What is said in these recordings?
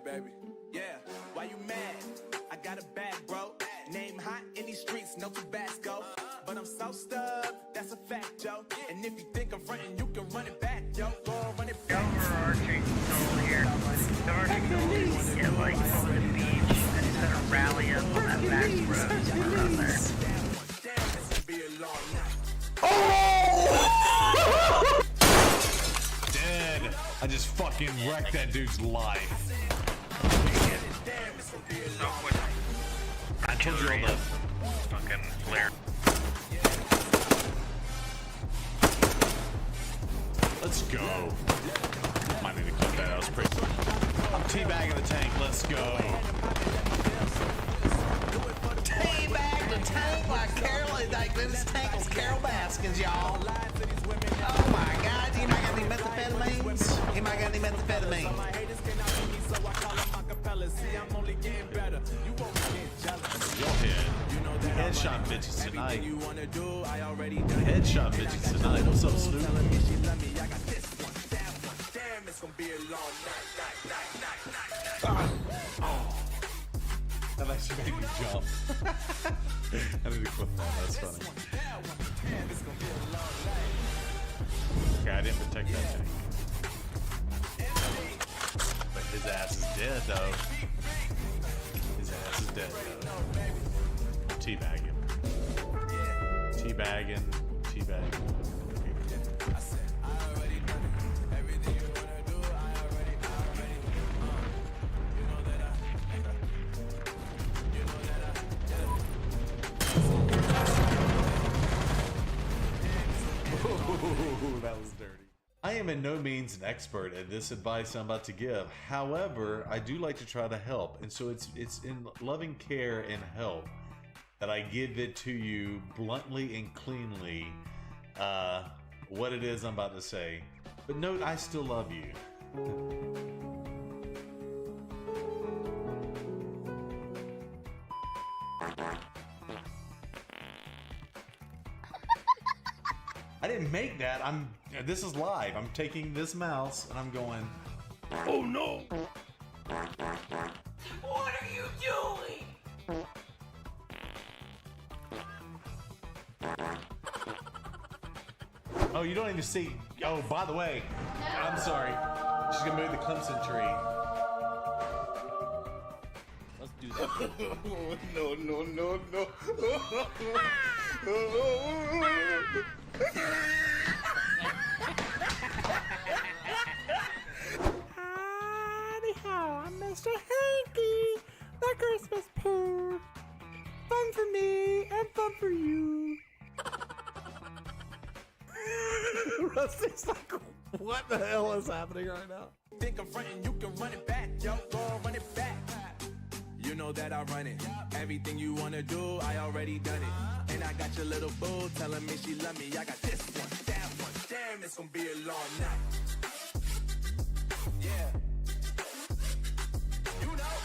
right, baby. Yeah, why you mad? I got a bag, bro. Name hot in these streets, no Tabasco. But I'm so stuck, that's a fact, yo. And if you think I'm frontin', you can run it back, yo. Go run it back. Overarching goal here. The overarching goal is to get like over the beach and instead of rally up on that back road around there. Oh! Dead. I just fucking wrecked that dude's life. So quick. I told you all the fucking flare. Let's go. Might need to clip that. That was pretty. I'm teabagging the tank. Let's go. Teabag the tank like Carol, like this tank was Carol Baskins, y'all. Oh my God, you might got any methamphetamines? You might got any methamphetamine? Your head. Headshot bitches tonight. Headshot bitches tonight. What's up, Snoop? That actually made me jump. I need to clip that. That's funny. Okay, I didn't protect that tank. But his ass is dead, though. His ass is dead, though. Teabagging. Teabagging. Teabagging. Ooh, that was dirty. I am in no means an expert at this advice I'm about to give. However, I do like to try to help, and so it's in loving care and help that I give it to you bluntly and cleanly what it is I'm about to say. But note, I still love you. I didn't make that. This is live. I'm taking this mouse and I'm going, oh no! What are you doing? Oh, you don't even see. Oh, by the way, I'm sorry. She's gonna move the Clemson tree. Let's do that. No, no, no, no. Howdy-ho, I'm Mr. Hanky, the Christmas poo. Fun for me and fun for you. Rusty's like, what the hell is happening right now? Think I'm frontin', you can run it back, yo. Go run it back. You know that I run it. Everything you wanna do, I already done it. And I got your little boo telling me she love me. I got this one, that one. Damn, it's gonna be a long night. Yeah. You know.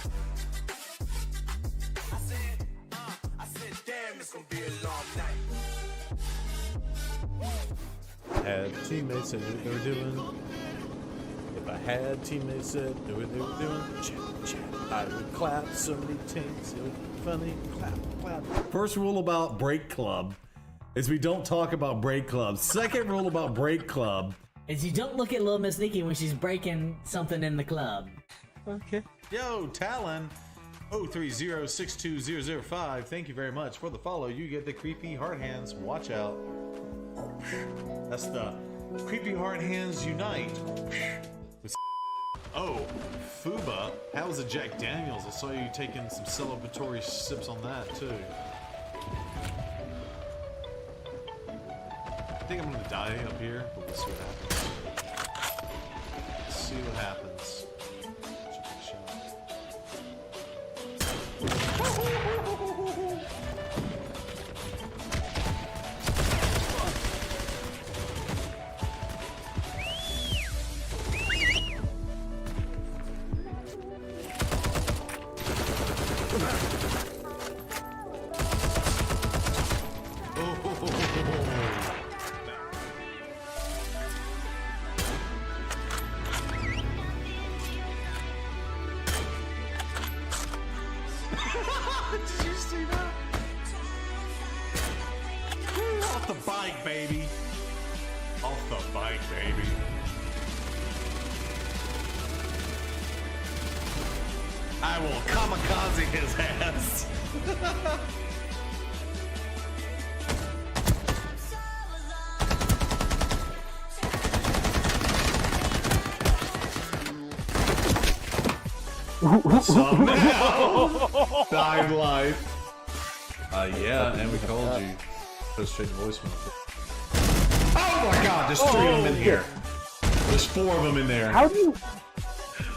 I said, damn, it's gonna be a long night. Had teammates that knew what they were doing. If I had teammates that knew what they were doing, chat, chat, I would clap. So many tanks, it would be funny. Clap, clap. First rule about Break Club is we don't talk about Break Club. Second rule about Break Club is you don't look at Little Miss Nikki when she's breaking something in the club. Okay. Yo, Talon 030-62005. Thank you very much for the follow. You get the creepy heart hands. Watch out. That's the creepy heart hands unite. Oh, Fuba, how was the Jack Daniels? I saw you taking some celebratory sips on that too. I think I'm gonna die up here, but we'll see what happens. Let's see what happens. Off the bike, baby. Off the bike, baby. I will kamikaze his ass. Somehow died life. Yeah, and we called you. Go straight to voicemail. Oh my God! There's 3 of them in here. There's 4 of them in there. How do you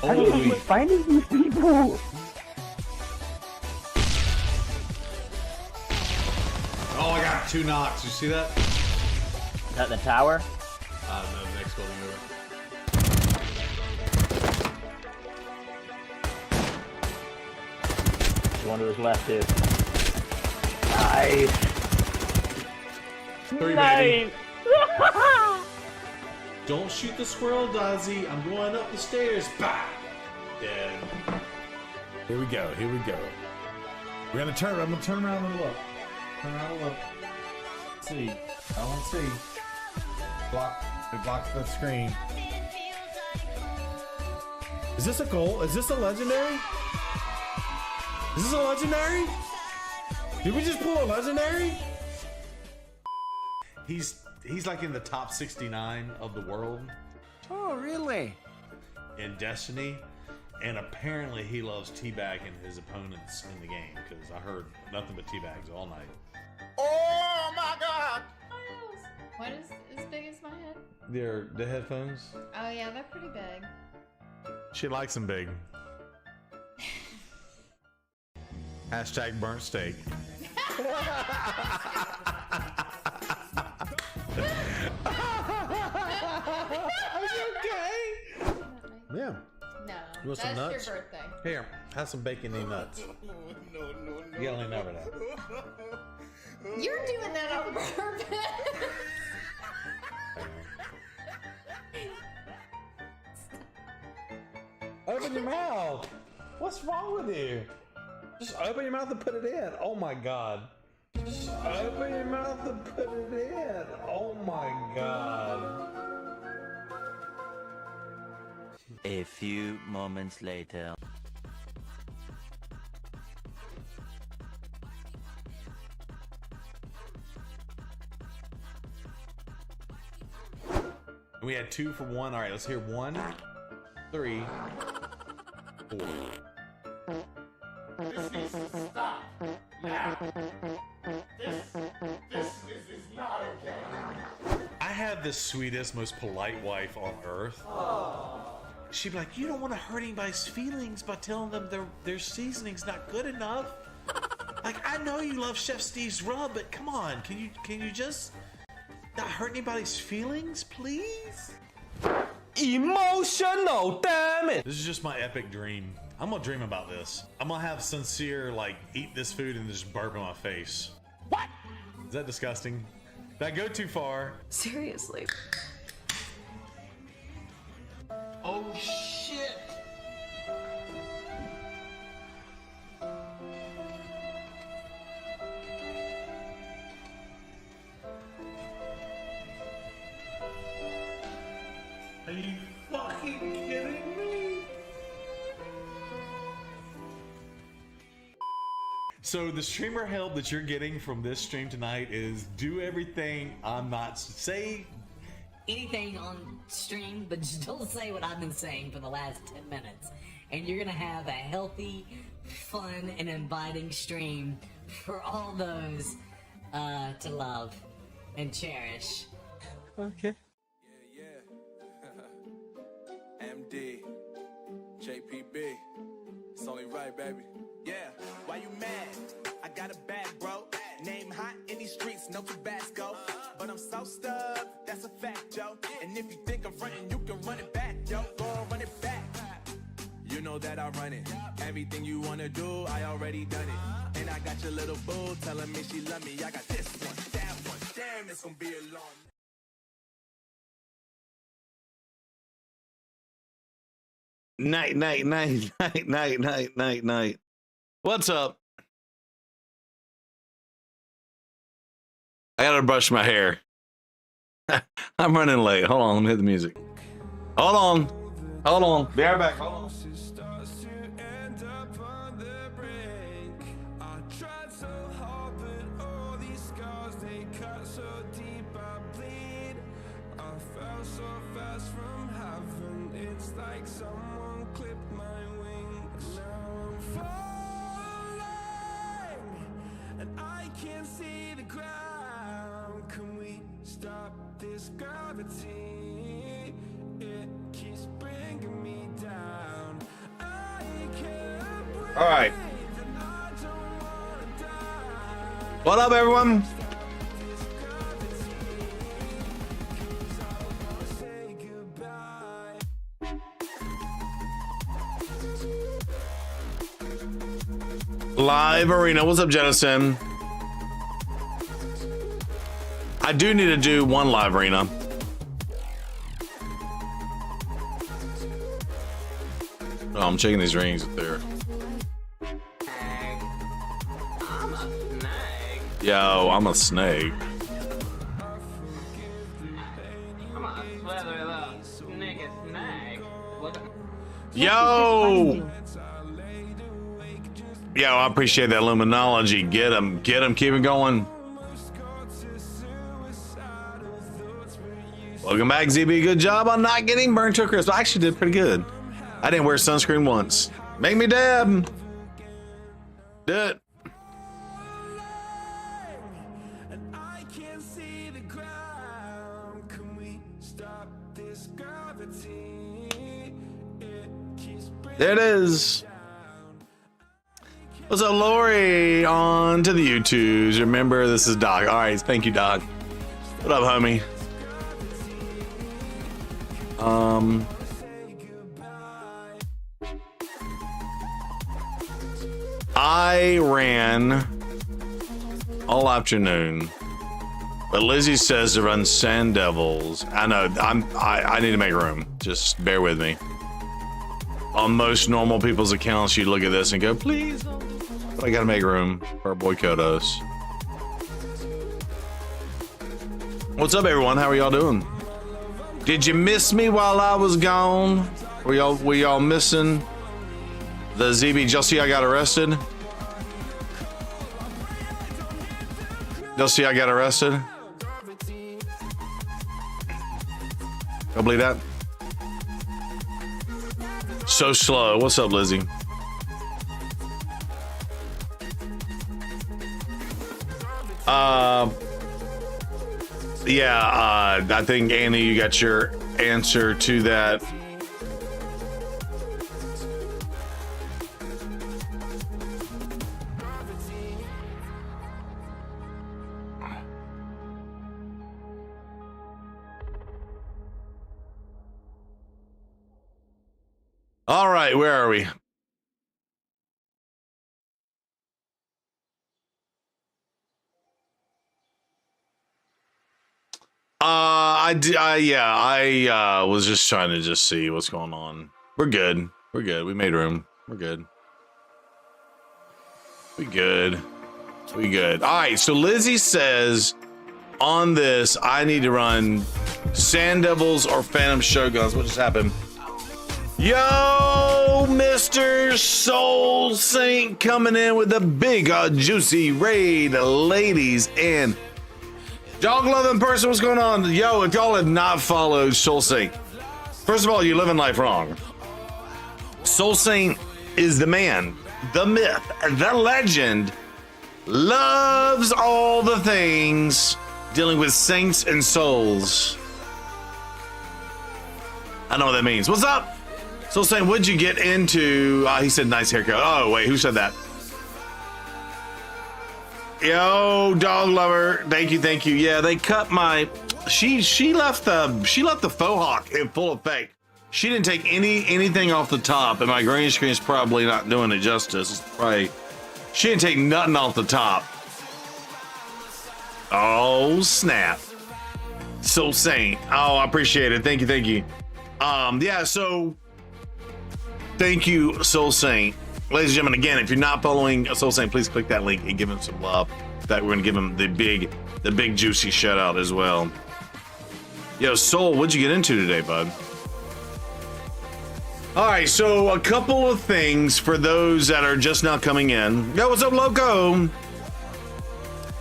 Holy! finding these people? Oh, I got 2 knocks. You see that? Is that the tower? No, next building over. The one who was left is. Nice. 3, baby. Don't shoot the squirrel, Dazzy. I'm going up the stairs. Bah! Dead. Here we go. Here we go. We're gonna turn. I'm gonna turn around and look. Turn around and look. Let's see. I don't see. Block. We blocked the screen. Is this a goal? Is this a legendary? Is this a legendary? Did we just pull a legendary? He's like in the top 69 of the world Oh, really? in Destiny, and apparently he loves teabagging his opponents in the game because I heard nothing but teabags all night. Oh my God! What is as big as my head? They're the headphones. Oh yeah, they're pretty big. She likes them big. Hashtag burnt steak. Yeah. No, You want that's some nuts? your birthday. Here, have some bacon and nuts. You gotta lean over that. You're doing that on purpose. Open your mouth. What's wrong with you? Just open your mouth and put it in. Oh my God. Just open your mouth and put it in. Oh my God. A few moments later. We had 2 for 1. All right, let's hear 1, 3, 4. I have the sweetest, most polite wife on earth. She'd be like, "You don't want to hurt anybody's feelings by telling them their seasoning's not good enough." Like, I know you love Chef Steve's rub, but come on, can you just not hurt anybody's feelings, please? Emotional, damn it! This is just my epic dream. I'm gonna dream about this. I'm gonna have Sincere like eat this food and just burp in my face. What? Is that disgusting? Did I go too far? Seriously. Oh shit! Are you fucking kidding me? So the streamer help that you're getting from this stream tonight is do everything I'm not say. Anything on stream, but just don't say what I've been saying for the last 10 minutes. And you're gonna have a healthy, fun, and inviting stream for all those to love and cherish. Okay. MD, JPB, it's only right, baby. Yeah, why you mad? I got a bag, bro. Name hot in these streets, no Tabasco. But I'm so stubbed, that's a fact, yo. And if you think I'm frontin', you can run it back, yo. Go on, run it back. You know that I run it. Everything you wanna do, I already done it. And I got your little boo telling me she love me. I got this one, that one. Damn, it's gonna be a long Night. What's up? I gotta brush my hair. I'm running late. Hold on, let me hit the music. Hold on. Be right back. Hold on. All right. What up, everyone? Live Arena. What's up, Jennison? I do need to do one Live Arena. Oh, I'm checking these rings up there. Yo, I'm a snake. Yo! Yo, I appreciate that luminology. Get him, keep it going. Welcome back, ZB. Good job on not getting burned to a crisp. I actually did pretty good. I didn't wear sunscreen once. Make me dab. Do it. There it is. What's up, Lori? On to the YouTubes. Remember, this is Doc. All right, thank you, Doc. What up, homie? I ran all afternoon, but Lizzie says to run Sand Devils. I know. I need to make room. Just bear with me. On most normal people's accounts, you look at this and go, please. But I gotta make room for our boy Kodos. What's up, everyone? How are y'all doing? Did you miss me while I was gone? Were y'all missing the ZB? Y'all see I got arrested? Y'all see I got arrested? Y'all believe that? So slow. What's up, Lizzie? Yeah, I think, Annie, you got your answer to that. All right, where are we? I was just trying to see what's going on. We're good. We're good. We made room. We're good. We good. We good. All right. So Lizzie says on this, I need to run Sand Devils or Phantom Shoguns. What just happened? Yo, Mr. Soul Saint coming in with a big juicy raid, ladies and dog loving person. What's going on? Yo, if y'all have not followed Soul Saint, first of all, you're living life wrong. Soul Saint is the man, the myth, the legend, loves all the things dealing with saints and souls. I know what that means. What's up? Soul Saint, what'd you get into? He said nice haircut. Oh, wait, who said that? Yo, dog lover, thank you. Yeah, they cut my. She left the faux hawk in full effect. She didn't take anything off the top, and my green screen is probably not doing it justice. It's probably, she didn't take nothing off the top. Oh snap! Soul Saint, oh, I appreciate it. Thank you. Yeah, so thank you, Soul Saint. Ladies and gentlemen, again, if you're not following Soul Saint, please click that link and give him some love. That we're gonna give him the big the big juicy shutout as well. Yo, Soul, what'd you get into today, bud? All right, so a couple of things for those that are just now coming in. Yo, what's up, Loco?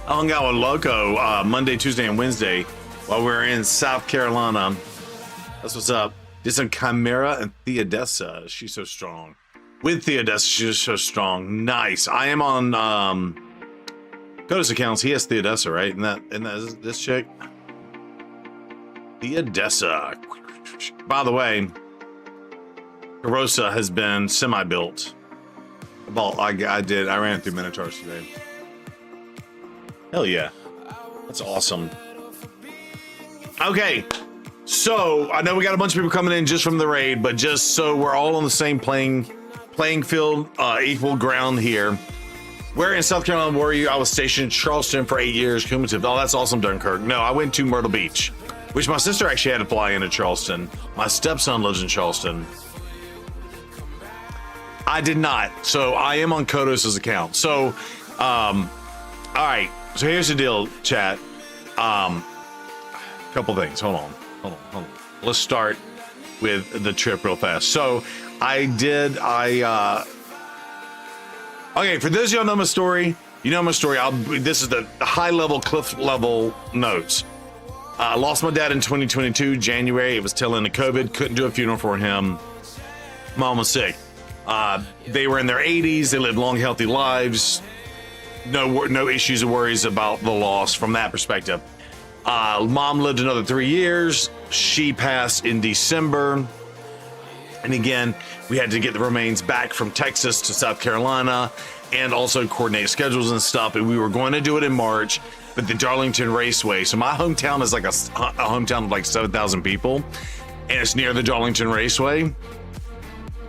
I hung out with Loco Monday, Tuesday, and Wednesday while we were in South Carolina. That's what's up. Did some Chimera and Theodessa. She's so strong. With Theodessa, she's so strong. Nice. I am on Kodos accounts. He has Theodessa, right? And that is this chick. Theodessa. By the way, Carosa has been semi-built. Well, I ran through Minotaurs today. Hell yeah. That's awesome. Okay. So, I know we got a bunch of people coming in just from the raid, but just so we're all on the same playing field, equal ground here. Where in South Carolina were you? I was stationed in Charleston for 8 years, cumulative. Oh, that's awesome, Dunkirk. No, I went to Myrtle Beach, which my sister actually had to fly into Charleston. My stepson lives in Charleston. I did not. So I am on Kodos' account. So, all right. So here's the deal, chat. Couple things. Hold on. Let's start with the trip real fast. So okay, for those of y'all know my story, you know my story. This is the high level, cliff level notes. I lost my dad in 2022, January. It was tail end of COVID. Couldn't do a funeral for him. Mom was sick. They were in their 80s. They lived long, healthy lives. No issues or worries about the loss from that perspective. Mom lived another 3 years. She passed in December. And again, we had to get the remains back from Texas to South Carolina and also coordinate schedules and stuff. And we were going to do it in March, but the Darlington Raceway. So my hometown is like a hometown of like 7,000 people, and it's near the Darlington Raceway.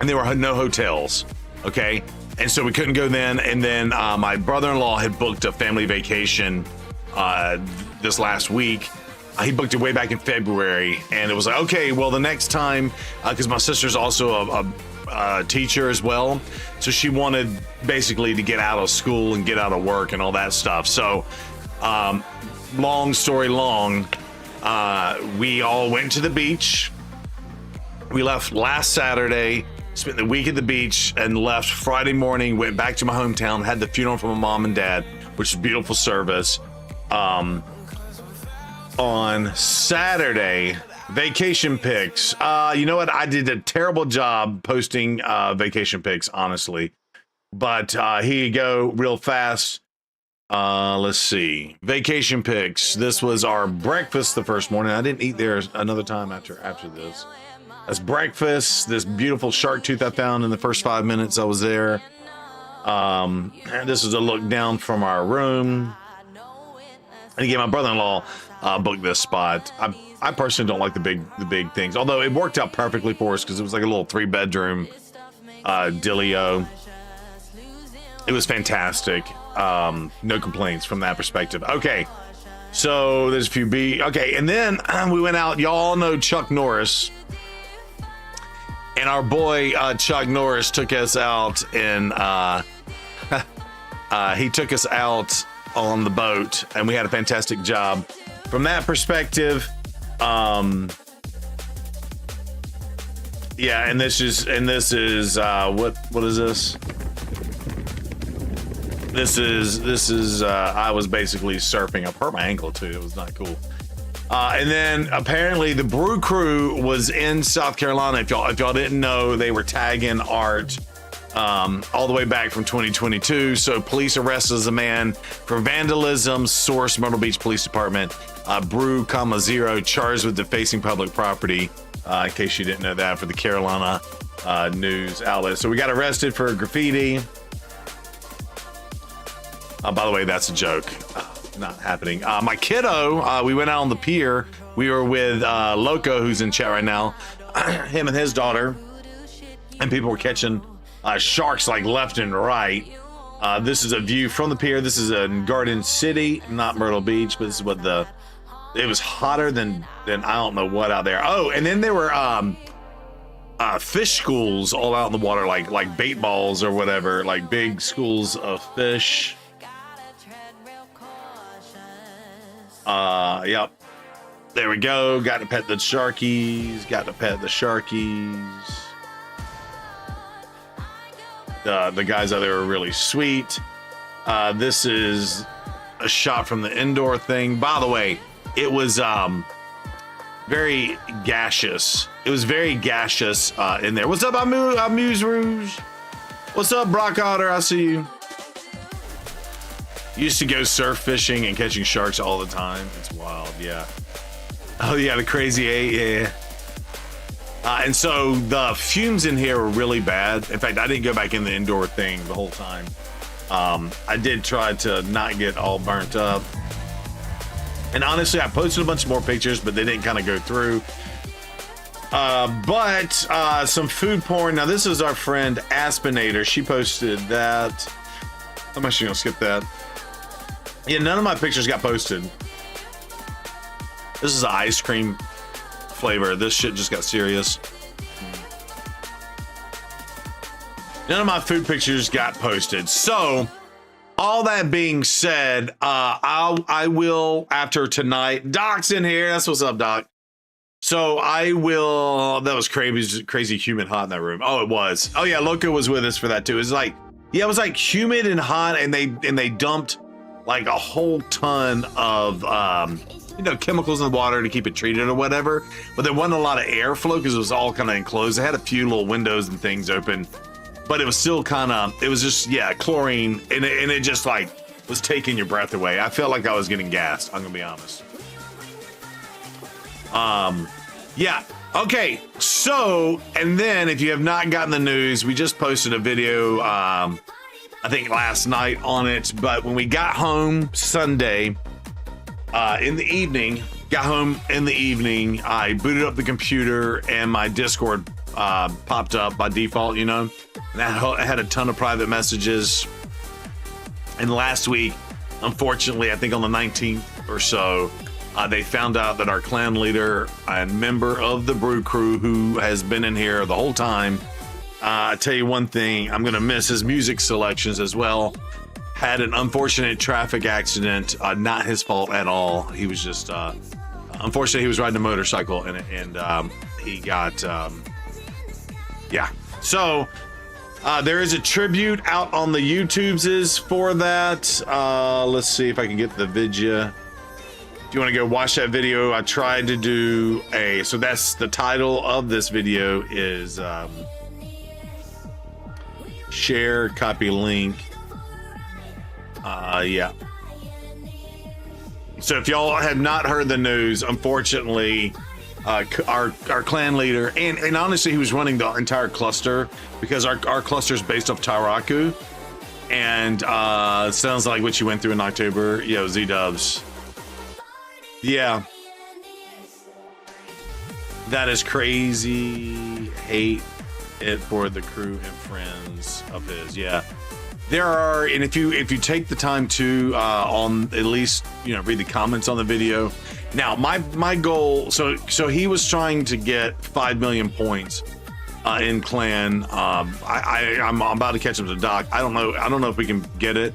And there were no hotels, okay? And so we couldn't go then. And then my brother-in-law had booked a family vacation this last week. He booked it way back in February, and it was like, okay, well, the next time, because my sister's also a teacher as well, so she wanted basically to get out of school and get out of work and all that stuff. So, long story long, we all went to the beach. We left last Saturday, spent the week at the beach, and left Friday morning, went back to my hometown, had the funeral for my mom and dad, which was a beautiful service. On Saturday, vacation pics. You know what? I did a terrible job posting vacation pics, honestly. But here you go, real fast. Let's see. Vacation pics. This was our breakfast the first morning. I didn't eat there another time after this. That's breakfast. This beautiful shark tooth I found in the first 5 minutes I was there. And this is a look down from our room. And again, my brother-in-law booked this spot. I personally don't like the big things, although it worked out perfectly for us because it was like a little 3-bedroom dealio. It was fantastic. No complaints from that perspective. Okay, so there's a few okay, and then we went out. Y'all know Chuck Norris, and our boy Chuck Norris took us out, and he took us out on the boat, and we had a fantastic job from that perspective. Yeah, and this is what is this? This is I was basically surfing. I hurt my ankle too. It was not cool. And then apparently the Brew Crew was in South Carolina. If y'all didn't know, they were tagging Art all the way back from 2022. So police arrested a man for vandalism. Source: Myrtle Beach Police Department. Brew, 0, charged with defacing public property. In case you didn't know that, for the Carolina news outlet. So we got arrested for graffiti. By the way, that's a joke. Not happening. My kiddo, we went out on the pier. We were with Loco, who's in chat right now. Him and his daughter. And people were catching sharks like left and right. This is a view from the pier. This is in Garden City, not Myrtle Beach, but this is what it was hotter than I don't know what out there. Oh, and then there were fish schools all out in the water, like bait balls or whatever, like big schools of fish. Yep. There we go. Got to pet the sharkies. Got to pet the sharkies. The guys out there are really sweet. This is a shot from the indoor thing. By the way, it was very gaseous. It was very gaseous in there. What's up, Amuse Rouge? What's up, Brock Otter? I see you. Used to go surf fishing and catching sharks all the time. It's wild, yeah. Oh yeah, the crazy eight, yeah. And so the fumes in here were really bad. In fact, I didn't go back in the indoor thing the whole time. I did try to not get all burnt up. And honestly, I posted a bunch more pictures, but they didn't kind of go through. But some food porn. Now, this is our friend Aspinator. She posted that. I'm actually gonna skip that. Yeah, none of my pictures got posted. This is an ice cream flavor. This shit just got serious. None of my food pictures got posted. So, all that being said, I will, after tonight, Doc's in here. That's what's up, Doc. So I will, that was crazy humid hot in that room. Oh, it was. Oh yeah, Loco was with us for that too. It's like, yeah, it was like humid and hot, and they dumped like a whole ton of you know, chemicals in the water to keep it treated or whatever. But there wasn't a lot of airflow because it was all kind of enclosed. It had a few little windows and things open, but it was still kind of, it was just, yeah, chlorine, and it just like was taking your breath away. I felt like I was getting gassed, I'm gonna be honest. Yeah, okay, so, and then if you have not gotten the news, we just posted a video, I think last night on it, but when we got home Sunday, in the evening, I booted up the computer and my Discord popped up by default, you know, and that had a ton of private messages. And last week, unfortunately, I think on the 19th or so, they found out that our clan leader and member of the Brew Crew, who has been in here the whole time, I tell you one thing, I'm gonna miss his music selections as well, had an unfortunate traffic accident, not his fault at all. He was just, unfortunately, he was riding a motorcycle and he got, yeah. So, there is a tribute out on the YouTubes for that. Let's see if I can get the video. If you want to go watch that video, I tried to do a, so that's the title of this video is share, copy link. Yeah. So if y'all have not heard the news, unfortunately, our clan leader, and honestly, he was running the entire cluster because our cluster is based off Tairaku, and it sounds like what you went through in October. Yo, Z-Dubs. Yeah. That is crazy. Hate it for the crew and friends of his. Yeah. There are, and if you take the time to on at least, you know, read the comments on the video. Now, my goal, so he was trying to get 5 million points in clan. I'm about to catch up to Doc. I don't know if we can get it.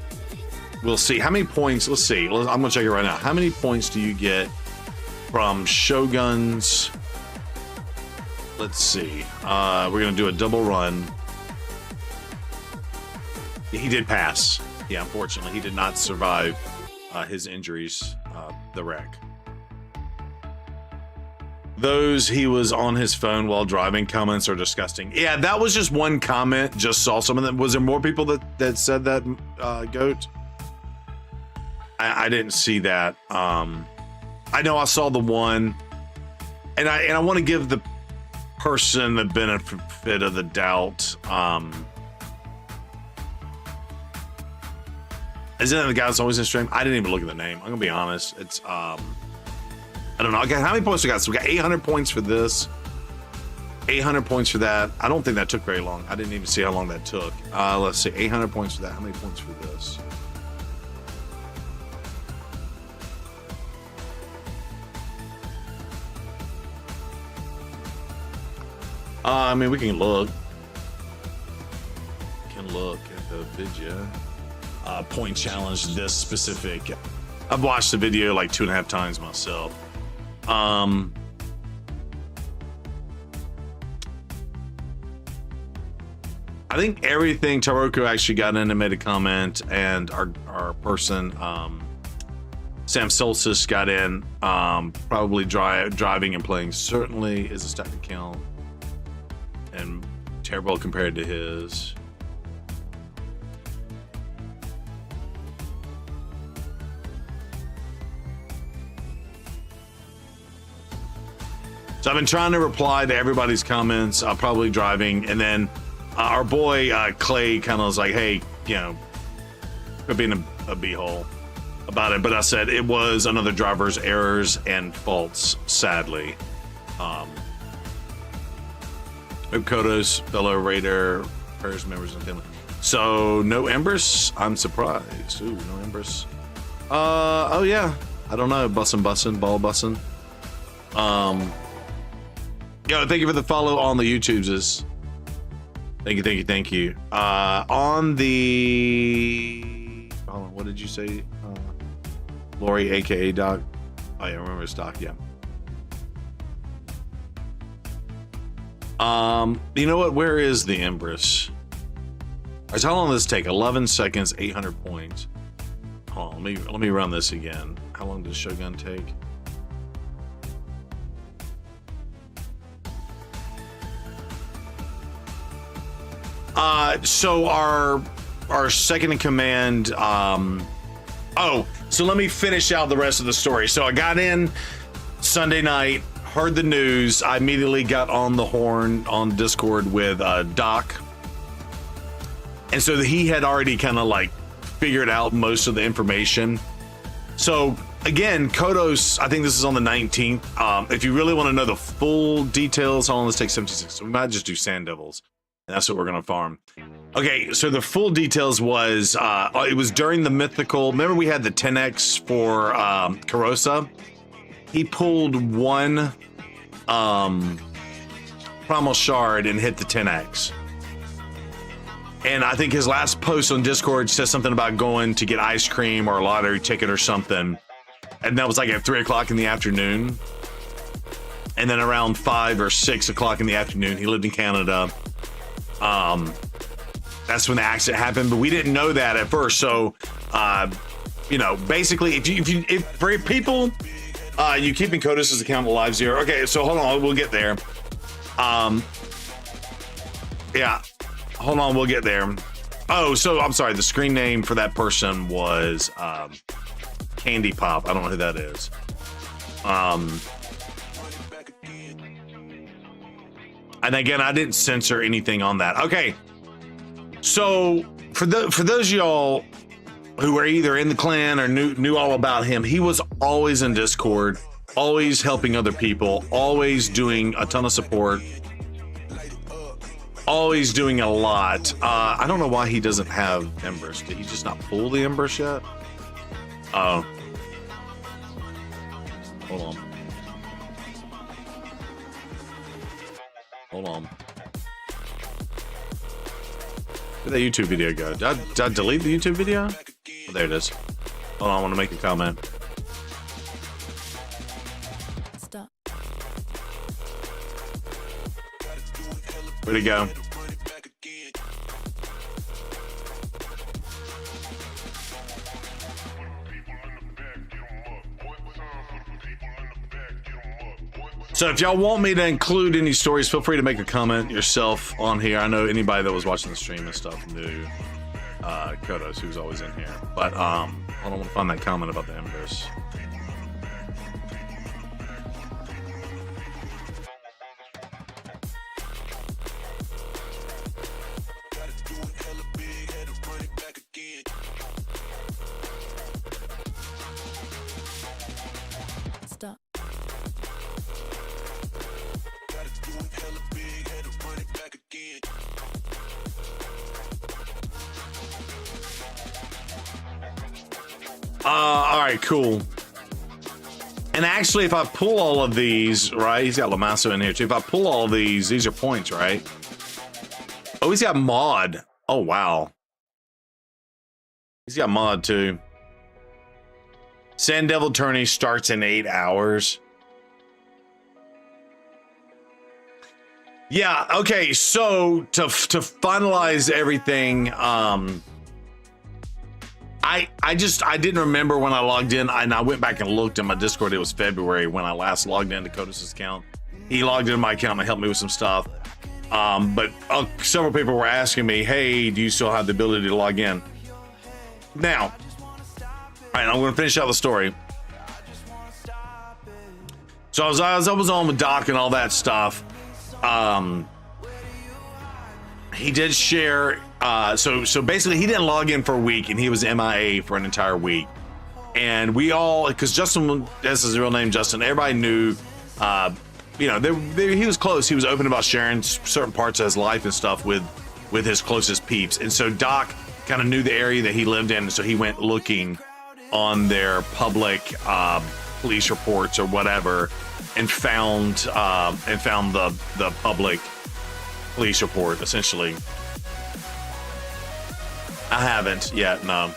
We'll see. How many points? Let's see. I'm gonna check it right now. How many points do you get from Shogun's? Let's see. We're gonna do a double run. He did pass. Yeah, unfortunately, he did not survive his injuries, the wreck. Those he was on his phone while driving comments are disgusting. Yeah, that was just one comment. Just saw some of them. Was there more people that said that, Goat? I didn't see that. I know I saw the one, and I want to give the person the benefit of the doubt. Isn't that the guy that's always in stream? I didn't even look at the name. I'm gonna be honest. It's I don't know. Okay, how many points we got? So we got 800 points for this, 800 points for that. I don't think that took very long. I didn't even see how long that took. Let's see, 800 points for that. How many points for this? I mean, we can look. Can look at the video. Point challenge this specific I've watched the video like 2.5 times myself. I think everything Taroku actually got in and made a comment, and our person Sam Solstice got in. Probably driving and playing certainly is a stack account and terrible compared to his. So I've been trying to reply to everybody's comments, probably driving, and then our boy Clay kind of was like, hey, you know, could be in a b-hole about it, but I said it was another driver's errors and faults, sadly. Kodos, fellow Raider, prayers, members and family. So no Embers? I'm surprised. Ooh, no Embers. Oh yeah, I don't know, bussin', ball bussin'. Yo, thank you for the follow on the YouTubes. Thank you. On the, hold on, what did you say? Lori, aka Doc. Oh yeah, I remember it's Doc. Yeah. You know what? Where is the Empress? All right, so how long does this take? 11 seconds, 800 points. Hold on, let me run this again. How long does Shogun take? So our second in command, so let me finish out the rest of the story. So I got in Sunday night, heard the news. I immediately got on the horn on Discord with Doc. And so he had already kind of like figured out most of the information. So again, Kodos, I think this is on the 19th. If you really want to know the full details, hold on, let's take 76. So we might just do Sand Devils. And that's what we're gonna farm. Okay, so the full details was it was during the mythical. Remember we had the 10x for Karosa. He pulled one primal shard and hit the 10x. And I think his last post on Discord says something about going to get ice cream or a lottery ticket or something. And that was like at 3 o'clock in the afternoon. And then around 5 or 6 o'clock in the afternoon, he lived in Canada. That's when the accident happened, but we didn't know that at first. So, you know, basically, if for people, you keeping Kodos' account alive 0. Okay, so hold on, we'll get there. Yeah, hold on, we'll get there. Oh, so I'm sorry, the screen name for that person was Candy Pop. I don't know who that is. And again, I didn't censor anything on that. Okay, so for those of y'all who were either in the clan or knew all about him, he was always in Discord, always helping other people, always doing a ton of support, always doing a lot. I don't know why he doesn't have Embers. Did he just not pull the Embers yet? Oh, hold on. Hold on. Where'd that YouTube video go? Did I delete the YouTube video? Oh, there it is. Hold on, I want to make a comment. Stop. Where'd it go? So if y'all want me to include any stories, feel free to make a comment yourself on here. I know anybody that was watching the stream and stuff knew Kodos, who's always in here. But I don't want to find that comment about the Embers. Stop. All right, cool. And actually, if I pull all of these, right, he's got Lamasso in here too. If I pull all of these are points, right? Oh, he's got mod. Oh, wow. He's got mod too. Sand Devil tourney starts in 8 hours. Yeah, okay, so to finalize everything, I didn't remember when I logged in, and I went back and looked at my Discord. It was February when I last logged into Kodos' account. He logged into my account and helped me with some stuff. But several people were asking me, hey, do you still have the ability to log in? Now, all right, I'm going to finish out the story. So as I was on with Doc and all that stuff, he did share, so basically he didn't log in for a week and he was MIA for an entire week. And we all, because Justin, this is his real name, Justin, everybody knew, you know, he was close. He was open about sharing certain parts of his life and stuff with his closest peeps. And so Doc kind of knew the area that he lived in, so he went looking on their public police reports or whatever, and found the public police report, essentially. I haven't yet, no.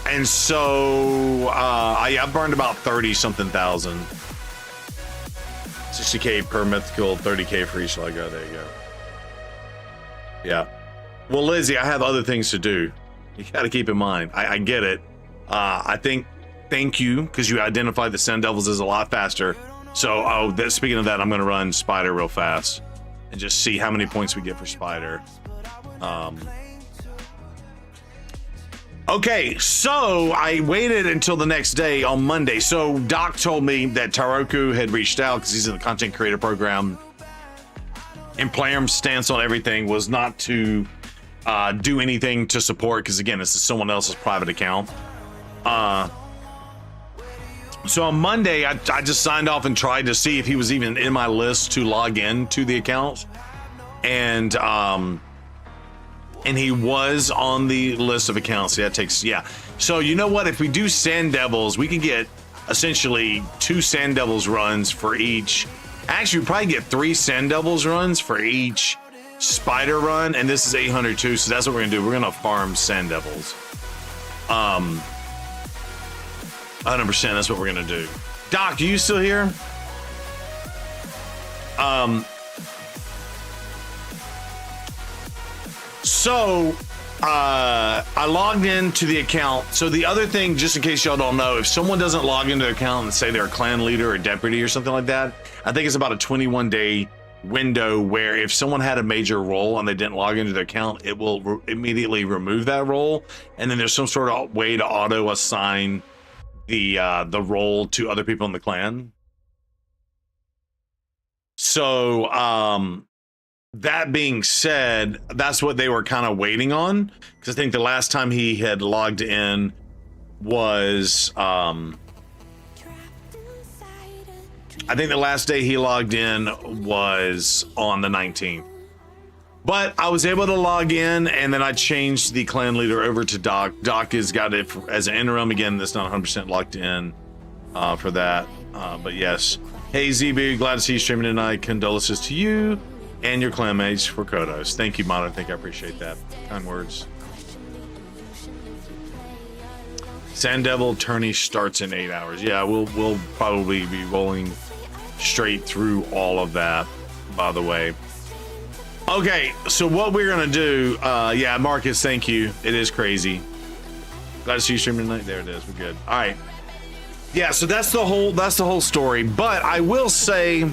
And so I burned about 30-something thousand. 60K per mythical, 30K for each Lego. There you go. Yeah. Well, Lizzie, I have other things to do. You got to keep in mind. I get it. I think, thank you, because you identified the Sand Devils is a lot faster. So, speaking of that, I'm going to run Spider real fast and just see how many points we get for Spider. Okay, so I waited until the next day on Monday. So Doc told me that Taroku had reached out because he's in the content creator program, and Player's stance on everything was not to do anything to support, because again, this is someone else's private account. So on Monday, I just signed off and tried to see if he was even in my list to log in to the account, and he was on the list of accounts. Yeah, so you know what? If we do Sand Devils, we can get essentially 2 Sand Devils runs for each. Actually, we probably get 3 Sand Devils runs for each Spider run, and this is 802. So that's what we're gonna do. We're gonna farm Sand Devils. 100%. That's what we're gonna do. Doc, are you still here? So I logged into the account. So the other thing, just in case y'all don't know, if someone doesn't log into their account and say they're a clan leader or deputy or something like that, I think it's about a 21-day window where if someone had a major role and they didn't log into their account, it will immediately remove that role, and then there's some sort of way to auto assign the role to other people in the clan. So that being said, that's what they were kind of waiting on, because I think the last time he had logged in was I think the last day he logged in was on the 19th. But I was able to log in, and then I changed the clan leader over to Doc. Doc has got it as an interim. Again, that's not 100% locked in for that. But yes. Hey, ZB, glad to see you streaming tonight. Condolences to you and your clanmates for Kodos. Thank you, Modern. I appreciate that. Kind words. Sand Devil tourney starts in 8 hours. Yeah, we'll probably be rolling straight through all of that, by the way. Okay, so what we're gonna do, yeah, Marcus, thank you. It is crazy. Glad to see you streaming tonight. There it is. We're good. All right. Yeah, so that's the whole story. But I will say,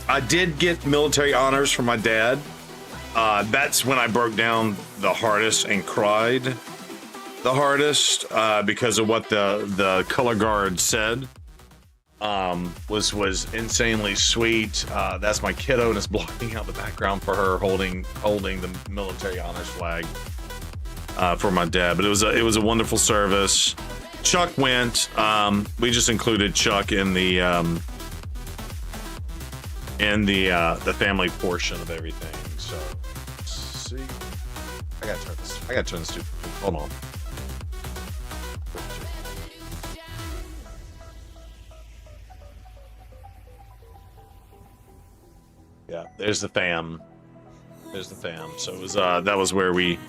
I did get military honors from my dad. That's when I broke down the hardest and cried the hardest because of what the color guard said. Was insanely sweet. That's my kiddo, and it's blocking out the background for her holding the military honors flag for my dad. But it was a wonderful service. Chuck went. We just included Chuck in the family portion of everything. So let's see, I gotta turn this. Hold on. Yeah, there's the fam. So it was that was where we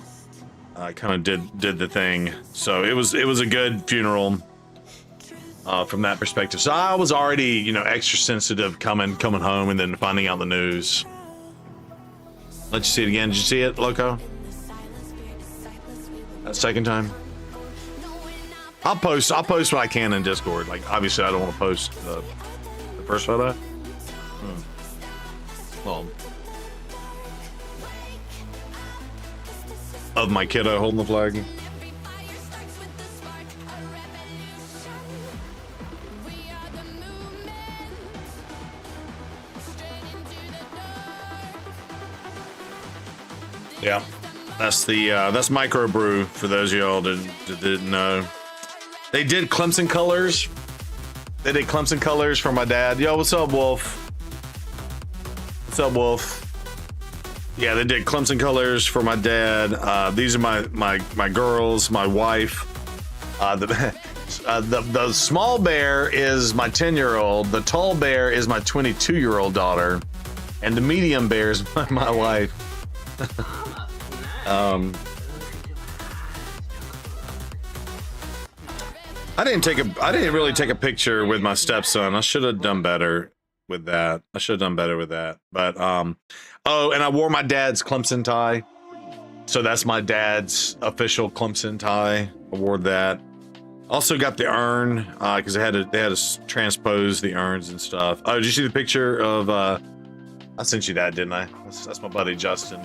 kind of did the thing. So it was a good funeral from that perspective. So I was already, you know, extra sensitive coming home and then finding out the news. Let you see it again. Did you see it, Loco? That second time. I'll post what I can in Discord. Like, obviously, I don't want to post the first photo. Well, of my kiddo holding the flag. Yeah, that's microbrew for those of y'all that didn't know. They did Clemson colors. They did Clemson colors for my dad. Yo, what's up, Wolf? What's up, Wolf? Yeah, they did Clemson colors for my dad. These are my girls, my wife. The small bear is my 10-year-old. The tall bear is my 22-year-old daughter, and the medium bear is my wife. I didn't really take a picture with my stepson. I should have done better with that. But oh, and I wore my dad's Clemson tie. So that's my dad's official Clemson tie. I wore that. Also got the urn because they had to transpose the urns and stuff. Oh, did you see the picture of I sent you that, didn't I? That's my buddy Justin.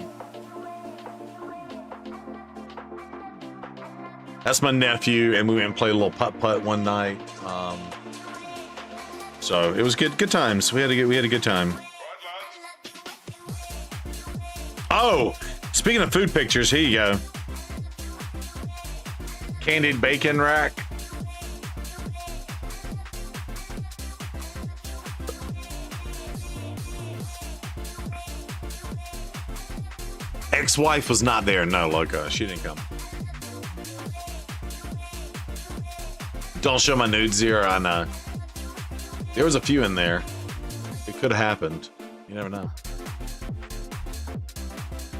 That's my nephew, and we went and played a little putt-putt one night. So it was good times. We had a good time. Oh, speaking of food pictures, here you go. Candied bacon rack. Ex-wife was not there. No, Loco, she didn't come. Don't show my nudes, Zero. I know. There was a few in there. It could have happened. You never know.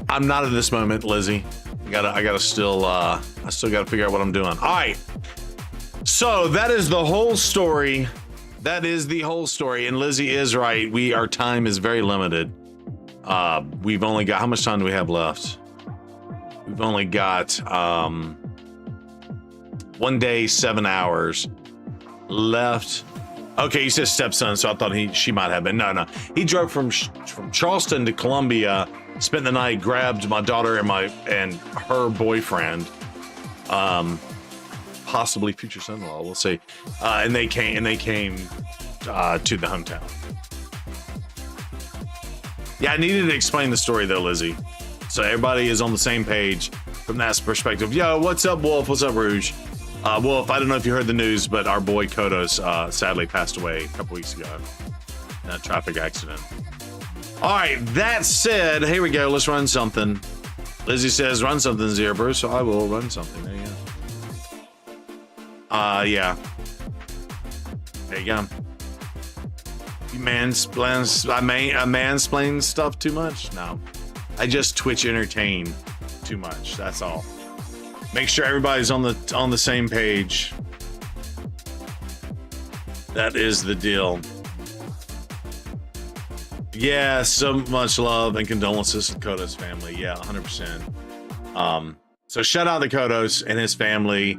I'm not in this moment, Lizzie. I still gotta figure out what I'm doing. All right. So that is the whole story. That is the whole story. And Lizzie is right. Our time is very limited. We've only got, how much time do we have left? We've only got 1 day, 7 hours left. Okay, he says stepson, so I thought she might have been. No. He drove from Charleston to Columbia, spent the night, grabbed my daughter and her boyfriend, possibly future son-in-law, we'll see. And they came to the hometown. Yeah, I needed to explain the story though, Lizzie, so everybody is on the same page from that perspective. Yo, what's up, Wolf? What's up, Rouge? Wolf, I don't know if you heard the news, but our boy Kodos sadly passed away a couple weeks ago in a traffic accident. All right, that said, here we go. Let's run something. Lizzie says, run something, Zero Bruce, so I will run something. There you go. Yeah. There you go. You mansplain stuff too much? No. I just Twitch entertain too much. That's all. Make sure everybody's on the same page. That is the deal. Yeah, so much love and condolences to Kodos family. Yeah, 100%. So shout out to Kodos and his family.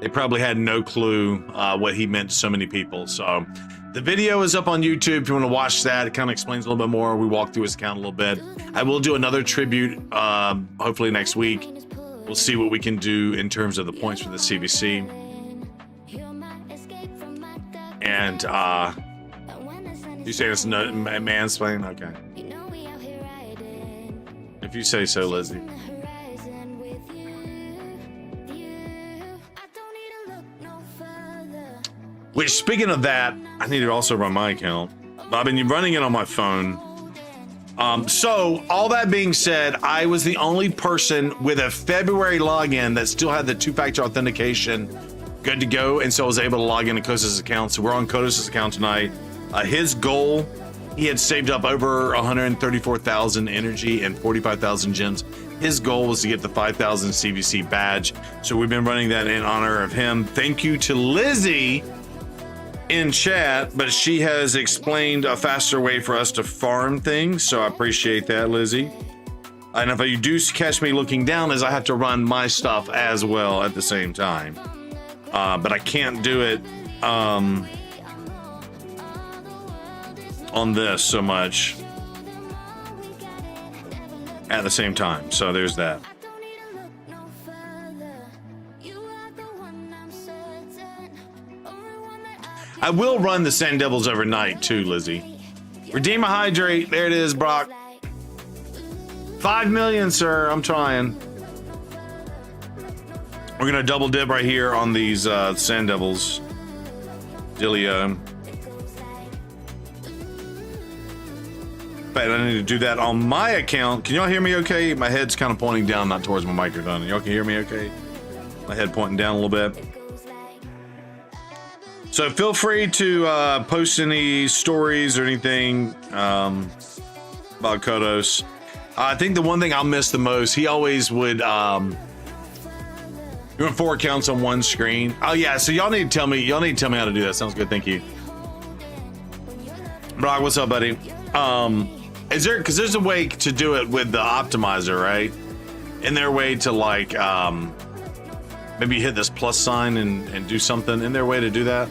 They probably had no clue what he meant to so many people. So the video is up on YouTube if you want to watch that. It kind of explains a little bit more. We walk through his account a little bit. I will do another tribute hopefully next week. We'll see what we can do in terms of the points for the CvC. And you say it's no mansplaining? Okay. If you say so, Lizzie. Which, speaking of that, I need to also run my account. I've been running it on my phone. So, all that being said, I was the only person with a February login that still had the two-factor authentication good to go, and so I was able to log into Kodos' account. So we're on Kodos' account tonight. His goal, he had saved up over 134,000 energy and 45,000 gems. His goal was to get the 5,000 CvC badge, so we've been running that in honor of him. Thank you to Lizzie in chat, but she has explained a faster way for us to farm things, so I appreciate that, Lizzie. And if you do catch me looking down, is I have to run my stuff as well at the same time, but I can't do it on this so much at the same time. So there's that. I will run the Sand Devils overnight too, Lizzie. Redeem a hydrate. There it is, Brock. 5 million, sir. I'm trying. We're gonna double dip right here on these Sand Devils. Dilio. But I need to do that on my account. Can y'all hear me okay? My head's kind of pointing down, not towards my microphone. Y'all can hear me okay? My head pointing down a little bit. So feel free to post any stories or anything about Kodos. I think the one thing I'll miss the most, he always would doing 4 accounts on one screen. Oh yeah, so y'all need to tell me how to do that. Sounds good, thank you. Brock, what's up, buddy? Is there, because there's a way to do it with the optimizer, right? Is there a way to like maybe hit this plus sign and do something? Is there a way to do that?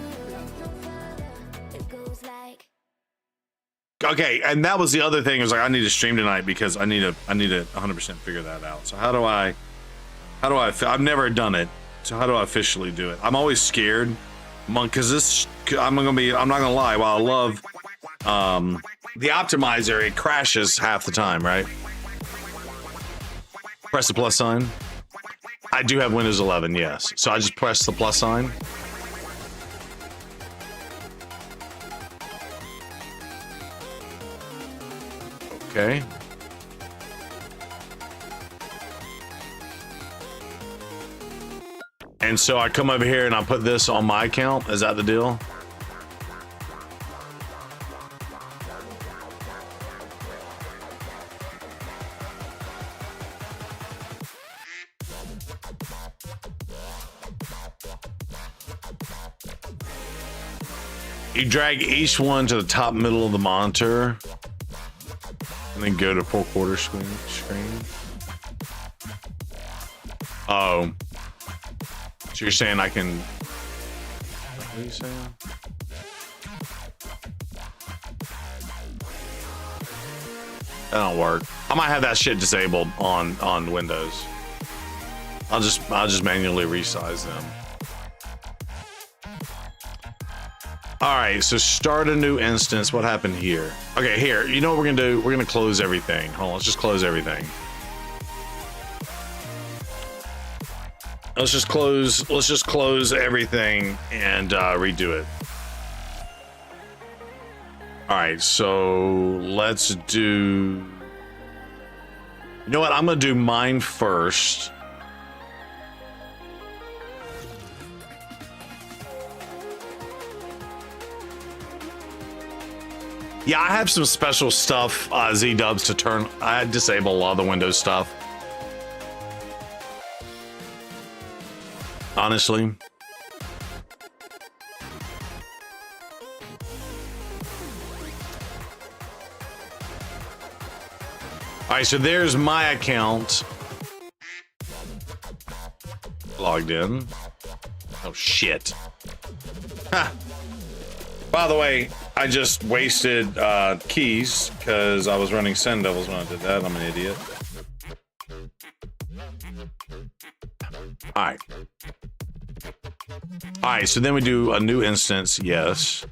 Okay, and that was the other thing. Is like I need to stream tonight because I need to 100% figure that out. So how do I? I've never done it. So how do I officially do it? I'm always scared, because I'm not gonna lie. While I love the optimizer, it crashes half the time, right? Press the plus sign. I do have Windows 11, yes. So I just press the plus sign. Okay. And so I come over here and I put this on my account. Is that the deal? You drag each one to the top middle of the monitor and then go to full quarter screen. Oh. So you're saying I can... What are you saying? That don't work. I might have that shit disabled on Windows. I'll just manually resize them. All right, so start a new instance. What happened here? Okay, here. You know what we're gonna do? We're gonna close everything. Hold on, let's just close everything. Let's just close everything and redo it. All right, so let's do. You know what? I'm gonna do mine first. Yeah, I have some special stuff, Z-dubs, to turn. I disable a lot of the Windows stuff. Honestly. All right, so there's my account. Logged in. Oh, shit. Ha. By the way, I just wasted keys because I was running Sand Devils when I did that. I'm an idiot. All right. All right, so then we do a new instance. Yes.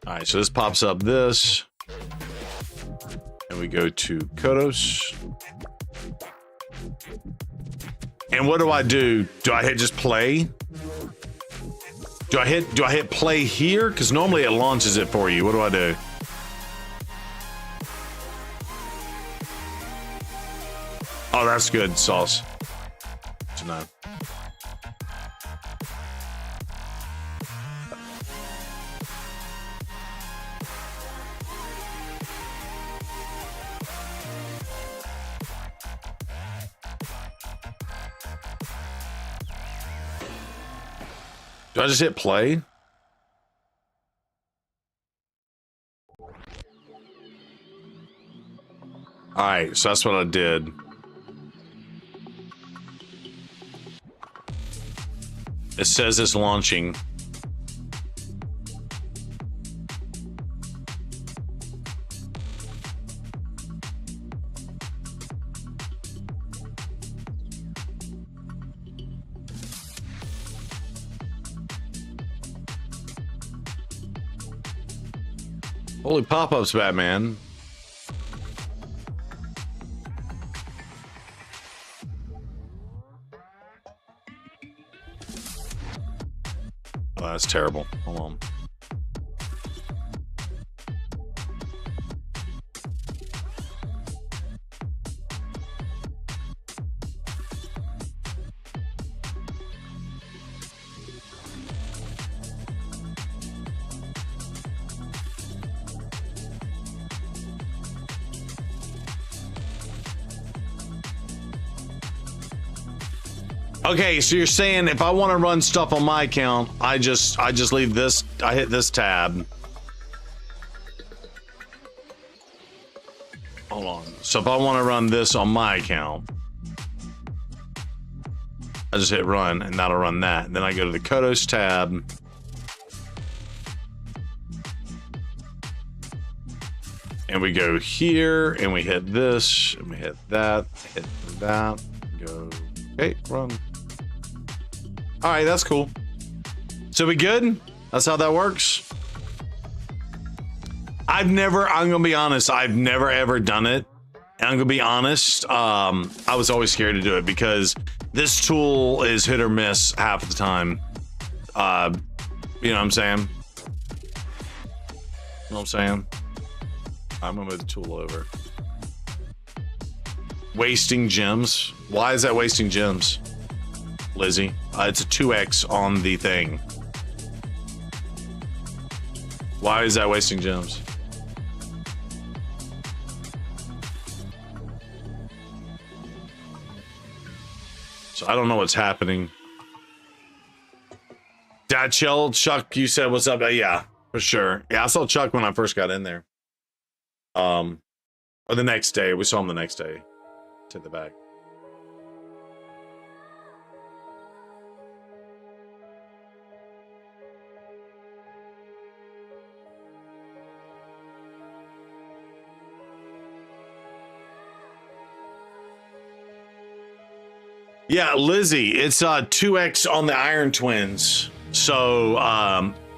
All right, so this pops up this. And we go to Kodos. And what do I do? Do I hit just play? Do I hit play here? Because normally it launches it for you. What do I do? Oh, that's good, Sauce. To know. Do I just hit play? All right, so that's what I did. It says it's launching. Holy pop-ups, Batman. Oh, that's terrible. Hold on. Okay, so you're saying if I want to run stuff on my account, I just leave this, I hit this tab. Hold on. So if I want to run this on my account, I just hit run and that'll run that. And then I go to the Kodos tab. And we go here and we hit this and we hit that, go, okay, run. All right, that's cool. So we good? That's how that works. I'm gonna be honest, I've never ever done it. And I'm gonna be honest, I was always scared to do it because this tool is hit or miss half of the time. You know what I'm saying? You know what I'm saying? I'm gonna move the tool over. Wasting gems. Why is that wasting gems, Lizzie? It's a 2x on the thing. Why is that wasting gems? So I don't know what's happening. Dad Chill, Chuck, you said what's up? Yeah, for sure. Yeah, I saw Chuck when I first got in there. Or the next day. We saw him the next day. To the back. Yeah, Lizzie, it's 2x on the Iron Twins. So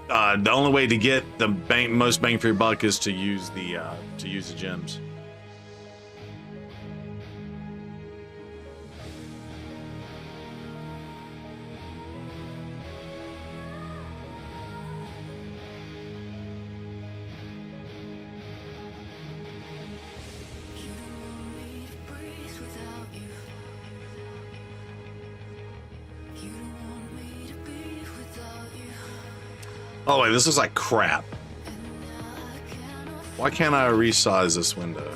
the only way to get the most bang for your buck is to use the gems. Oh wait, this is like crap. Why can't I resize this window?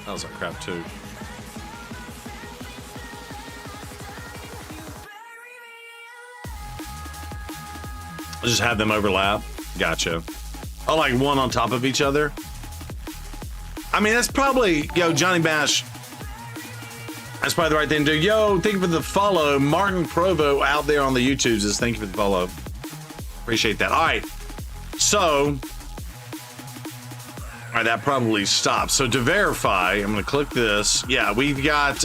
That was like crap too. I'll just have them overlap. Gotcha. Oh, like one on top of each other? I mean, that's probably, yo, Johnny Bash. That's probably the right thing to do. Yo, thank you for the follow. Martin Provo out there on the YouTubes is thank you for the follow. Appreciate that. All right. So, all right, that probably stops. So to verify, I'm going to click this. Yeah, we've got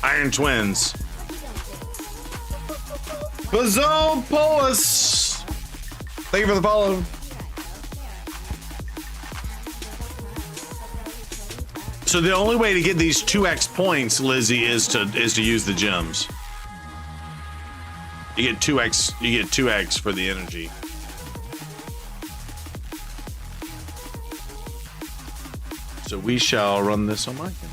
Iron Twins. Bazopolis! Thank you for the follow. So the only way to get these 2x points, Lizzie, is to use the gems. You get 2x for the energy. So we shall run this on my account.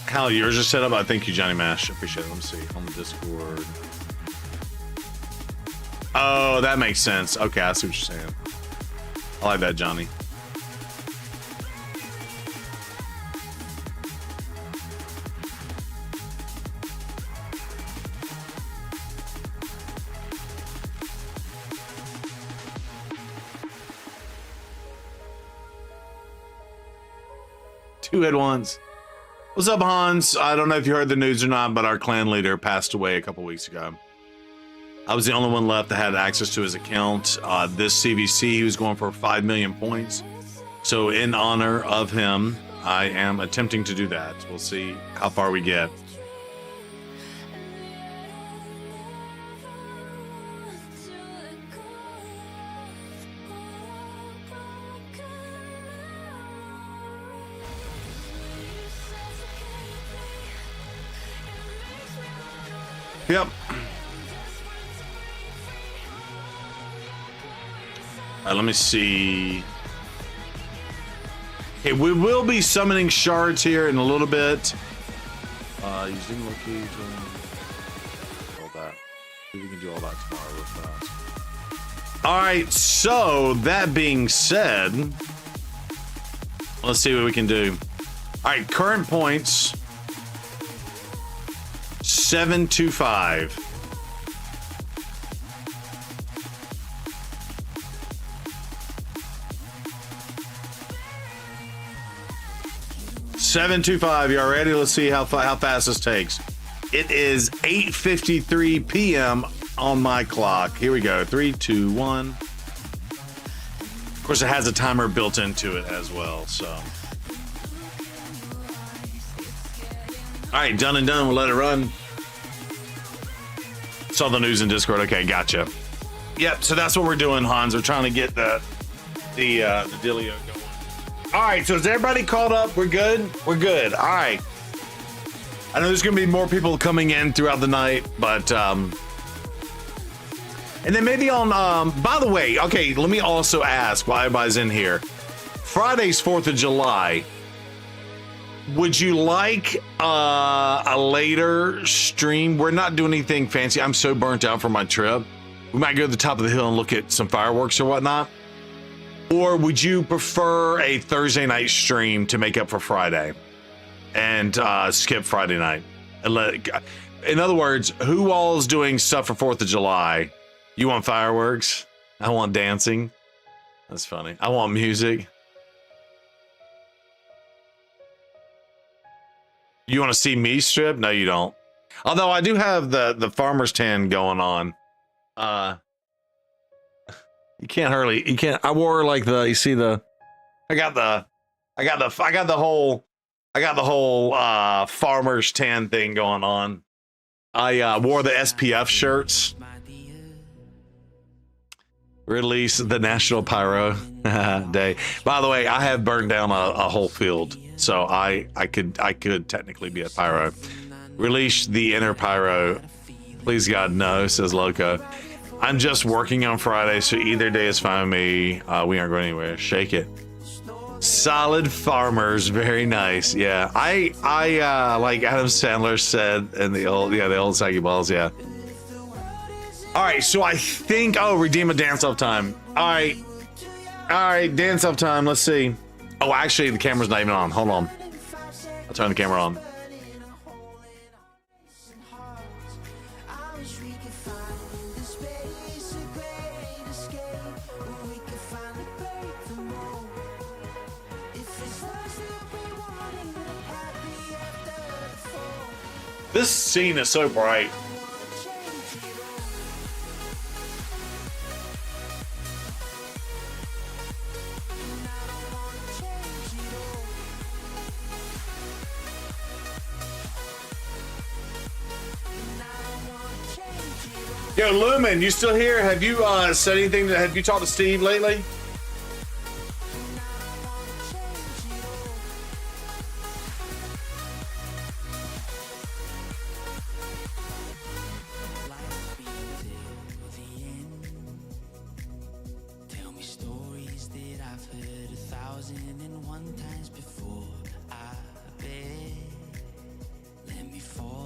Kyle, yours is set up. I thank you, Johnny Mash. Appreciate it. Let me see on the Discord. Oh, that makes sense. Okay, I see what you're saying. I like that, Johnny. Two at once. What's up, Hans? I don't know if you heard the news or not, but our clan leader passed away a couple weeks ago. I was the only one left that had access to his account. This CvC, he was going for 5 million points. So in honor of him, I am attempting to do that. We'll see how far we get. Yep. Let me see. Okay, we will be summoning shards here in a little bit. Using location. All that. Maybe we can do all that tomorrow real fast. All right, so that being said, let's see what we can do. All right, current points. 725. Y'all ready? Let's see how fast this takes. It is 8:53 p.m. on my clock. Here we go. 3, 2, 1. Of course, it has a timer built into it as well. So, all right, done and done. We'll let it run. Saw the news in Discord. Okay, gotcha. Yep. So that's what we're doing, Hans. We're trying to get the dealio going. All right. So is everybody caught up? We're good. We're good. All right. I know there's gonna be more people coming in throughout the night, but and then maybe on. By the way, okay. Let me also ask while everybody's in here. Friday's 4th of July. Would you like a later stream? We're not doing anything fancy. I'm so burnt out from my trip. We might go to the top of the hill and look at some fireworks or whatnot. Or would you prefer a Thursday night stream to make up for Friday and skip Friday night? In other words, who all is doing stuff for 4th of July? You want fireworks? I want dancing. That's funny. I want music. You want to see me strip? No, you don't. Although I do have the farmer's tan going on. You can't hardly. You can't. I wore like the. You see the. I got the whole farmer's tan thing going on. I wore the SPF shirts. Release the National Pyro Day. By the way, I have burned down a whole field. So I could technically be a pyro. Release the inner pyro. Please God no, says Loco. I'm just working on Friday, so either day is fine with me. We aren't going anywhere. Shake it. Solid farmers, very nice. Yeah, I like Adam Sandler said in the old Saggy Balls. Yeah. All right, so I think redeem a dance off time. All right, dance off time. Let's see. Oh, actually, the camera's not even on. Hold on. I'll turn the camera on. This scene is so bright. Yo, Lumen, you still here? Have you said anything? Have you talked to Steve lately?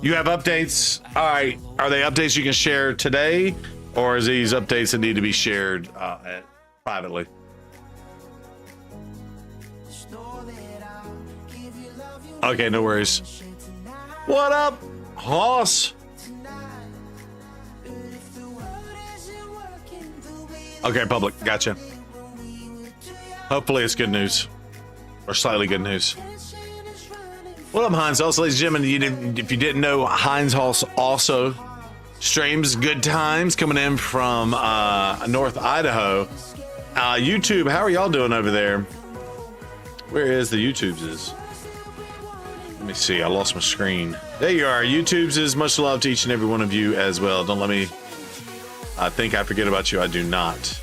You have updates. All right. Are they updates you can share today, or is these updates that need to be shared privately? Okay, no worries. What up, Hoss? Okay, public. Gotcha. Hopefully it's good news, or slightly good news. What up, Heinz Hoss? Ladies and gentlemen, if you didn't know, Heinz Hoss also streams Good Times coming in from North Idaho. YouTube, how are y'all doing over there? Where is the YouTube's is? Let me see, I lost my screen. There you are. YouTube's is much love to each and every one of you as well. Don't let me think I forget about you. I do not.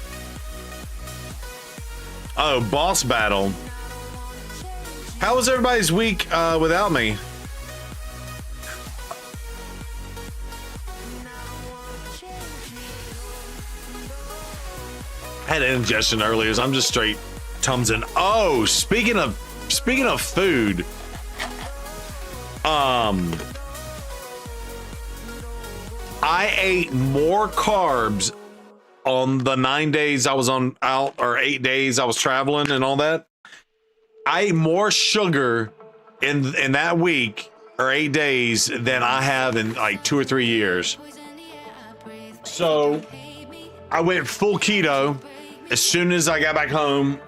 Oh, boss battle. How was everybody's week without me? I had indigestion earlier, so I'm just straight Tums in. Oh, speaking of food, I ate more carbs on the 9 days I was out, or 8 days I was traveling and all that. I ate more sugar in that week or 8 days than I have in like 2 or 3 years. So I went full keto as soon as I got back home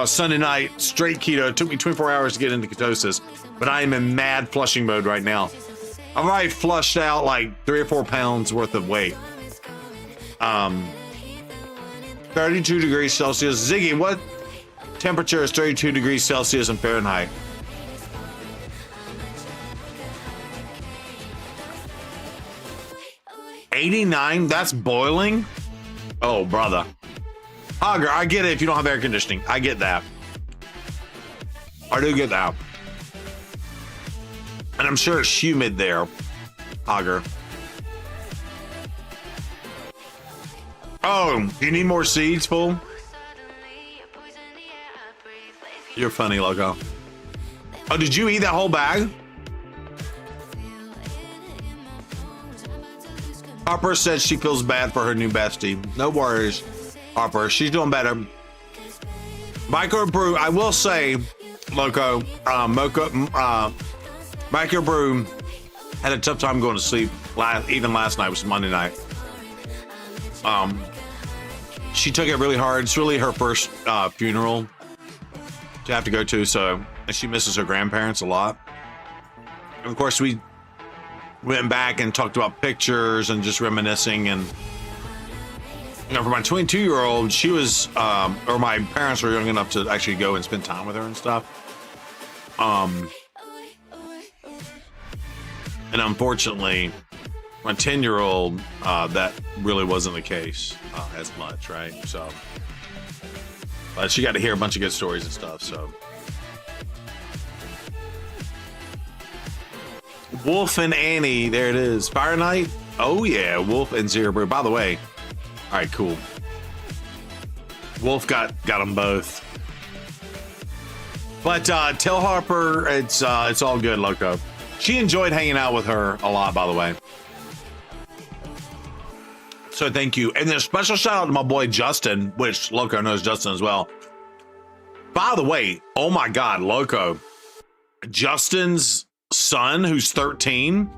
Sunday night, straight keto. It took me 24 hours to get into ketosis, but I am in mad flushing mode right now. I've already flushed out like 3 or 4 pounds worth of weight. 32 degrees Celsius. Ziggy, what temperature is 32 degrees Celsius in Fahrenheit? $89? That's boiling? Oh, brother. Hogger, I get it if you don't have air conditioning. I get that. I do get that. And I'm sure it's humid there, Hogger. Oh, you need more seeds, fool? You're funny, Loco. Oh, did you eat that whole bag? Harper said she feels bad for her new bestie. No worries, Harper. She's doing better. Microbrew, I will say, Loco, Microbrew had a tough time going to sleep even last night, which was Monday night. She took it really hard. It's really her first funeral to have to go to, so and she misses her grandparents a lot. And of course, we went back and talked about pictures and just reminiscing. And you know, for my 22-year-old, she was, or my parents were young enough to actually go and spend time with her and stuff. And unfortunately, my 10-year-old, that really wasn't the case as much, right? So, but she got to hear a bunch of good stories and stuff. So, Wolf and Annie, there it is. Fire Night. Oh yeah, Wolf and Zero Brew. By the way, all right, cool. Wolf got them both. But tell Harper it's all good, Loco. She enjoyed hanging out with her a lot, by the way. So thank you. And then a special shout out to my boy Justin, which Loco knows Justin as well. By the way, oh my God, Loco. Justin's son, who's 13,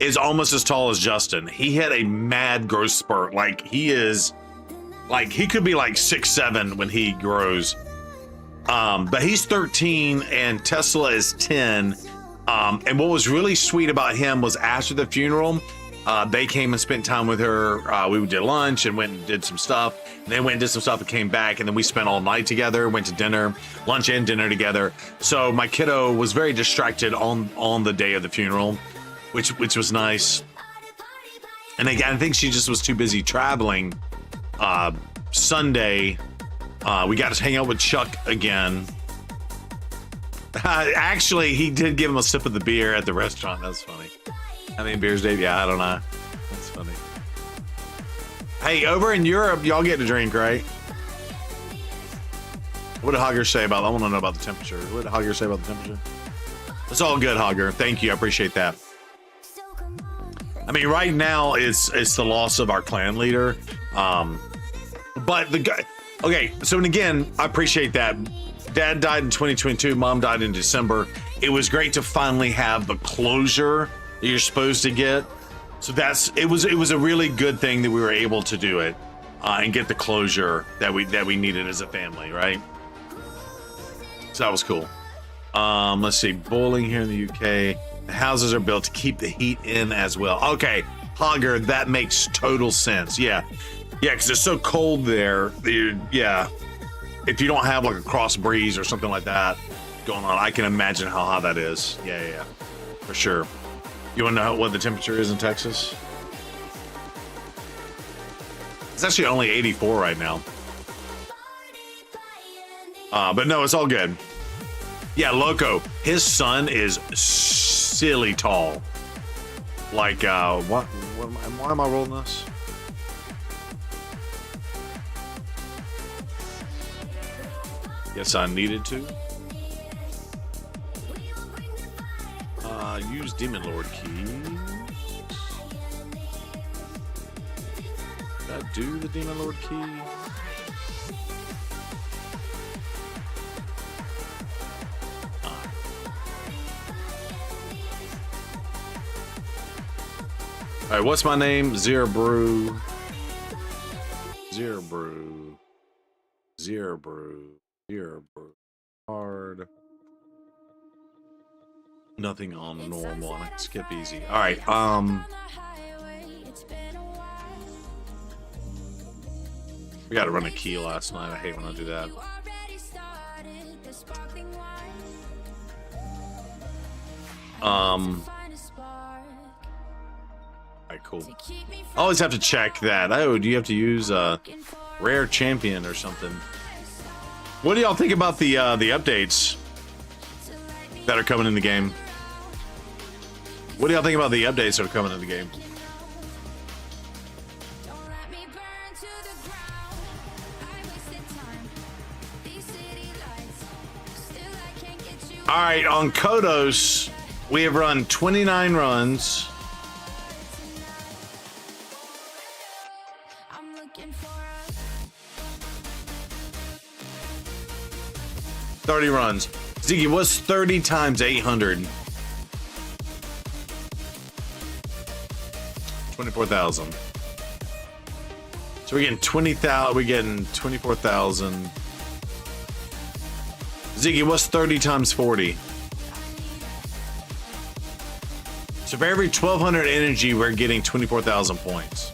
is almost as tall as Justin. He had a mad growth spurt. Like he could be like 6'7" when he grows. But he's 13 and Tesla is 10. And what was really sweet about him was after the funeral, they came and spent time with her. We did lunch and went and did some stuff. And they went and did some stuff and came back. And then we spent all night together, went to dinner, lunch and dinner together. So my kiddo was very distracted on the day of the funeral, which was nice. And again, I think she just was too busy traveling. Sunday, we got to hang out with Chuck again. Actually, he did give him a sip of the beer at the restaurant. That's funny. How many beers, Dave? Yeah, I don't know. That's funny. Hey, over in Europe, y'all get to drink, right? What did Hogger say about? I want to know about the temperature. What did Hogger say about the temperature? It's all good, Hogger. Thank you. I appreciate that. I mean, right now it's the loss of our clan leader. But the guy. Okay, so and again, I appreciate that. Dad died in 2022. Mom died in December. It was great to finally have the closure that you're supposed to get. So it was a really good thing that we were able to do it and get the closure that we needed as a family, right? So that was cool. Let's see, boiling here in the UK. The houses are built to keep the heat in as well. Okay, Hogger, that makes total sense. Yeah, because it's so cold there. Yeah, if you don't have like a cross breeze or something like that going on, I can imagine how hot that is. Yeah, for sure. You want to know what the temperature is in Texas? It's actually only 84 right now. But no, it's all good. Yeah, Loco, his son is silly tall. Like, why am I rolling this? Yes, I needed to. Use Demon Lord key. Did I do the Demon Lord key? All right, what's my name? Zero Brew. Hard. Nothing on normal. I can skip easy. All right. We got to run a key last night. I hate when I do that. All right, cool. I always have to check that. Oh, do you have to use a rare champion or something? What do y'all think about the updates that are coming in the game? What do y'all think about the updates that are coming in the game? All right, on Kodos, we have run 29 runs. $30 runs. Ziggy, what's 30 times 800? 24,000. So we're getting 20,000. We're getting 24,000. Ziggy, what's 30 times 40? So for every 1,200 energy, we're getting 24,000 points.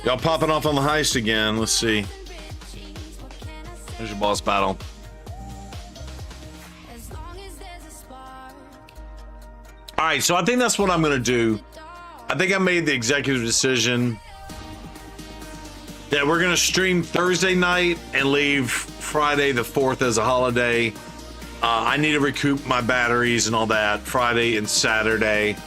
Y'all popping off on the heist again. Let's see. There's your boss battle. All right, so I think that's what I'm going to do. I think I made the executive decision that we're going to stream Thursday night and leave Friday the 4th as a holiday. I need to recoup my batteries and all that Friday and Saturday.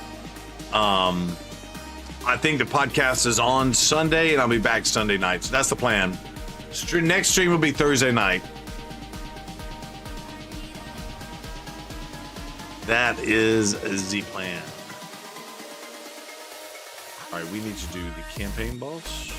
I think the podcast is on Sunday and I'll be back Sunday night. So that's the plan. Next stream will be Thursday night. That is the plan. All right, we need to do the campaign boss.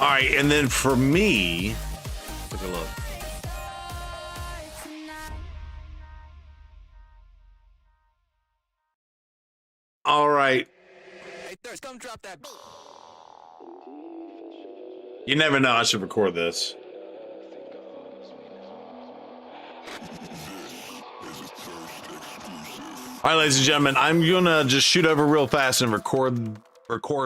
All right, and then for me, take a look. All right. Hey, Thirst, come drop that. You never know. I should record this. All right, ladies and gentlemen, I'm gonna just shoot over real fast and record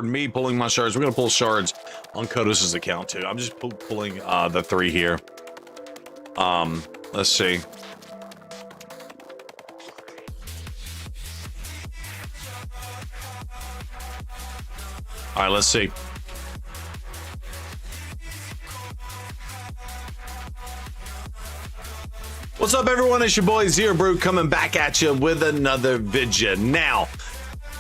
me pulling my shards. We're gonna pull shards on Kodos' account too. I'm just pulling the 3 here. Let's see. All right, let's see. What's up, everyone? It's your boy Zero Brew coming back at you with another video. Now,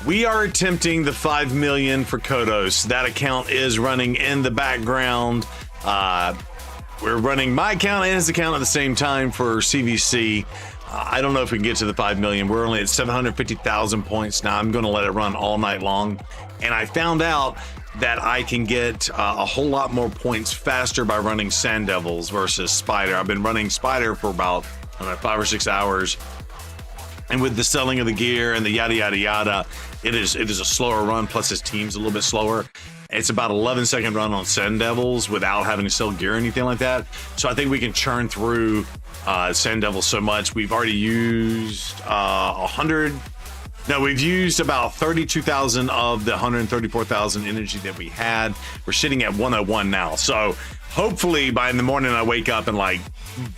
we are attempting the 5 million for Kodos. That account is running in the background. We're running my account and his account at the same time for CvC. I don't know if we can get to the 5 million. We're only at 750,000 points now. I'm going to let it run all night long. And I found out that I can get a whole lot more points faster by running Sand Devils versus Spider. I've been running Spider for about 5 or 6 hours. And with the selling of the gear and the yada, yada, yada, it is a slower run. Plus his team's a little bit slower. It's about 11-second run on Sand Devils without having to sell gear or anything like that. So I think we can churn through Sand Devils so much. We've already used 100. No, we've used about 32,000 of the 134,000 energy that we had. We're sitting at 101 now. So hopefully by in the morning I wake up and like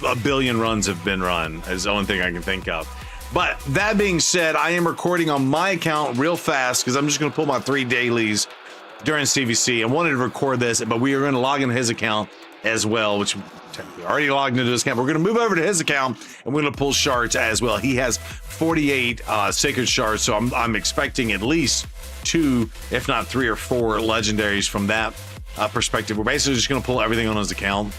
a billion runs have been run is the only thing I can think of. But that being said, I am recording on my account real fast because I'm just going to pull my 3 dailies during CvC and wanted to record this, but we are going to log into his account as well, which we already logged into his account. We're going to move over to his account and we're going to pull shards as well. He has 48 sacred shards, so I'm expecting at least 2, if not 3 or 4 legendaries from that perspective. We're basically just going to pull everything on his account.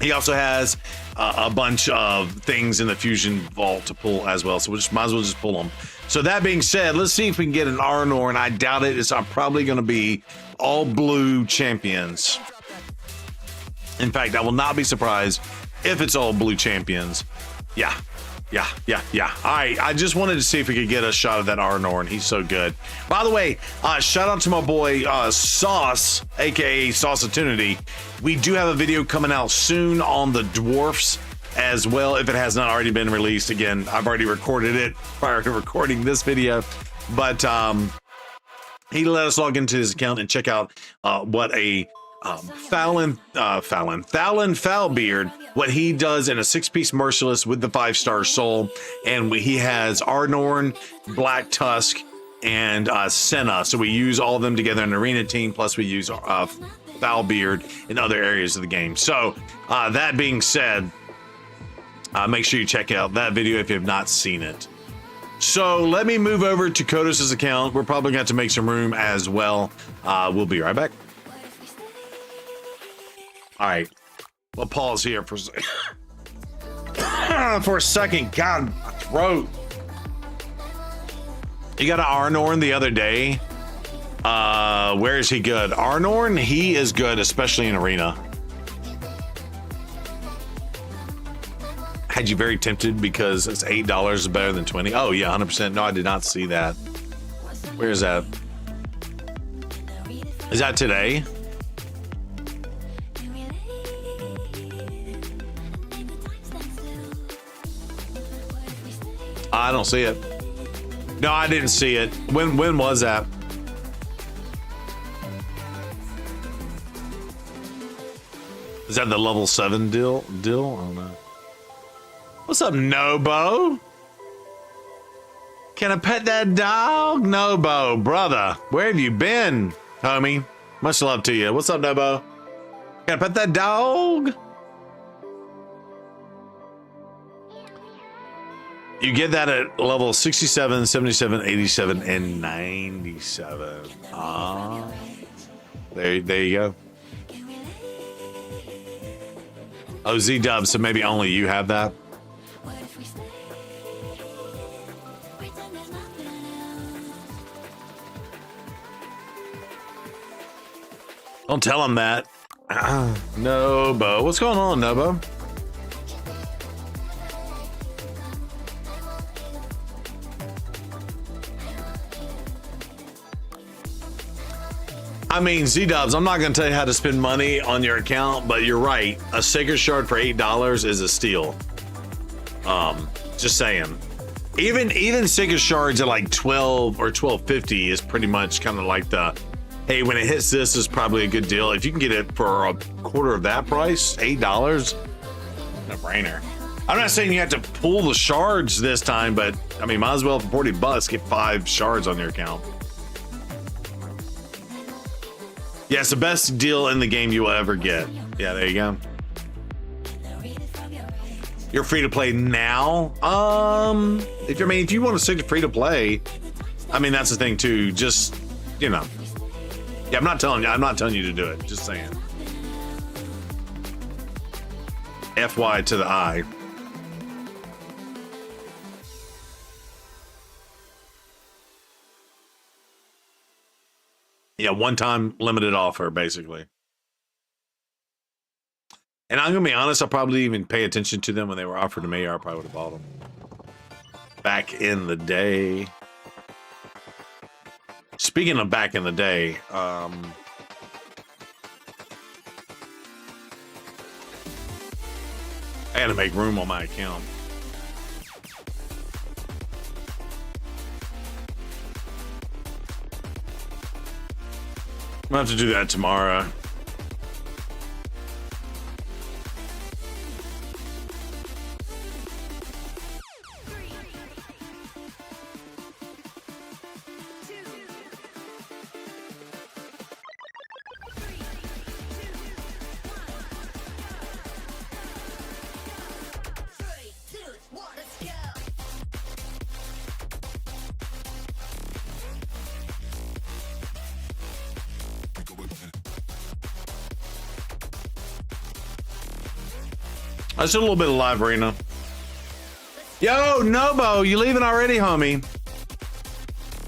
He also has a bunch of things in the fusion vault to pull as well, so we might as well just pull them. So that being said, let's see if we can get an Arnor, and I doubt it. It's probably going to be all blue champions. In fact, I will not be surprised if it's all blue champions. Yeah. All right, I just wanted to see if we could get a shot of that Arnor, and he's so good. By the way, shout out to my boy Sauce, aka Saucetunity. We do have a video coming out soon on the dwarfs as well, if it has not already been released. Again, I've already recorded it prior to recording this video, but he let us log into his account and check out what a Thalen Foulbeard, what he does in a 6-piece Merciless with the 5-star soul. And he has Arnorn, Black Tusk, and Senna. So we use all of them together in an arena team, plus we use Foulbeard in other areas of the game. So that being said, make sure you check out that video if you have not seen it. So let me move over to Kodos' account. We're probably going to make some room as well. We'll be right back. All right, we'll pause here for a second. God, my throat. You got an Arnorn the other day. Where is he good? Arnorn, he is good, especially in arena. Had you very tempted because it's $8 is better than 20. Oh yeah, 100%. No, I did not see that. Where is that? Is that today? I don't see it. No, I didn't see it. When was that? Is that the level 7 deal? I don't know. What's up, Nobo? Can I pet that dog? Nobo, brother, where have you been, homie? Much love to you. What's up, Nobo? Can I pet that dog? You get that at level 67, 77, 87, and 97. There you go. Oh, Z-Dub, so maybe only you have that? Don't tell him that. Nobo. What's going on, Nobo? I mean, Z-Dubs, I'm not going to tell you how to spend money on your account, but you're right. A Sacred Shard for $8 is a steal. Just saying. Even Sacred Shards at like 12 or 12.50 is pretty much kind of like the, hey, when it hits this is probably a good deal. If you can get it for a quarter of that price, $8, no brainer. I'm not saying you have to pull the shards this time, but I mean, might as well for $40 get 5 shards on your account. Yeah, it's the best deal in the game you will ever get. Yeah, there you go. You're free to play now. If you want to stick to free to play, I mean that's the thing too. Just you know, yeah, I'm not telling you to do it. Just saying. FY to the I. Yeah, one-time limited offer, basically. And I'm gonna be honest, I probably didn't even pay attention to them when they were offered to me, or I probably would have bought them back in the day. Speaking of back in the day, I had to make room on my account. I'm gonna have to do that tomorrow. I just did a little bit of live arena. Yo, Nobo, you leaving already, homie?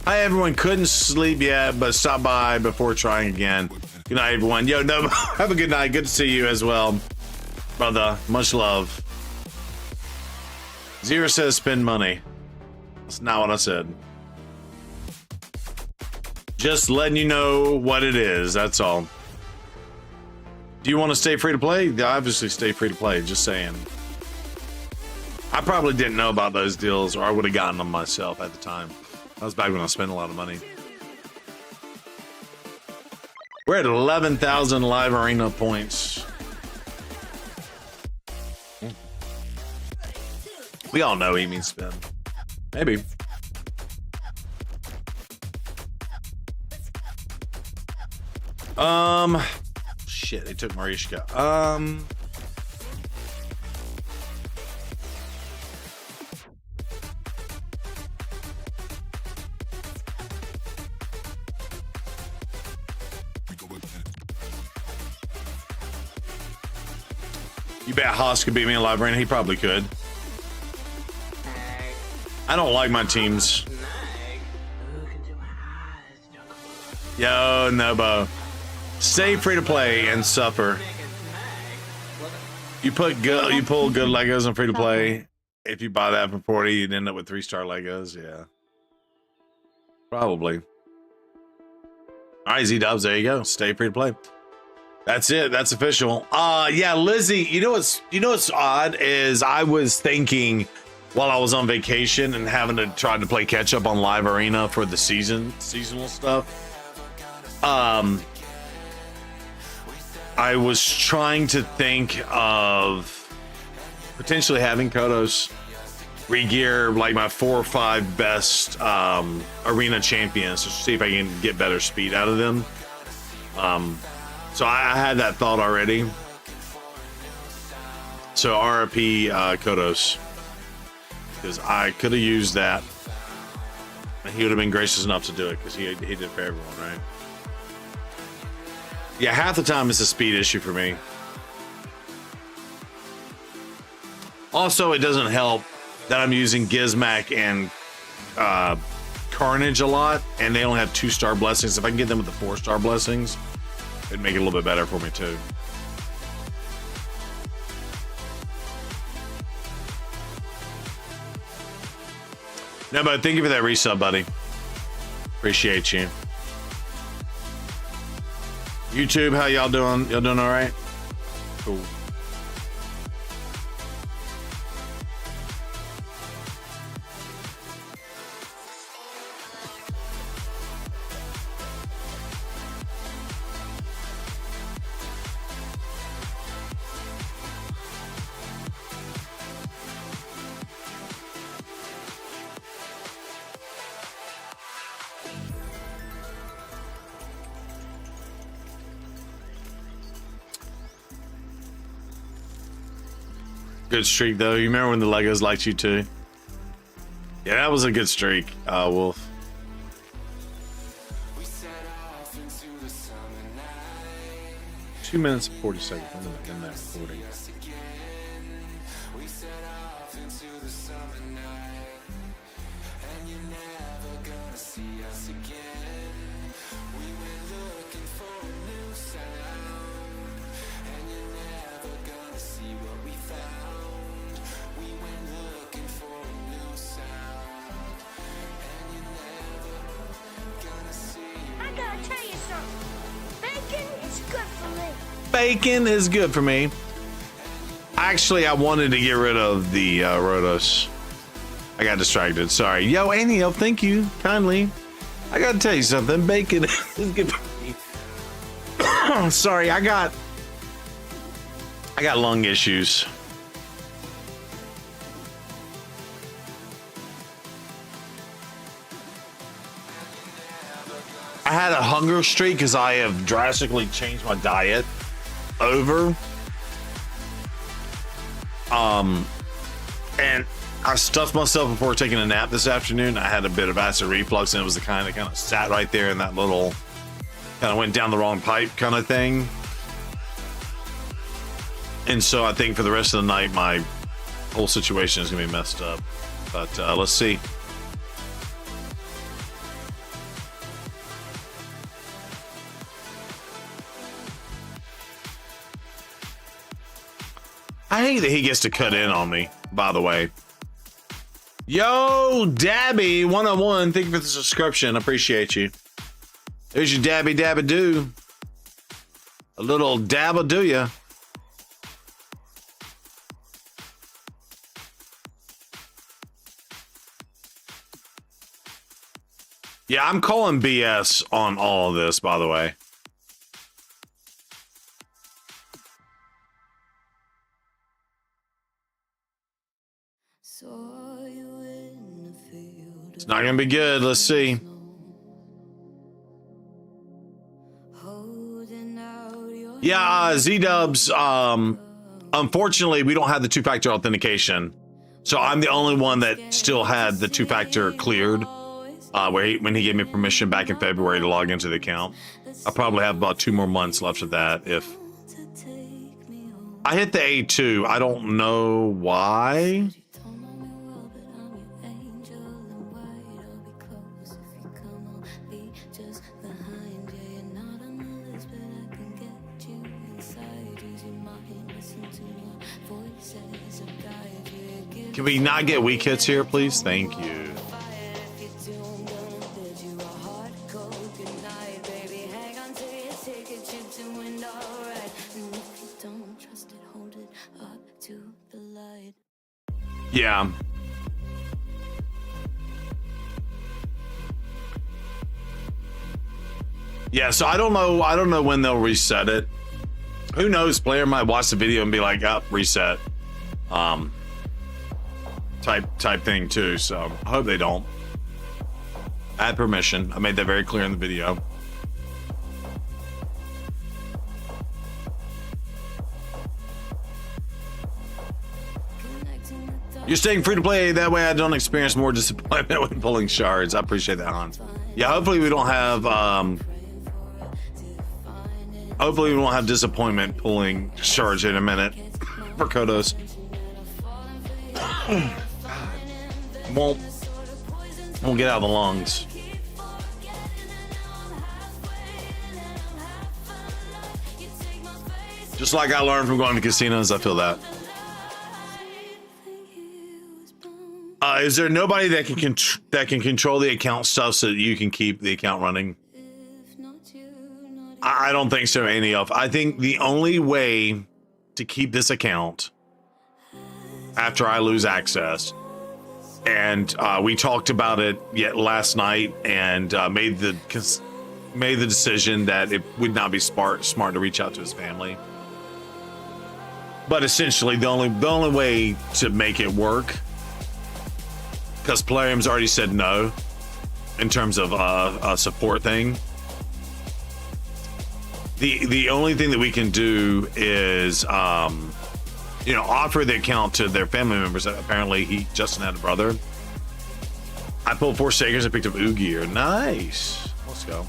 Hi, everyone. Couldn't sleep yet, but stop by before trying again. Good night, everyone. Yo, Nobo, have a good night. Good to see you as well, brother. Much love. Zero says spend money. That's not what I said. Just letting you know what it is. That's all. Do you want to stay free to play? Obviously stay free to play, just saying. I probably didn't know about those deals, or I would have gotten them myself at the time. That was back when I spent a lot of money. We're at 11,000 live arena points. We all know he means spend. Maybe. Shit, they took Marishka. You bet Haas could beat me in live arena. He probably could. I don't like my teams. Yo, Nobo. Stay free to play and suffer. You pull good Legos on free to play. If you buy that for 40, you'd end up with 3-star Legos. Yeah, probably. All right, Z-Dubs, there you go. Stay free to play. That's it. That's official. Yeah, Lizzie. You know what's odd is I was thinking while I was on vacation and having to try to play catch up on live arena for the seasonal stuff. I was trying to think of potentially having Kodos re-gear like my 4 or 5 best arena champions to see if I can get better speed out of them. So I had that thought already. So RIP Kodos, because I could have used that, and he would have been gracious enough to do it because he did it for everyone, right? Yeah, half the time it's a speed issue for me. Also, it doesn't help that I'm using Gizmac and Carnage a lot, and they only have 2-star blessings. If I can get them with the 4-star blessings, it'd make it a little bit better for me too. No, but thank you for that resub, buddy. Appreciate you. YouTube, how y'all doing? Y'all doing all right? Cool. Good streak though. You remember when the Legos liked you too? Yeah, that was a good streak, Wolf. We set off into the summer night. 2 minutes and 40 seconds in that recording. We set off into the summer night. And you're never gonna see us again. We went looking for a new sound. And you're never gonna see what we found. We went looking for a new sound. And you're never gonna see. I gotta tell you something. Bacon is good for me. Bacon is good for me. Actually, I wanted to get rid of the Kodos. I got distracted. Sorry. Yo, Annie, thank you kindly. I gotta tell you something. Bacon is good for me. Sorry, I got lung issues. I had a hunger streak because I have drastically changed my diet over. And I stuffed myself before taking a nap this afternoon. I had a bit of acid reflux, and it was the kind that kind of sat right there in that little, kind of went down the wrong pipe kind of thing. And so I think for the rest of the night, my whole situation is gonna be messed up. But let's see. I hate that he gets to cut in on me, by the way. Yo, Dabby 101, thank you for the subscription. Appreciate you. There's your Dabby Dabba Do. A little dabba do ya. Yeah, I'm calling BS on all of this, by the way. It's not gonna be good. Let's see. Yeah, Z-Dubs, unfortunately, we don't have the two-factor authentication. So I'm the only one that still had the two-factor cleared when he gave me permission back in February to log into the account. I probably have about 2 more months left of that. If I hit the A2, I don't know why. Can we not get weak hits here, please? Thank you. Yeah. Yeah, so I don't know when they'll reset it. Who knows? Player might watch the video and be like, "Up, reset." Type thing too, so I hope they don't. I had permission. I made that very clear in the video. You're staying free to play, that way I don't experience more disappointment when pulling shards. I appreciate that, Han. Yeah, hopefully we don't have hopefully we won't have disappointment pulling shards in a minute for Kodos. Won't get out of the lungs. Just like I learned from going to casinos, I feel that. Is there nobody that can control the account stuff so that you can keep the account running? I don't think so, any of. I think the only way to keep this account after I lose access, and we talked about it yet last night, and made the decision that it would not be smart to reach out to his family. But essentially, the only way to make it work, because Plarium's already said no in terms of a support thing. The only thing that we can do is you know, offer the account to their family members. Apparently, Justin had a brother. I pulled 4 Sagers and picked up Oogier. Nice. Let's go.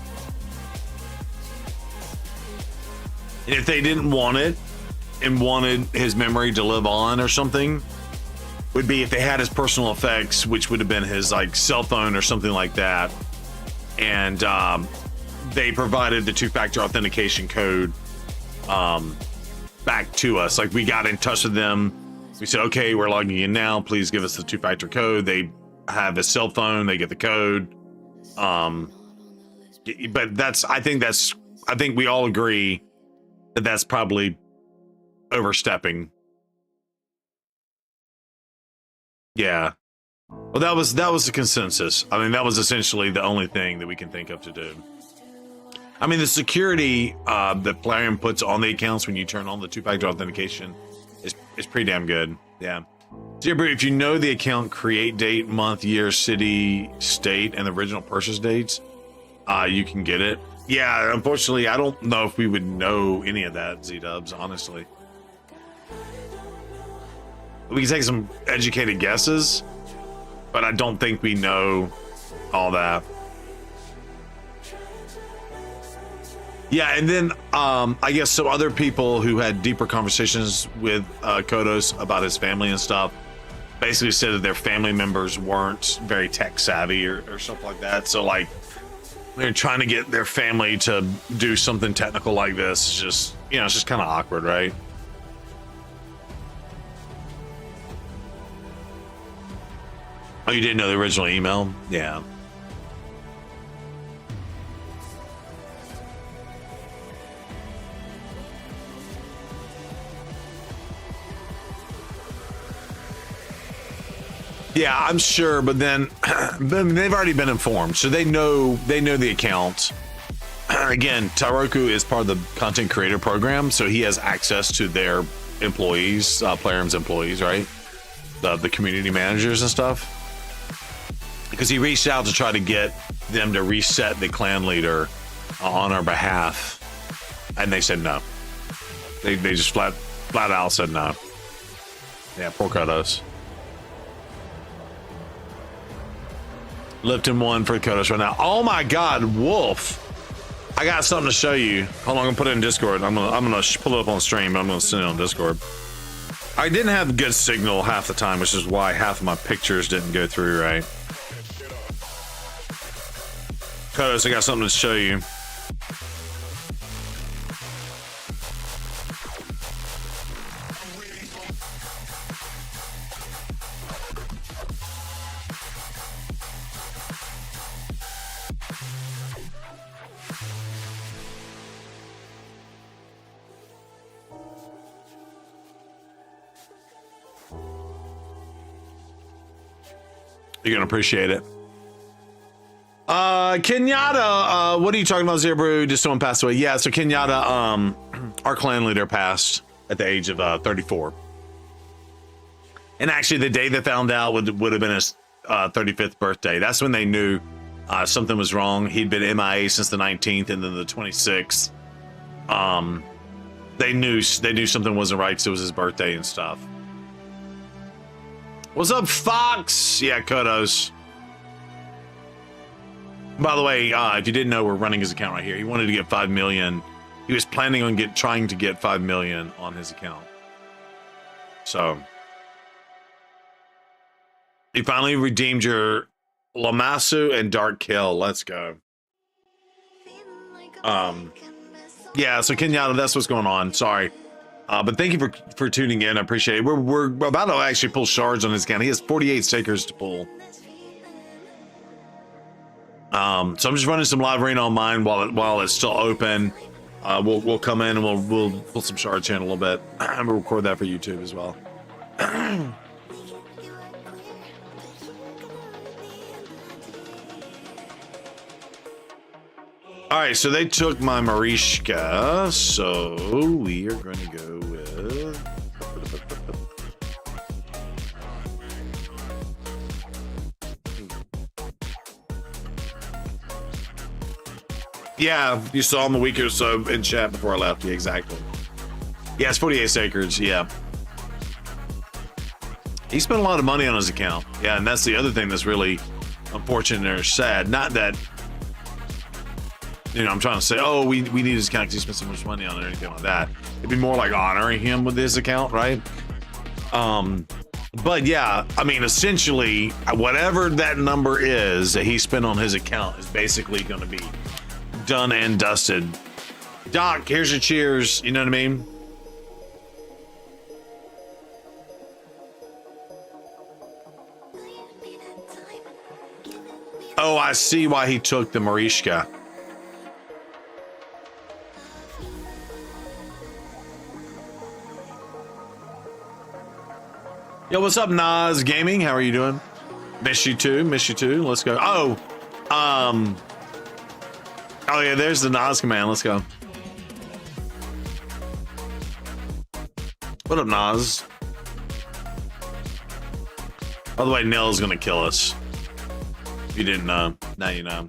And if they didn't want it and wanted his memory to live on or something, would be if they had his personal effects, which would have been his like cell phone or something like that. And they provided the 2-factor authentication code back to us. Like we got in touch with them. We said, okay, we're logging in now. Please give us the 2-factor code. They have his cell phone. They get the code. But I think we all agree that that's probably overstepping. Yeah. Well, that was the consensus. I mean, that was essentially the only thing that we can think of to do. I mean, the security that Plarium puts on the accounts when you turn on the 2-factor authentication is pretty damn good. Yeah. So, if you know the account create date, month, year, city, state, and the original purchase dates, you can get it. Yeah, unfortunately, I don't know if we would know any of that, Z-Dubs, honestly. We can take some educated guesses, but I don't think we know all that. Yeah, and then I guess some other people who had deeper conversations with Kodos about his family and stuff basically said that their family members weren't very tech savvy or something like that. So like they're trying to get their family to do something technical like this. It's just, you know, it's just kind of awkward, right? Oh, you didn't know the original email? Yeah. Yeah, I'm sure, but then they've already been informed, so they know the account. Again, Tairoku is part of the content creator program, so he has access to their employees, Plarium's employees, right? The community managers and stuff. Because he reached out to try to get them to reset the clan leader on our behalf, and they said no. They just flat out said no. Yeah, poor Kodos. Lifting one for Kodos right now. Oh my God, Wolf! I got something to show you. Hold on, I'm gonna put it in Discord. I'm gonna pull it up on stream. I'm gonna send it on Discord. I didn't have good signal half the time, which is why half of my pictures didn't go through right. Kodos, I got something to show you. You're gonna appreciate it. Kenyatta, what are you talking about, Zero Brew? Just someone passed away. Yeah, so Kenyatta, our clan leader passed at the age of 34. And actually the day they found out would have been his 35th birthday. That's when they knew something was wrong. He'd been MIA since the 19th, and then the 26th. They knew something wasn't right, so it was his birthday and stuff. What's up, Fox? Yeah, Kodos. By the way, if you didn't know, we're running his account right here. He wanted to get 5 million. He was planning on trying to get 5 million on his account. So you finally redeemed your Lamasu and Dark Kill. Let's go. Yeah, so Kenyatta, that's what's going on. Sorry. But thank you for tuning in. I appreciate it. We're about to actually pull shards on his account. He has 48 stakers to pull. So I'm just running some live arena on mine while it's still open. We'll come in and we'll pull some shards here in a little bit. And we'll record that for YouTube as well. All right, so they took my Marishka, so we are going to go with... Yeah, you saw him a week or so in chat before I left. Yeah, exactly. Yeah, it's 48 acres, yeah. He spent a lot of money on his account. Yeah, and that's the other thing that's really unfortunate or sad. Not that, I'm trying to say, oh, we need his account because he spent so much money on it or anything like that. It'd be more like honoring him with his account, right? But yeah, I mean, essentially, whatever that number is that he spent on his account is basically going to be done and dusted. Doc, here's your cheers. You know what I mean? Oh, I see why he took the Marishka. Yo, what's up, Nas Gaming? How are you doing? Miss you too. Miss you too. Let's go. Oh, yeah, there's the Nas command. Let's go. What up, Nas? By the way, Nell's gonna kill us. If you didn't know, now you know.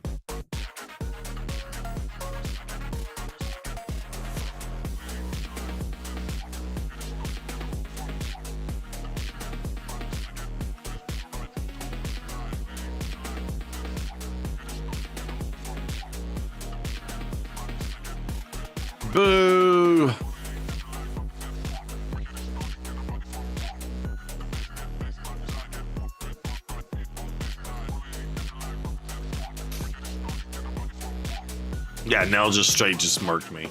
Boo! Yeah, Nell just straight just smirked me.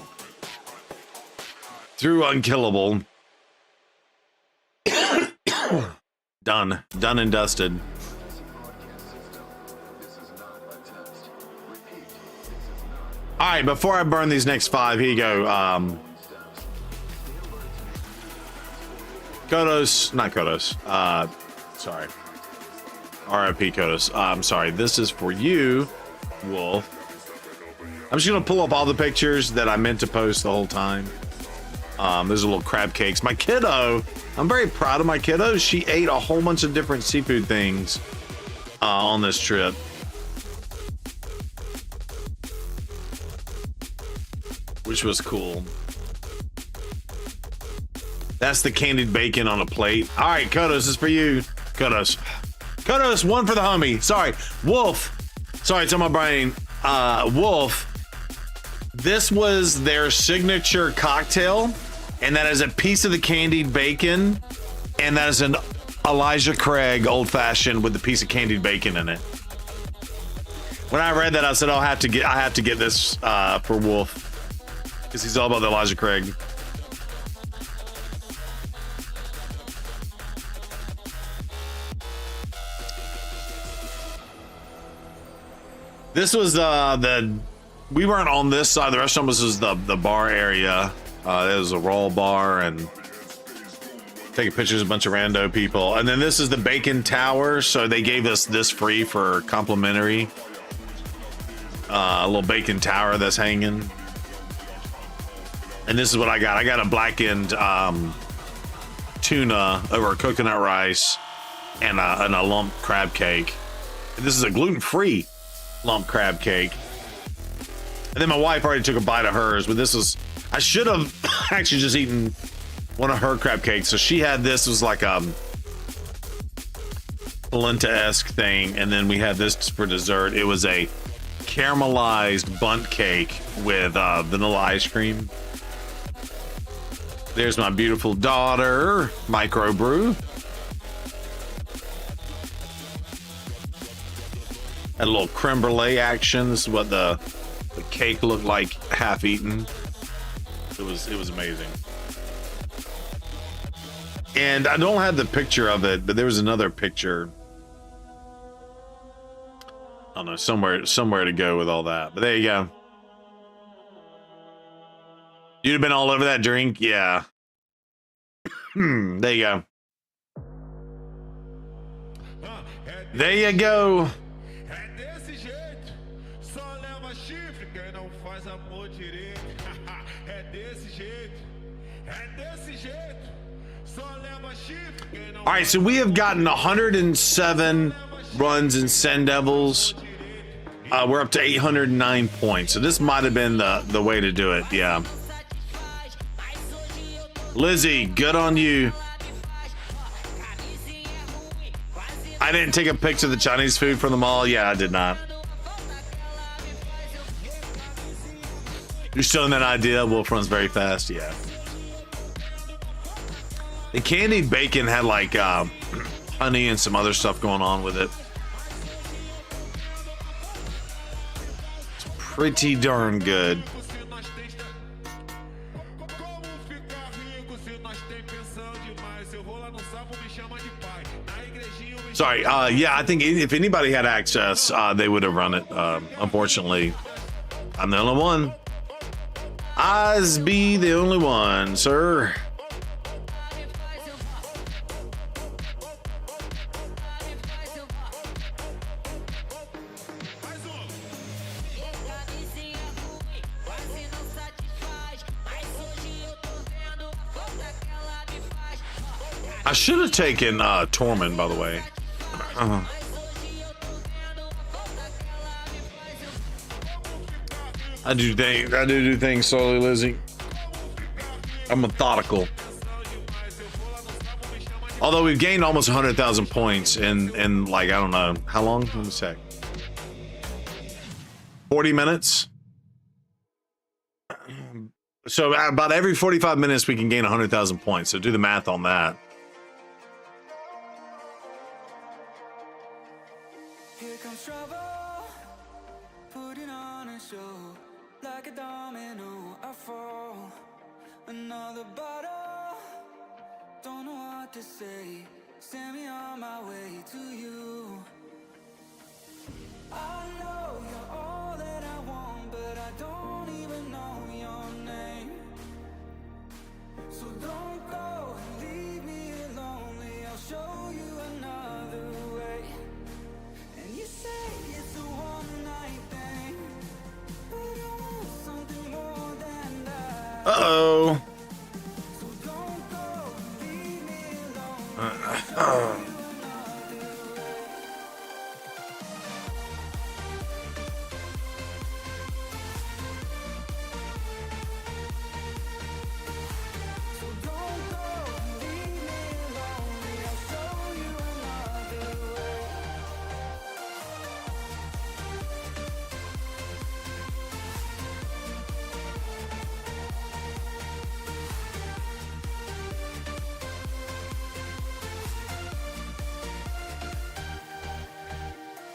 Through unkillable. Done. Done and dusted. All right, before I burn these next 5, here you go. Kodos, not Kodos. Sorry. RIP Kodos. I'm sorry. This is for you, Wolf. I'm just gonna pull up all the pictures that I meant to post the whole time. There's a little crab cakes. My kiddo, I'm very proud of my kiddo. She ate a whole bunch of different seafood things on this trip. Which was cool. That's the candied bacon on a plate. All right, Kodos, this is for you. Kodos. Kodos, one for the homie. Sorry, Wolf. Sorry, it's on my brain. Wolf. This was their signature cocktail, and that is a piece of the candied bacon, and that is an Elijah Craig old fashioned with a piece of candied bacon in it. When I read that, I said, I have to get this for Wolf. Because he's all about the Elijah Craig. This was we weren't on this side. The restaurant was the bar area. There was a roll bar and taking pictures of a bunch of rando people. And then this is the bacon tower. So they gave us this free for complimentary. A little bacon tower that's hanging. And this is what I got. I got a blackened tuna over coconut rice and a lump crab cake. And this is a gluten-free lump crab cake. And then my wife already took a bite of hers, but this was, I should have actually just eaten one of her crab cakes. So she had this, was like a polenta-esque thing. And then we had this for dessert. It was a caramelized bundt cake with vanilla ice cream. There's my beautiful daughter, microbrew. Had a little creme brulee action. This is what the cake looked like, half eaten. It was amazing. And I don't have the picture of it, but there was another picture. I don't know, somewhere to go with all that. But there you go. You'd have been all over that drink? Yeah. There you go. There you go. All right, so we have gotten 107 runs in Send Devils. We're up to 809 points. So this might have been the way to do it. Yeah. Lizzie, good on you. I didn't take a picture of the Chinese food from the mall. Yeah, I did not. You're still in that idea. Wolf runs very fast. Yeah. The candied bacon had like honey and some other stuff going on with it. It's pretty darn good. Sorry, yeah, I think if anybody had access, they would have run it. Unfortunately, I'm the only one. Eyes be the only one, sir. I should have taken Tormund, by the way. I do things slowly, Lizzie. I'm methodical. Although we've gained almost 100,000 points in like, I don't know how long. Let me check. 40 minutes. So about every 45 minutes we can gain 100,000 points. So do the math on that. Here comes trouble, putting on a show, like a domino, I fall, another bottle, don't know what to say, send me on my way to you. I know you're all that I want, but I don't even know your name, so don't go and leave me lonely, I'll show you another way. And you say it's a one-night thing, but I want something more than that. Uh-oh. So don't go, leave me alone. So don't go, leave me lonely. I'll show you another way.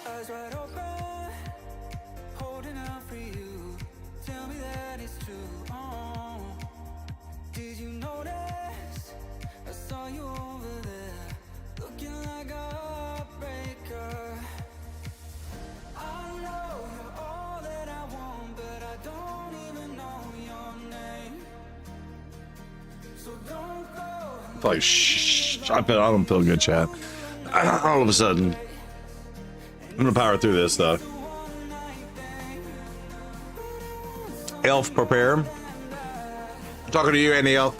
Eyes wide open, holding out for you. Tell me that it's true. Oh, did you notice? I saw you over there, looking like a heartbreaker. I know you're all that I want, but I don't even know your name. So don't go. Like, shh. I don't feel good, chat. All of a sudden. I'm gonna power through this though. Elf, prepare. I'm talking to you, Andy Elf.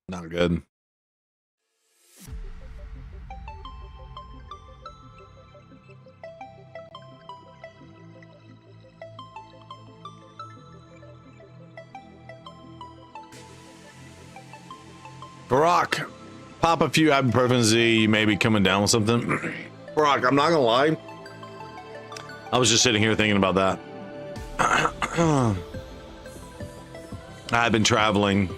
Not good. Barack, pop a few ibuprofen Z. You may be coming down with something. Barack, I'm not gonna lie. I was just sitting here thinking about that. I've been traveling.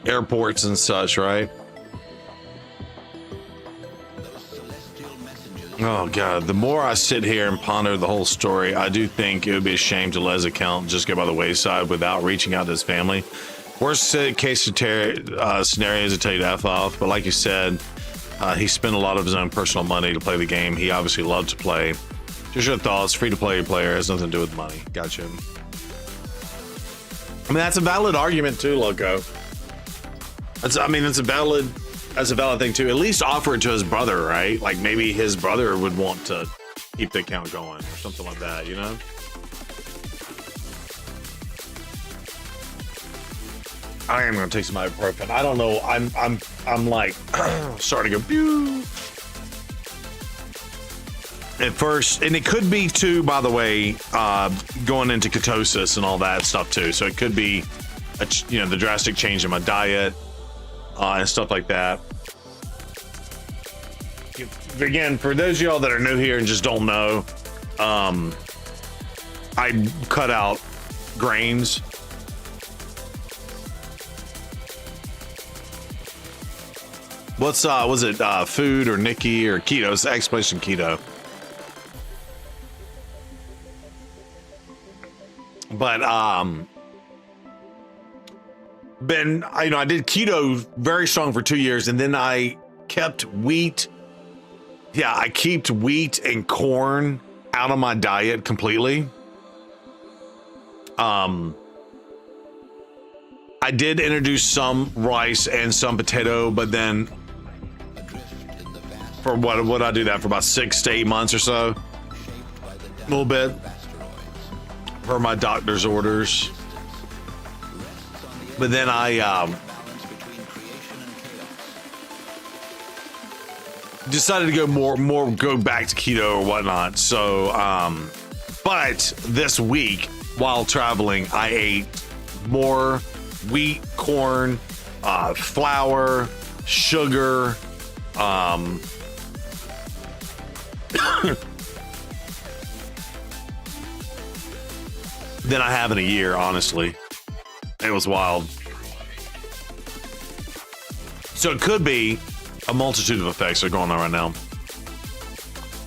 Airports and such, right? Oh god, the more I sit here and ponder the whole story, I do think it would be a shame to let his account just go by the wayside without reaching out to his family. Worst case scenario is to tell you to F off, but like you said, he spent a lot of his own personal money to play the game he obviously loved to play. Just your thoughts. Free to play player has nothing to do with money. Gotcha. I mean, that's a valid argument too, Loco. That's a valid thing too. At least offer it to his brother, right? Like maybe his brother would want to keep the account going or something like that, you know? I am gonna take some ibuprofen. I don't know. I'm like starting to go pew. At first, and it could be too, by the way, going into ketosis and all that stuff too. So it could be, the drastic change in my diet and stuff like that. Again, for those of y'all that are new here and just don't know, I cut out grains. What's was it food or Nikki or keto? It's the explanation keto. But I did keto very strong for 2 years, and then I kept wheat. Yeah, I kept wheat and corn out of my diet completely. I did introduce some rice and some potato, but then for what I do that for about 6 to 8 months or so, a little bit per my doctor's orders. But then I decided to go go back to keto or whatnot. So, but this week while traveling, I ate more wheat, corn, flour, sugar, than I have in a year, honestly. It was wild. So it could be a multitude of effects that are going on right now.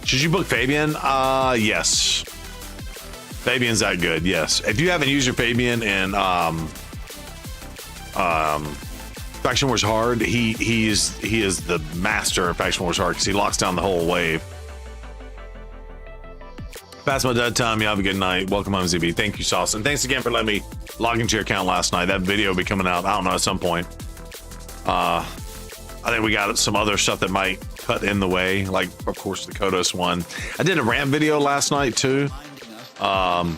Should you book Fabian? Yes. Fabian's that good, yes. If you haven't used your Fabian in Faction Wars Hard, he is the master of Faction Wars Hard because he locks down the whole wave. Past my dead time. You have a good night. Welcome home, ZB. Thank you, Sauce. And thanks again for letting me log into your account last night. That video will be coming out, I don't know, at some point. I think we got some other stuff that might cut in the way, like, of course, the Kodos one. I did a rant video last night, too. And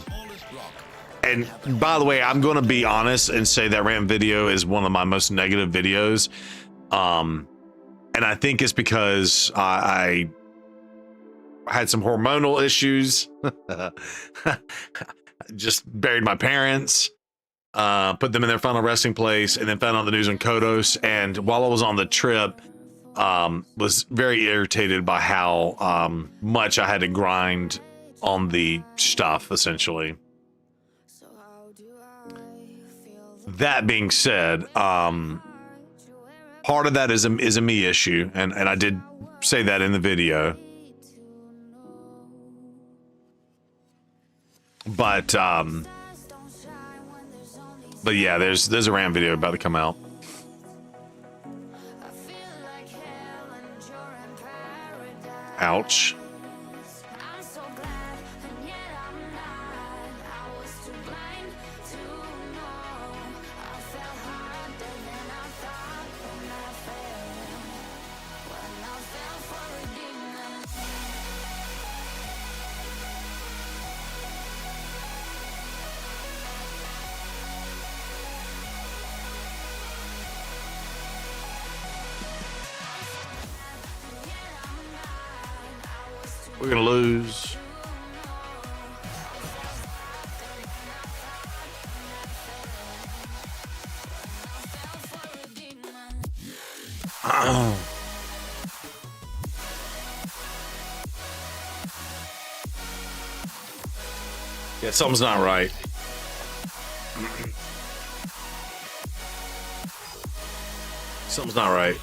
by the way, I'm going to be honest and say that rant video is one of my most negative videos. And I think it's because I had some hormonal issues. Just buried my parents, put them in their final resting place, and then found out the news on Kodos. And while I was on the trip, was very irritated by how much I had to grind on the stuff, essentially. That being said, part of that is a me issue, and I did say that in the video. But yeah, there's a rant video about to come out. Ouch. We're gonna lose. Yeah, something's not right. Something's not right.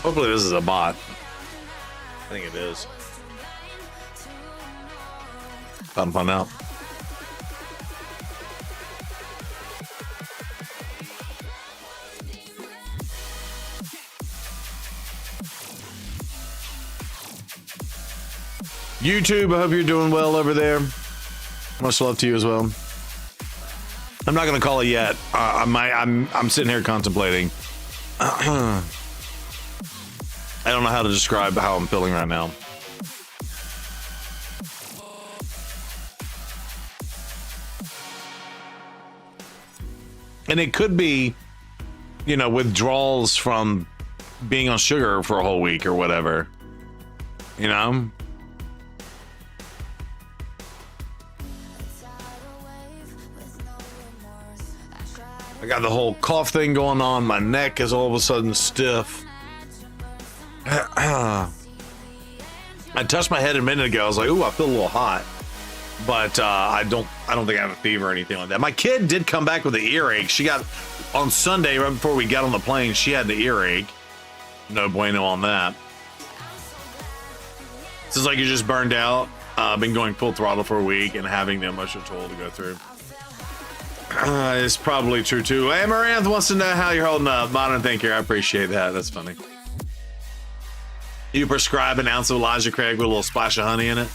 Hopefully this is a bot. I think it is. About to find out. YouTube, I hope you're doing well over there. Much love to you as well. I'm not gonna call it yet. I'm sitting here contemplating. I don't know how to describe how I'm feeling right now. And it could be, you know, withdrawals from being on sugar for a whole week or whatever. You know? I got the whole cough thing going on. My neck is all of a sudden stiff. I touched my head a minute ago. I was like, ooh, I feel a little hot. But I don't think I have a fever or anything like that. My kid did come back with an earache. She got, on Sunday, right before we got on the plane, she had the earache. No bueno on that. Sounds like you're just burned out. Been going full throttle for a week and having the emotional toll to go through. It's probably true too. Hey, Maranth wants to know how you're holding up. Modern thinker, I appreciate that. That's funny. You prescribe an ounce of Elijah Craig with a little splash of honey in it?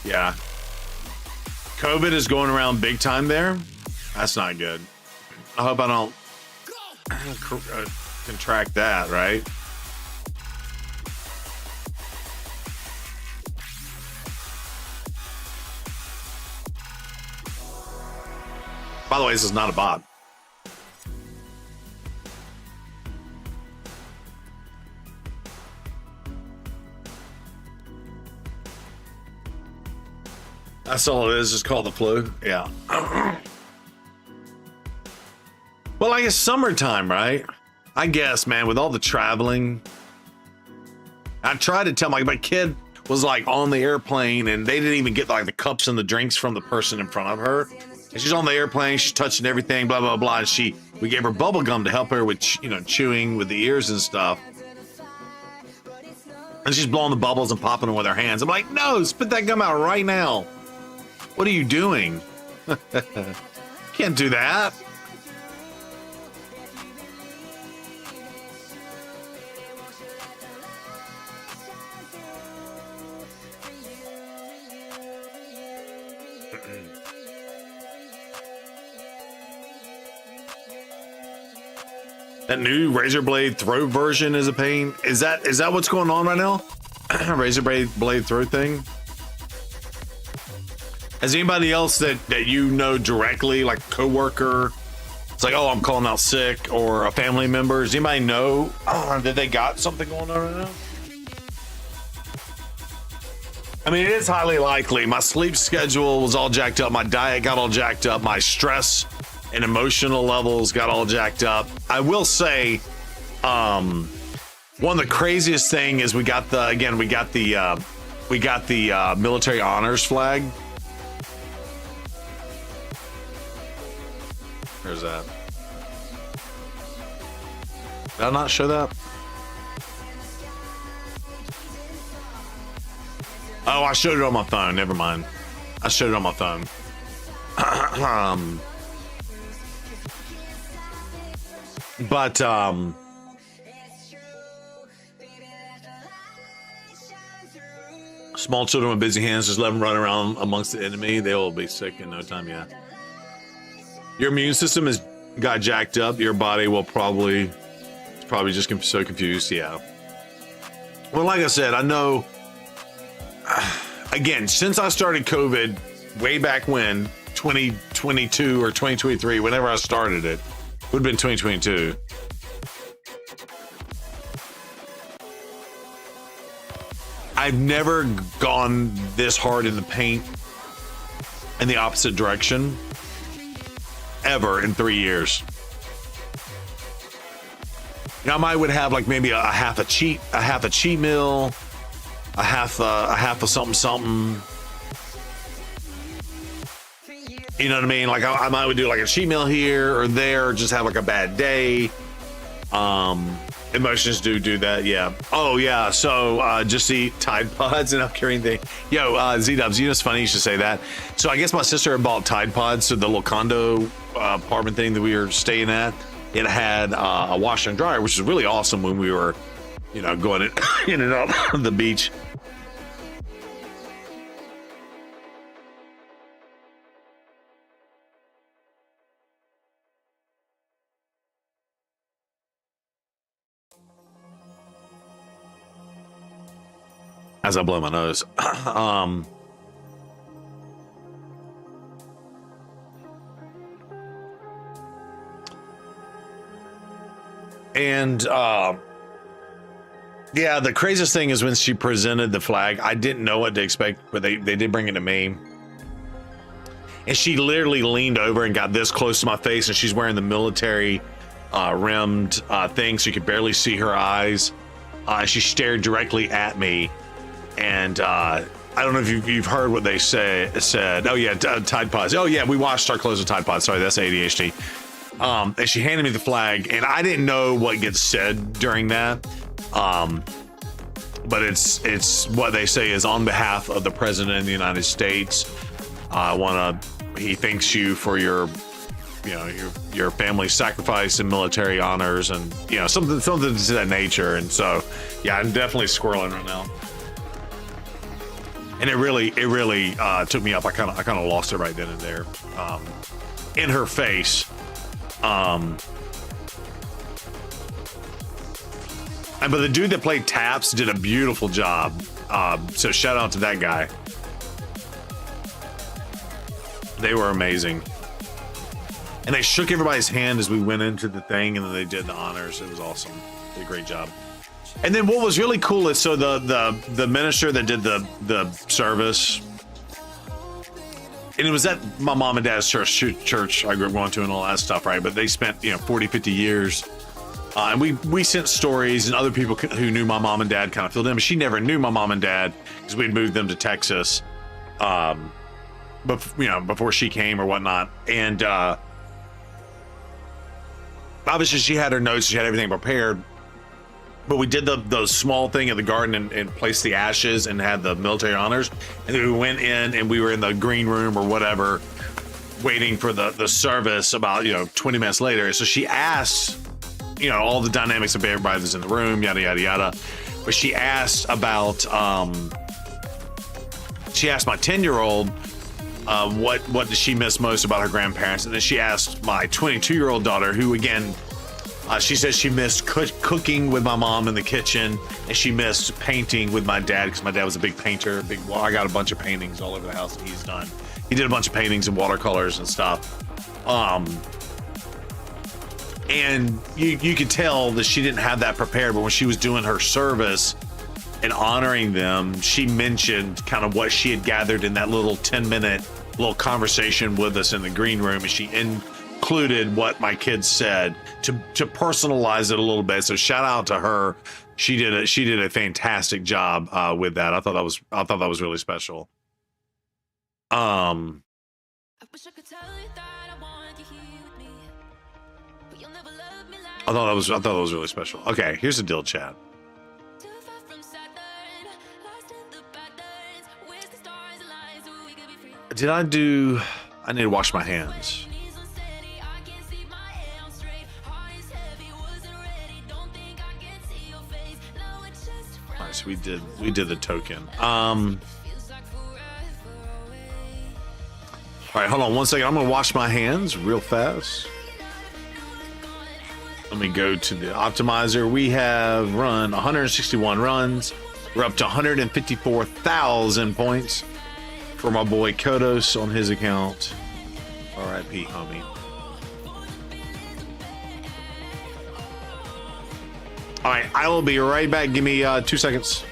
Yeah. COVID is going around big time there. That's not good. I hope I don't contract that, right? By the way, this is not a bot. That's all it is. It's called the flu. Yeah. Well, I guess summertime, right? I guess, man, with all the traveling. I tried to tell my kid was like on the airplane and they didn't even get like the cups and the drinks from the person in front of her. And she's on the airplane, she's touching everything, blah, blah, blah. And we gave her bubble gum to help her with, you know, chewing with the ears and stuff. And she's blowing the bubbles and popping them with her hands. I'm like, no, spit that gum out right now. What are you doing? Can't do that. That new razor blade throat version is a pain. Is that what's going on right now? Razor blade throat thing. Has anybody else that you know directly, like a coworker, it's like, oh, I'm calling out sick, or a family member? Does anybody know that they got something going on right now? I mean, it is highly likely. My sleep schedule was all jacked up. My diet got all jacked up. My stress and emotional levels got all jacked up. I will say, one of the craziest thing is we got the military honors flag. Where's that? Did I not show that? Oh, I showed it on my phone. Never mind. I showed it on my phone. But small children with busy hands, just let them run around amongst the enemy. They will be sick in no time. Yeah. Your immune system has got jacked up. Your body will probably just so confused. Yeah. Well, like I said, I know. Again, since I started COVID way back when, 2022 or 2023, whenever I started it, would have been 2022. I've never gone this hard in the paint in the opposite direction ever in 3 years. You know, I might would have like maybe a half a cheat meal, a half of something. You know what I mean? Like I might would do like a cheat meal here or there, or just have like a bad day. Emotions do that, yeah. Oh yeah, so just eat Tide Pods and I'm carrying the Z-Dubs, you know, it's funny you should say that. So I guess my sister had bought Tide Pods, so the little condo apartment thing that we were staying at, it had a washer and dryer, which is really awesome when we were, you know, going in and out of the beach. as I blow my nose. And yeah, the craziest thing is when she presented the flag, I didn't know what to expect, but they did bring it to me. And she literally leaned over and got this close to my face, and she's wearing the military rimmed thing, so you could barely see her eyes. She stared directly at me, and I don't know if you've heard what they said. Oh yeah, Tide Pods. Oh yeah, we washed our clothes with Tide Pods. Sorry, that's ADHD. And she handed me the flag, and I didn't know what gets said during that. But it's what they say is, on behalf of the President of the United States, he thanks you for your family's sacrifice and military honors, and something to that nature. And so yeah, I'm definitely squirreling right now. And it really took me up. I kind of lost it right then and there, in her face. But the dude that played taps did a beautiful job. So shout out to that guy. They were amazing. And they shook everybody's hand as we went into the thing, and then they did the honors. It was awesome. They did a great job. And then what was really cool is, so the minister that did the service, and it was at my mom and dad's church I grew up going to and all that stuff, right? But they spent 40, 50 years. And we sent stories, and other people who knew my mom and dad kind of filled in. But she never knew my mom and dad because we'd moved them to Texas, but before she came or whatnot. And obviously she had her notes, she had everything prepared. But we did the small thing in the garden and placed the ashes and had the military honors. And then we went in and we were in the green room or whatever, waiting for the service about 20 minutes later. So she asked, all the dynamics of everybody that's in the room, yada yada yada. But she asked about she asked my 10-year-old what did she miss most about her grandparents, and then she asked my 22-year-old daughter, who again, she says she missed cooking with my mom in the kitchen, and she missed painting with my dad because my dad was a big painter. I got a bunch of paintings all over the house that he's done. He did a bunch of paintings and watercolors and stuff. And you could tell that she didn't have that prepared, but when she was doing her service and honoring them, she mentioned kind of what she had gathered in that little 10-minute little conversation with us in the green room, and she included what my kids said to personalize it a little bit. So shout out to her. She did a fantastic job with that. I thought that was really special. I thought that was really special. Okay, here's the deal, chat. I need to wash my hands. All right, so we did the token. All right, hold on one second. I'm gonna wash my hands real fast. Let me go to the optimizer. We have run 161 runs. We're up to 154,000 points for my boy Kodos on his account. R.I.P. homie. All right, I will be right back. Give me 2 seconds.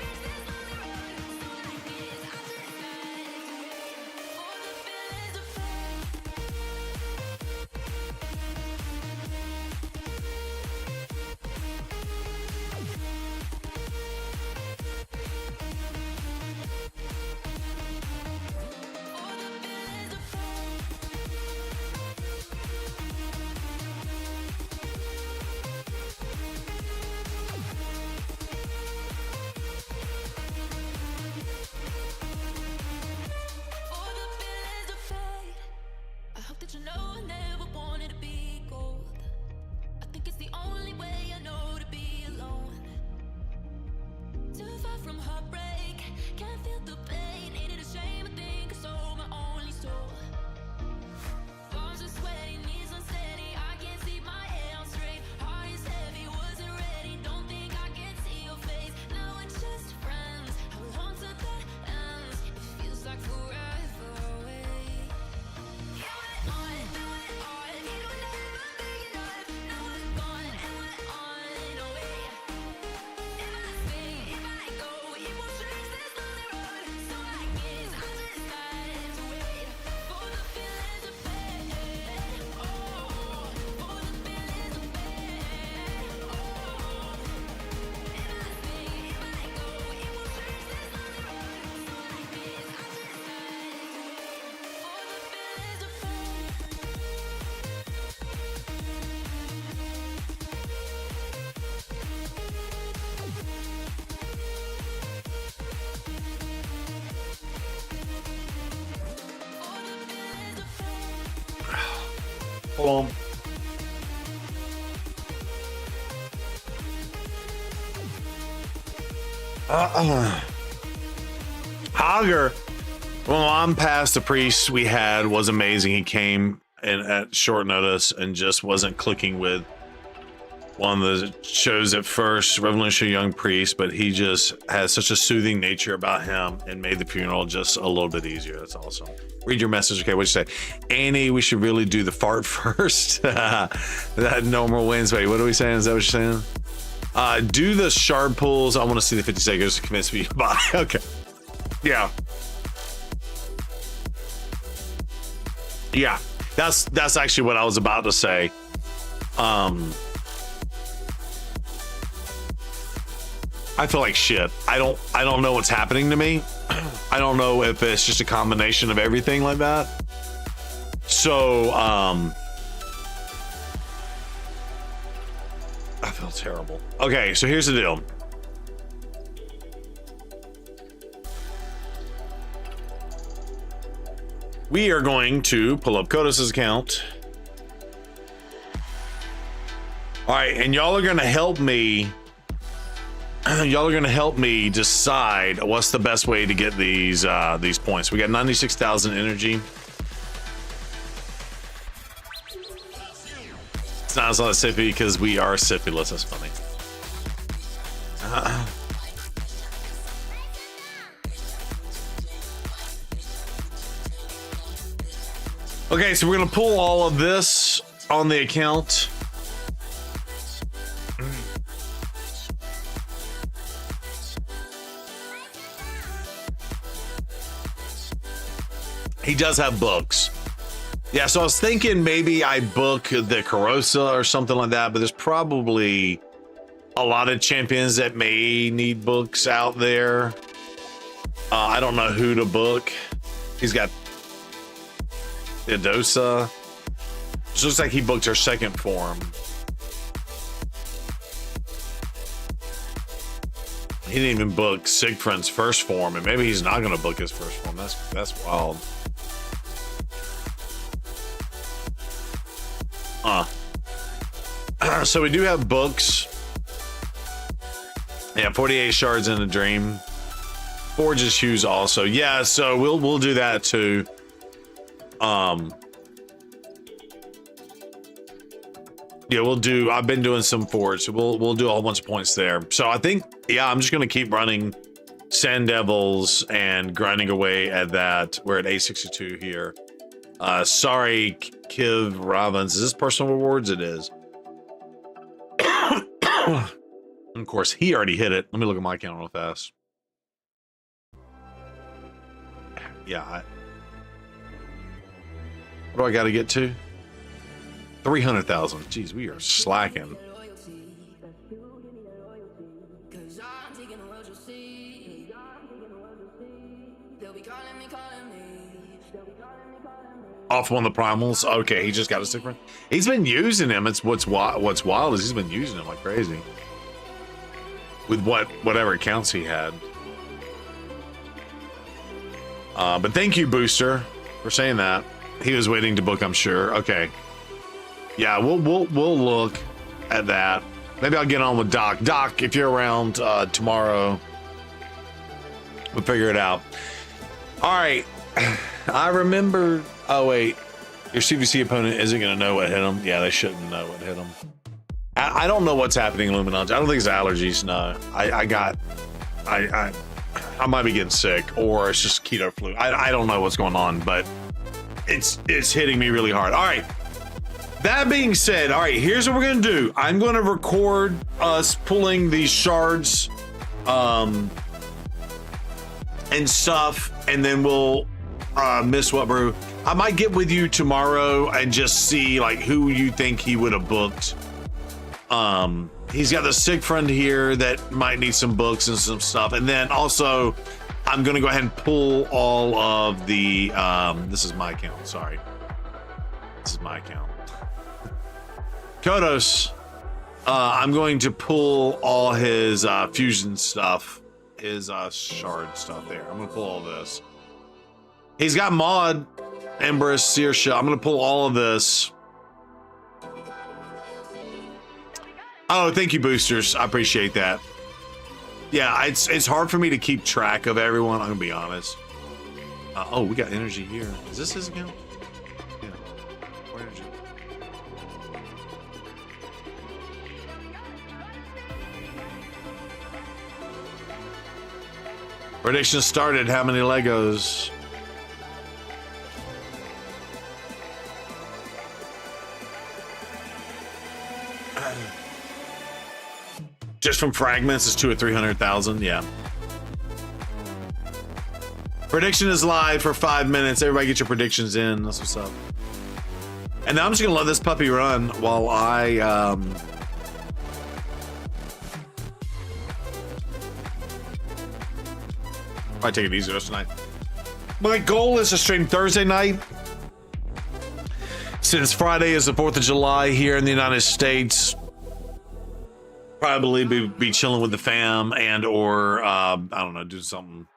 Boom. Hager, well, I'm past the priest we had was amazing. He came in at short notice and just wasn't clicking with one of the shows at first, Revolutionary Young Priest, but he just has such a soothing nature about him and made the funeral just a little bit easier. That's awesome. Read your message. Okay, what'd you say? Annie, we should really do the fart first. That normal wins. Wait, what are we saying? Is that what you're saying? Do the shard pulls. I want to see the 50 seconds to convince me to buy. Okay. Yeah. Yeah. That's actually what I was about to say. I feel like shit. I don't know what's happening to me. I don't know if it's just a combination of everything like that. So, I feel terrible. Okay, so here's the deal. We are going to pull up Kodos' account. All right, and y'all are going to help me. Y'all are going to help me decide what's the best way to get these points. We got 96,000 energy. It's not as lot of sippy because we are sippyless. That's funny. Okay, so we're going to pull all of this on the account. He does have books. Yeah, so I was thinking maybe I book the Karosa or something like that, but there's probably a lot of champions that may need books out there. I don't know who to book. He's got Theodosa. It looks like he booked her second form. He didn't even book Siegfried's first form, and maybe he's not going to book his first form. That's wild. So we do have books. Yeah, 48 shards in a dream. Forge's Hughes also. Yeah, so we'll do that too. Yeah, we'll do. I've been doing some forge, so we'll do a whole bunch of points there. So I think, yeah, I'm just gonna keep running Sand Devils and grinding away at that. We're at 862 here. Sorry, Kiv Robbins. Is this personal rewards? It is. Of course, he already hit it. Let me look at my account real fast. Yeah. What do I got to get to? 300,000. Jeez, we are slacking. Off one of the primals. Okay, he just got a different. He's been using him. It's what's wild is he's been using him like crazy. With whatever accounts he had. But thank you, Booster, for saying that. He was waiting to book, I'm sure. Okay. Yeah, we'll look at that. Maybe I'll get on with Doc. Doc, if you're around tomorrow, we'll figure it out. All right. I remember. Oh wait, your CvC opponent isn't going to know what hit him. Yeah, they shouldn't know what hit him. I don't know what's happening, Illuminati. I don't think it's allergies. No, I might be getting sick, or it's just keto flu. I don't know what's going on, but it's hitting me really hard. All right. That being said, all right, here's what we're gonna do. I'm gonna record us pulling these shards, and stuff, and then we'll Miss What Brew. I might get with you tomorrow and just see like who you think he would have booked. He's got the Siegfried here that might need some books and some stuff, and then also I'm gonna go ahead and pull all of the. This is my account. Sorry, this is my account. Kodos. I'm going to pull all his fusion stuff, his shard stuff there. I'm gonna pull all this. He's got mod, Empress, Searsha. I'm gonna pull all of this. Oh, thank you, boosters. I appreciate that. Yeah, it's hard for me to keep track of everyone. I'm gonna be honest. Oh, we got energy here. Is this his account? Yeah. More energy. Prediction started. How many Legos? Just from fragments, it's 200,000 or 300,000. Yeah. Prediction is live for 5 minutes. Everybody get your predictions in. That's what's up. And now I'm just gonna let this puppy run while I probably take it easy the rest of the night. My goal is to stream Thursday night. Since Friday is the 4th of July here in the United States, probably be chilling with the fam and or I don't know, do something.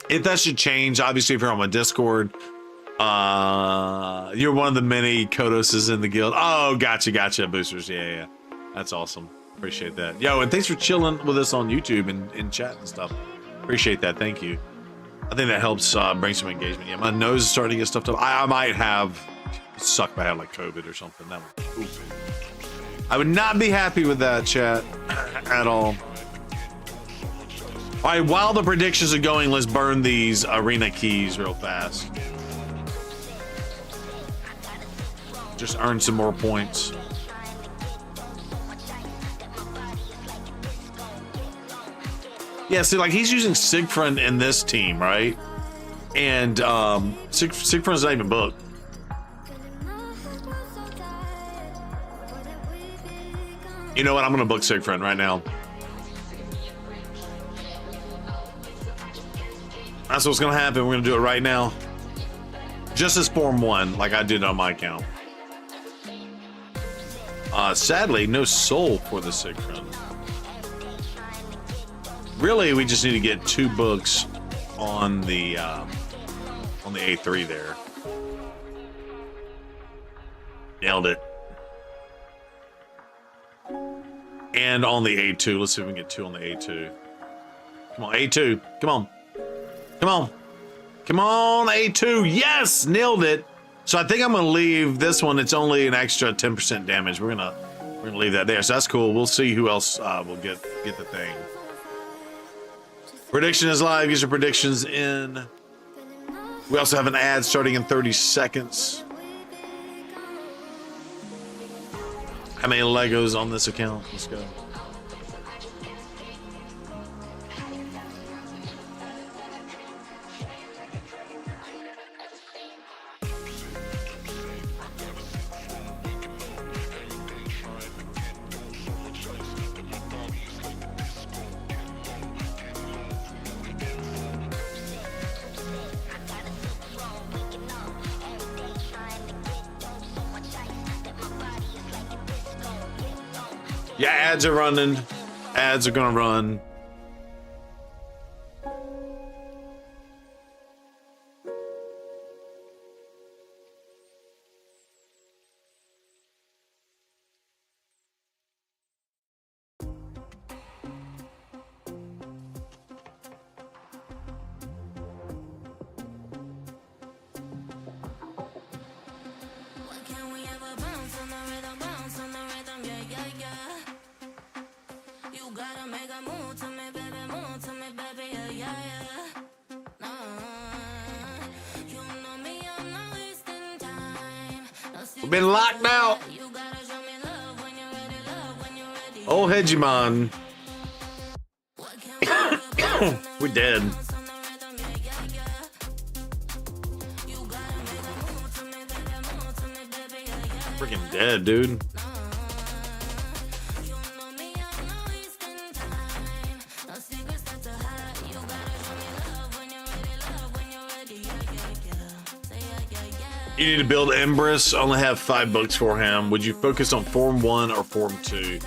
If that should change, obviously if you're on my Discord, you're one of the many Kodoses in the guild. Oh, gotcha, boosters. Yeah. That's awesome. Appreciate that. Yo, and thanks for chilling with us on YouTube and chat and stuff. Appreciate that. Thank you. I think that helps bring some engagement. Yeah, my nose is starting to get stuffed up. I might have suck if I had like COVID or something. That would oof. I would not be happy with that, chat, at all. All right, while the predictions are going, let's burn these arena keys real fast. Just earn some more points. Yeah, see, like he's using Siegfried in this team, right? And Siegfried's not even booked. You know what? I'm gonna book Siegfried right now. That's what's gonna happen. We're gonna do it right now. Just as Form 1, like I did on my account. Sadly, no soul for the Siegfried. Really, we just need to get 2 books on the A3 there. Nailed it. And on the A2. Let's see if we can get 2 on the A2. Come on, A2. Come on. Come on. Come on, A2. Yes! Nailed it. So I think I'm gonna leave this one. It's only an extra 10% damage. We're gonna leave that there. So that's cool. We'll see who else will get the thing. Prediction is live. Get your predictions in. We also have an ad starting in 30 seconds. How many Legos on this account? Let's go. Yeah, ads are running. Ads are gonna run. We've been locked out. Oh, Hegemon. We're dead. Freaking dead, dude. You need to build Empress. Only have 5 books for him. Would you focus on Form 1 or Form 2?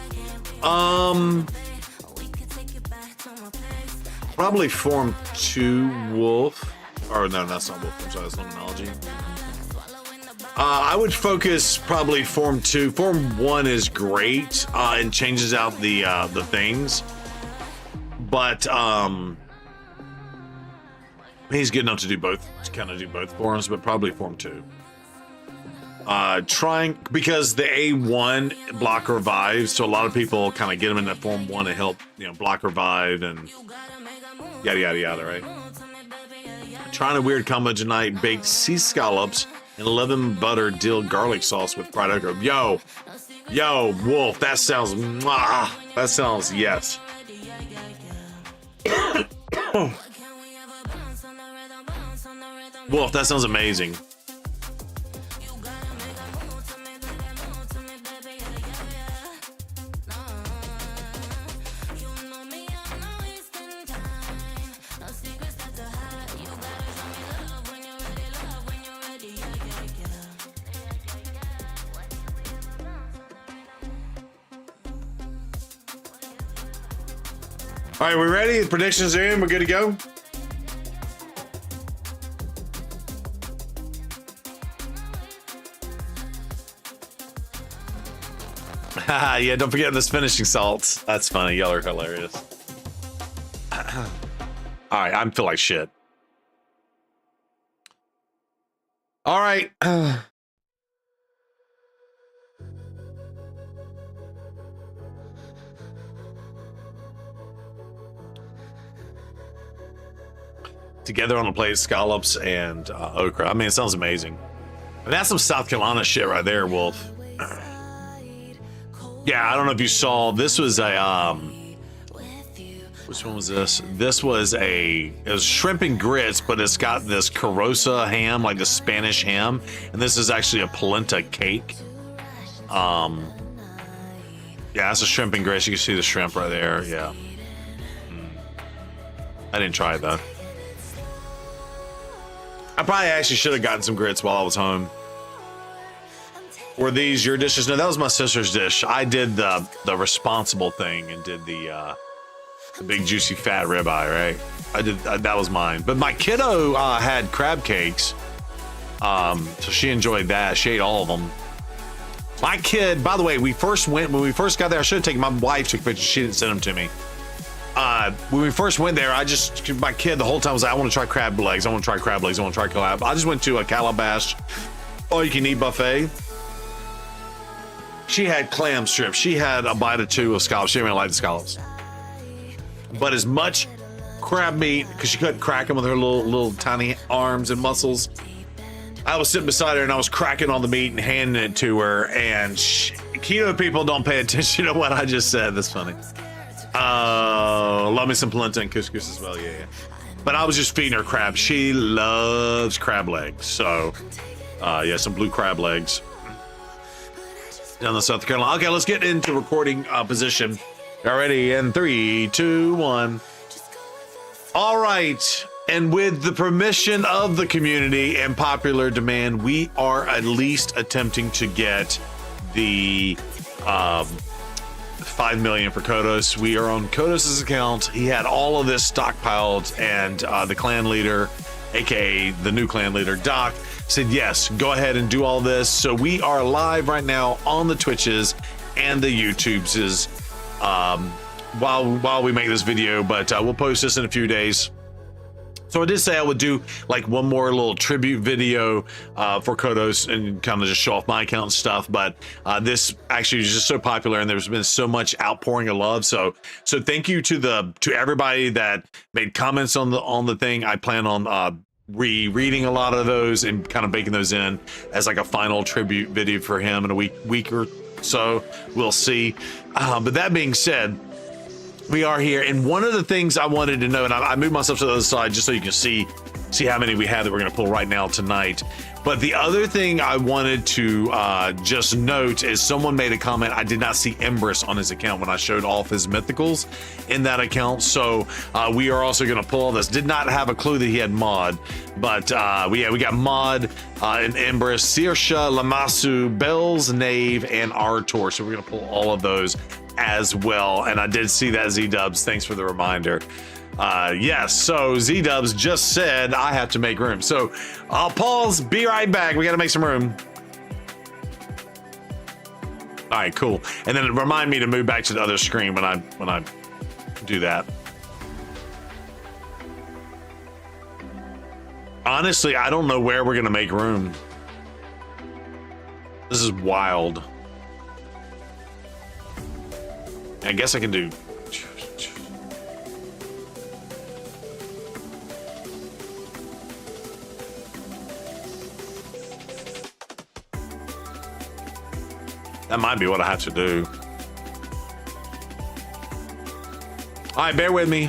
Probably Form 2 Wolf. Or no, that's not Wolf. I'm sorry, that's Luminology. I would focus probably Form 2. Form 1 is great and changes out the things. But he's good enough to do both, to kind of do both forms, but probably Form 2. Trying, because the A1 block revive, so a lot of people kind of get them in that Form 1 to help, you know, block revive and yada yada yada, right? Trying a weird combo tonight: baked sea scallops and lemon butter dill garlic sauce with fried okra. Yo, Wolf, that sounds mwah, that sounds yes. Wolf, that sounds amazing. All right, we ready? The predictions are in. We're good to go. Yeah, don't forget this finishing salts. That's funny. Y'all are hilarious. All right, I feel like shit. All right. Together on a plate, scallops and okra. I mean, it sounds amazing. And that's some South Carolina shit right there, Wolf. Yeah, I don't know if you saw. This was a which one was this? This was it was shrimp and grits, but it's got this carosa ham, like the Spanish ham, and this is actually a polenta cake. Yeah, that's a shrimp and grits. You can see the shrimp right there. Yeah. I didn't try it though. I probably actually should have gotten some grits while I was home. Were these your dishes? No, that was my sister's dish. I did the responsible thing and did the big juicy fat ribeye, right? I did that was mine. But my kiddo had crab cakes, so she enjoyed that. She ate all of them. My kid, by the way, when we first got there, I should have taken, my wife took pictures. She didn't send them to me. When we first went there, my kid the whole time was like, I want to try crab legs. I want to try crab legs. I want to try crab. I just went to a Calabash all-you-can-eat buffet. She had clam strips. She had a bite or two of scallops. She didn't really like the scallops. But as much crab meat, because she couldn't crack them with her little tiny arms and muscles. I was sitting beside her and I was cracking on the meat and handing it to her. And keto people don't pay attention to what I just said. That's funny. Love me some polenta and couscous as well. Yeah. But I was just feeding her crab. She loves crab legs. So, yeah, some blue crab legs. Down in South Carolina. Okay, let's get into recording position. Already in 3, 2, 1. All right. And with the permission of the community and popular demand, we are at least attempting to get the 5 million for Kodos. We are on Kodos' account. He had all of this stockpiled, and the clan leader, aka the new clan leader, Doc, said yes, go ahead and do all this. So we are live right now on the Twitches and the YouTubes while we make this video, but we'll post this in a few days. So I did say I would do like one more little tribute video for Kodos and kind of just show off my account and stuff. But this actually is just so popular, and there's been so much outpouring of love. So thank you to everybody that made comments on the thing. I plan on rereading a lot of those and kind of baking those in as like a final tribute video for him in a week or so. We'll see. But that being said, we are here, and one of the things I wanted to know, and I moved myself to the other side just so you can see how many we have that we're going to pull right now tonight. But the other thing I wanted to just note is someone made a comment. I did not see Empress on his account when I showed off his mythicals in that account. So we are also going to pull all this. Did not have a clue that he had Mod, but we got Mod and Empress, Sirsha, Lamasu, Bells, Knave, and Artor. So we're going to pull all of those as well. And I did see that, Z-Dubs. Thanks for the reminder. Yes, so Z-Dubs just said I have to make room. So I'll pause, be right back. We got to make some room. All right, cool. And then remind me to move back to the other screen when I do that. Honestly, I don't know where we're gonna make room. This is wild. I guess I can do. That might be what I have to do. All right, bear with me.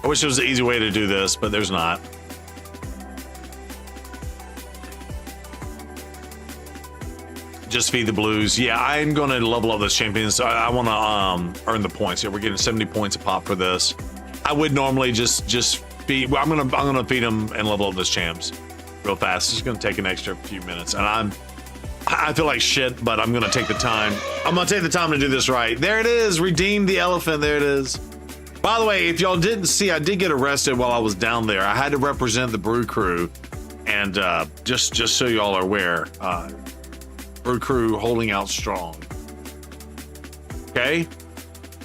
I wish there was an easy way to do this, but there's not. Just feed the blues. Yeah, I'm going to level up those champions. I want to earn the points. Yeah, we're getting 70 points a pop for this. I would normally just feed. Well, I'm gonna feed them and level up those champs real fast. It's going to take an extra few minutes, and I feel like shit, but I'm going to take the time. I'm going to take the time to do this right. There it is. Redeem the elephant. There it is. By the way, if y'all didn't see, I did get arrested while I was down there. I had to represent the Brew Crew, and just so y'all are aware, Brew Crew holding out strong. Okay,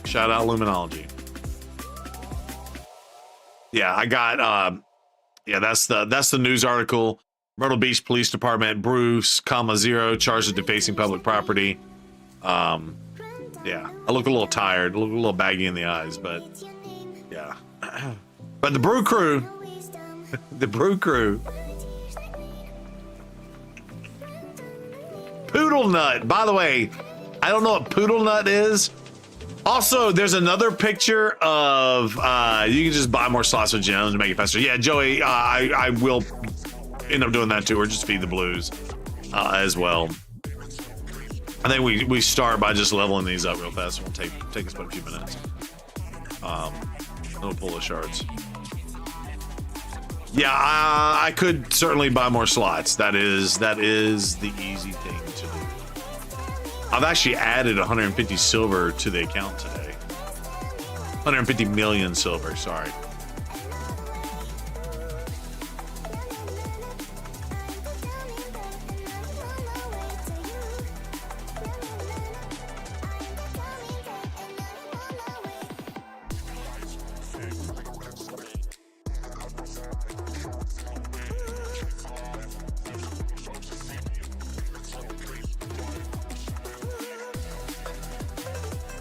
shout out Luminology. Yeah, I got. Yeah, that's the news article. Myrtle Beach Police Department, Bruce, Zero, charged with defacing public property. Yeah, I look a little tired, a little baggy in the eyes, but yeah. But the Brew Crew, the Brew Crew. Poodle Nut, by the way, I don't know what Poodle Nut is. Also, there's another picture of, you can just buy more slots with gems to make it faster. Yeah, Joey, I will end up doing that too, or just feed the blues as well. I think we start by just leveling these up real fast. It won't take us but a few minutes. We'll pull the shards. Yeah, I could certainly buy more slots. That is the easy thing to do. I've actually added 150 silver to the account today. 150 million silver, sorry.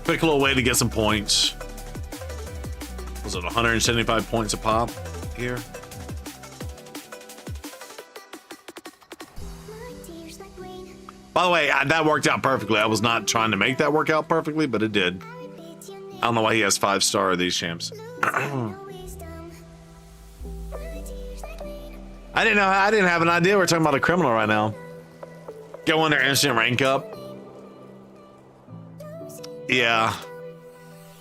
Quick little way to get some points. Was it 175 points a pop here? By the way, that worked out perfectly. I was not trying to make that work out perfectly, but it did. I don't know why he has 5-star of these champs. I didn't have an idea we're talking about a criminal right now. Go in there, instant rank up. Yeah,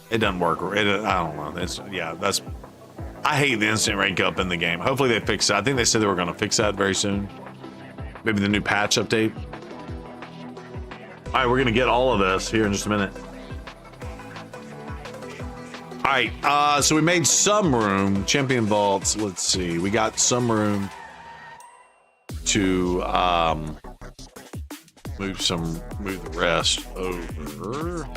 it doesn't work. I don't know. I hate the instant rank up in the game. Hopefully they fix it. I think they said they were going to fix that very soon. Maybe the new patch update. All right, we're going to get all of this here in just a minute. All right, so we made some room. Champion vaults. Let's see. We got some room to move the rest over.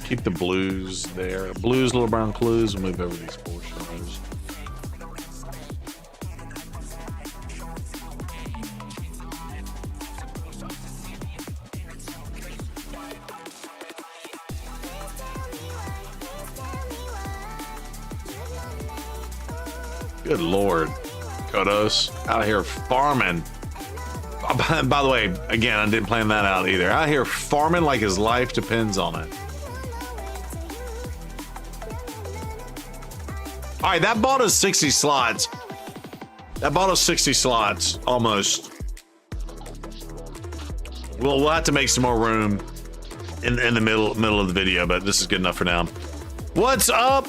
Keep the blues there. Blues, little brown clues. We'll move over these 4 shards. Good Lord. Kodos out here farming. By the way, again, I didn't plan that out either. Out here farming like his life depends on it. All right, that bought us 60 slots. That bought us 60 slots, almost. We'll have to make some more room in the middle of the video, but this is good enough for now. What's up,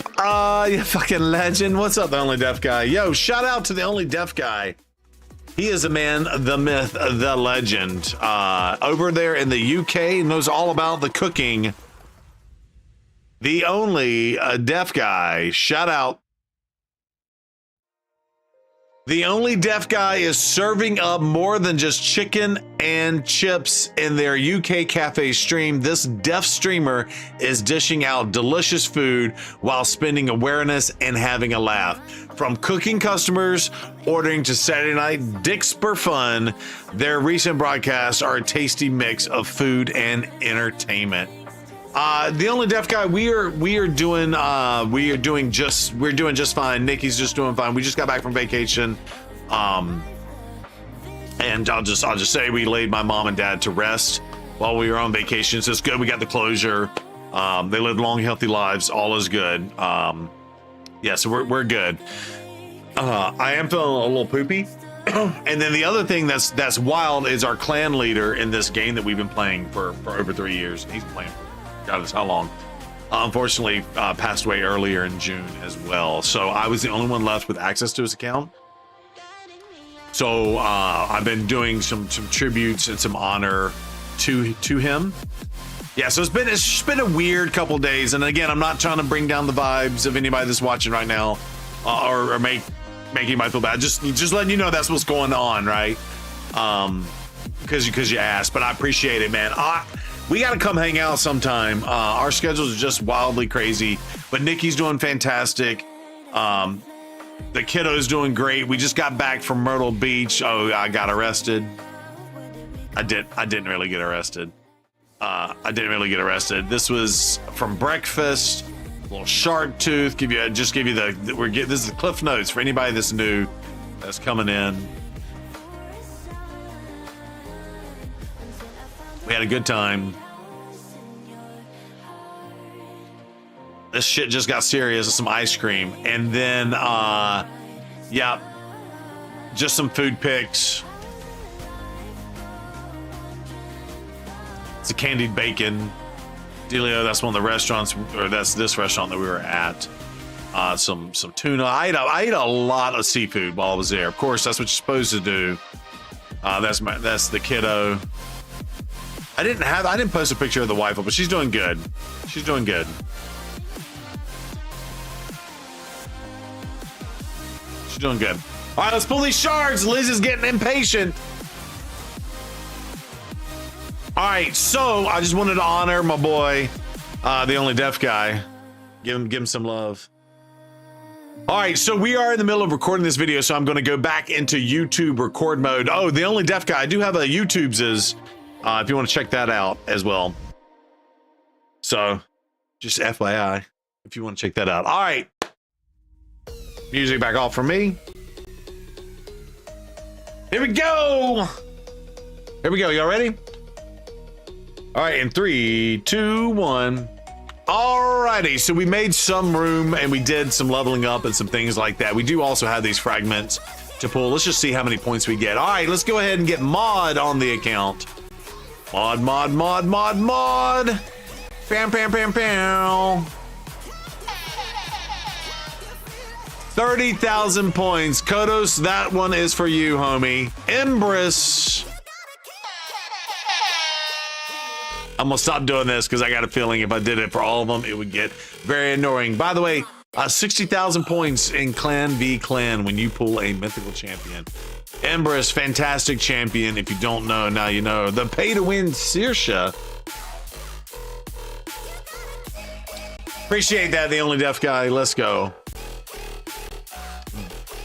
you fucking legend? What's up, the Only Deaf Guy? Yo, shout out to the Only Deaf Guy. He is a man, the myth, the legend. Over there in the UK, knows all about the cooking. The Only Deaf Guy. Shout out. The Only Deaf Guy is serving up more than just chicken and chips in their UK cafe stream. This deaf streamer is dishing out delicious food while spending awareness and having a laugh. From cooking customers, ordering to Saturday night dicks for fun, their recent broadcasts are a tasty mix of food and entertainment. The Only Deaf Guy, we're doing just fine. Nikki's just doing fine. We just got back from vacation. And I'll just say we laid my mom and dad to rest while we were on vacation. So it's good. We got the closure. They lived long, healthy lives. All is good. Yeah, so we're good. I am feeling a little poopy. And then the other thing that's wild is our clan leader in this game that we've been playing for over 3 years. He's been playing for God knows how long. Unfortunately, passed away earlier in June as well. So I was the only one left with access to his account. So I've been doing some tributes and some honor to him. Yeah, so it's been a weird couple days. And again, I'm not trying to bring down the vibes of anybody that's watching right now, or make anybody feel bad. Just letting you know that's what's going on, right? Because you asked, but I appreciate it, man. We got to come hang out sometime. Our schedules are just wildly crazy, but Nikki's doing fantastic. The kiddo's doing great. We just got back from Myrtle Beach. Oh, I got arrested. I didn't really get arrested. This was from breakfast. Little shark tooth. Give you this is the Cliff Notes for anybody that's new, that's coming in. We had a good time. This shit just got serious with some ice cream. And then, yeah, just some food pics. It's a candied bacon. Delio, that's one of the restaurants, or that's this restaurant that we were at. Some tuna. I ate a lot of seafood while I was there. Of course, that's what you're supposed to do. That's the kiddo. I didn't post a picture of the wife, but she's doing good. She's doing good. She's doing good. All right, let's pull these shards. Liz is getting impatient. All right, so I just wanted to honor my boy, the Only Deaf Guy. Give him some love. All right, so we are in the middle of recording this video, so I'm going to go back into YouTube record mode. Oh, the Only Deaf Guy. I do have a YouTube's if you want to check that out as well. So, just FYI, if you want to check that out. All right. Music back off for me. Here we go. Here we go. Y'all ready? All right, in 3, 2, 1. Alrighty, so we made some room and we did some leveling up and some things like that. We do also have these fragments to pull. Let's just see how many points we get. All right, let's go ahead and get Mod on the account. Mod. Pam. 30,000 points. Kodos, that one is for you, homie. Empress. I'm gonna stop doing this because I got a feeling if I did it for all of them, it would get very annoying. By the way, 60,000 points in Clan v Clan when you pull a mythical champion. Empress, fantastic champion. If you don't know, now you know. The pay-to-win Saoirse. Appreciate that, the Only Deaf Guy. Let's go.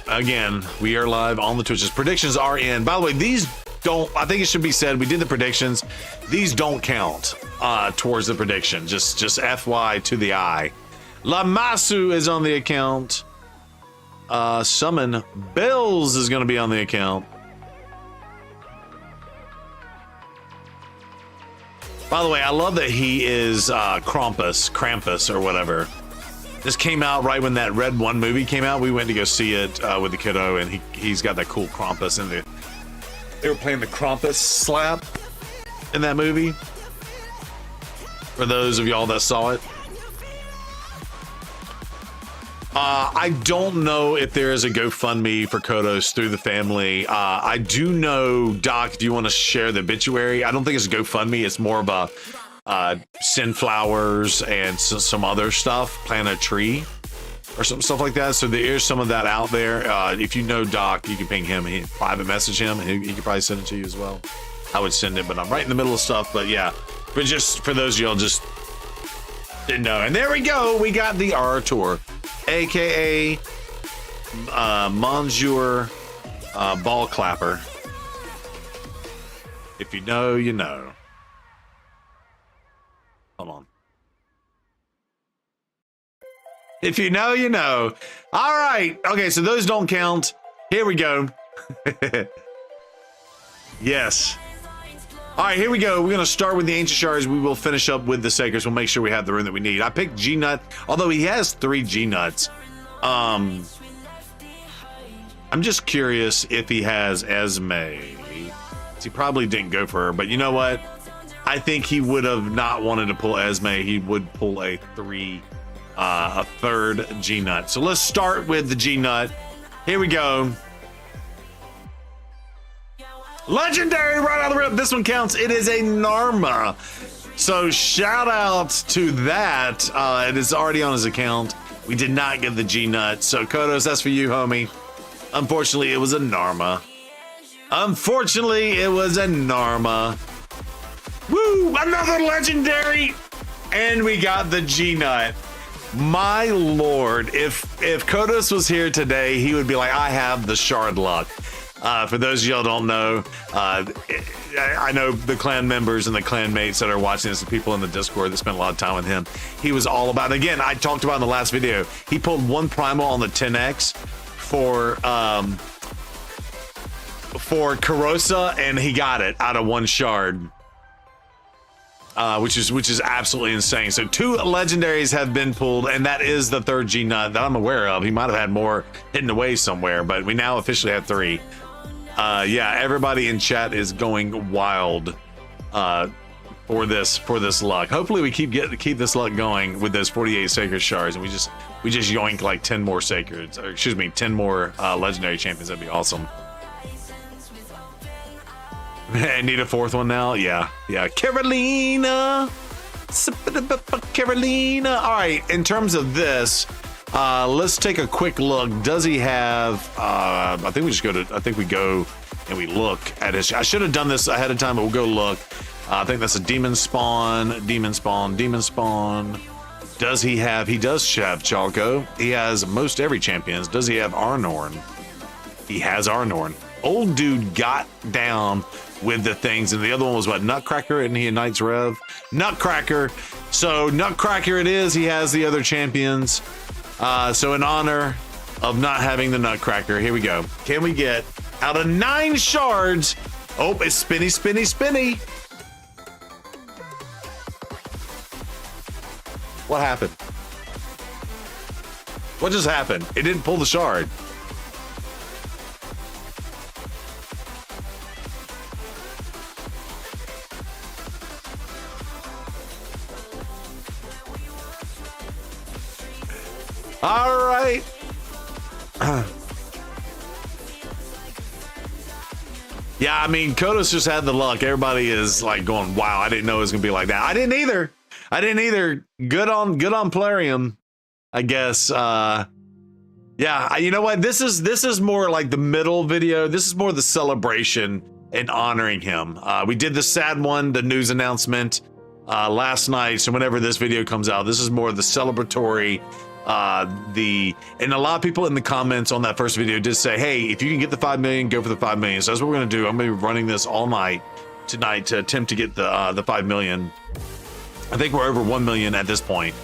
Again, we are live on the Twitches. Predictions are in. By the way, these don't, I think it should be said, we did the predictions. These don't count towards the prediction. Just FY to the eye. Lamasu is on the account. Summon Bells is going to be on the account. By the way, I love that he is Krampus or whatever. This came out right when that Red 1 movie came out. We went to go see it with the kiddo, and he's got that cool Krampus in they were playing the Krampus slap in that movie. For those of y'all that saw it. I don't know if there is a GoFundMe for Kodos through the family. I do know, Doc, if you want to share the obituary, I don't think it's a GoFundMe. It's more of a send flowers and some other stuff, plant a tree. or some stuff like that. So there is some of that out there. If you know Doc, you can ping him, private message him, and he could probably send it to you as well. I would send it, but I'm right in the middle of stuff. But yeah, but just for those of y'all just didn't know. And there we go. We got the Artur, aka Monsieur Ball Clapper. If you know, you know. Hold on. If you know, you know. All right. Okay, so those don't count. Here we go. Yes. All right, here we go. We're going to start with the Ancient Shards. We will finish up with the Sacreds. We'll make sure we have the room that we need. I picked G-Nut, although he has 3 G-Nuts. I'm just curious if he has Esme. He probably didn't go for her, but you know what? I think he would have not wanted to pull Esme. He would pull a third G-Nut. So let's start with the G-Nut. Here we go. Legendary right out of the rip. This one counts. It is a Narma. So shout out to that. It is already on his account. We did not get the G-Nut. So Kodos, that's for you, homie. Unfortunately, it was a Narma. Unfortunately, it was a Narma. Woo! Another legendary! And we got the G-Nut. My lord, if Kodos was here today, he would be like, I have the shard luck. For those of y'all don't know, I know the clan members and the clan mates that are watching this, the people in the Discord that spent a lot of time with him. He was all about, again, I talked about in the last video, he pulled 1 primal on the 10X for Karosa, and he got it out of 1 shard. Which is absolutely insane. So 2 legendaries have been pulled, and that is the 3rd G-Nut that I'm aware of. He might have had more hidden away somewhere, but we now officially have 3. Yeah, everybody in chat is going wild for this luck. Hopefully we keep this luck going with those 48 Sacred Shards, and we just yoink like 10 more Sacreds, or excuse me, 10 more legendary champions. That'd be awesome. Need a 4th one now? Yeah. Carolina. Carolina. All right, in terms of this, let's take a quick look. Does he have, I think we go and we look at his, I should have done this ahead of time, but we'll go look. I think that's a demon spawn. Does he have Chalco. He has most every champions. Does he have Arnorn? He has Arnorn. Old dude got down with the things, and the other one was what, Nutcracker, and he a Knight's Rev? Nutcracker. So Nutcracker it is. He has the other champions. So in honor of not having the Nutcracker, here we go. Can we get out of 9 shards? Oh, it's spinny. What happened? What just happened? It didn't pull the shard. All right. Yeah, I mean, Kodos just had the luck. Everybody is like going, wow, I didn't know it was gonna be like that. I didn't either. Good on Plarium, I guess. Yeah, you know what? This is more like the middle video. This is more the celebration and honoring him. We did the sad one, the news announcement, last night. So whenever this video comes out, this is more the celebratory. And a lot of people in the comments on that first video did say, hey, if you can get the 5 million, go for the 5 million. So that's what we're gonna do. I'm gonna be running this all night tonight to attempt to get the 5 million. I think we're over 1 million at this point.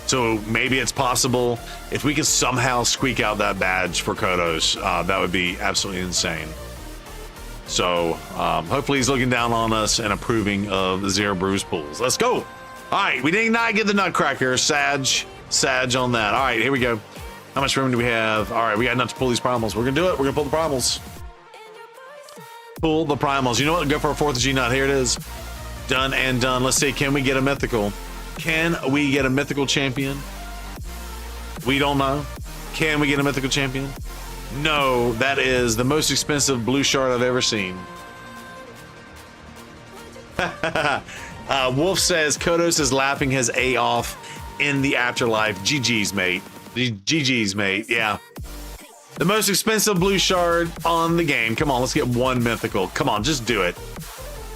So maybe it's possible if we can somehow squeak out that badge for Kodos, that would be absolutely insane. So hopefully he's looking down on us and approving of the Zero Brews pools. Let's go. All right, we did not get the Nutcracker. Sag on that. All right, here we go. How much room do we have? All right, we got enough to pull these primals. We're gonna do it. We're gonna pull the primals. Pull the primals. You know what? Go for a 4th G-Nut. Here it is. Done and done. Let's see. Can we get a mythical? Can we get a mythical champion? We don't know. Can we get a mythical champion? No, that is the most expensive blue shard I've ever seen. Wolf says Kodos is laughing his A off in the afterlife. GG's, mate. GG's, mate. Yeah. The most expensive blue shard on the game. Come on, let's get one mythical. Come on, just do it.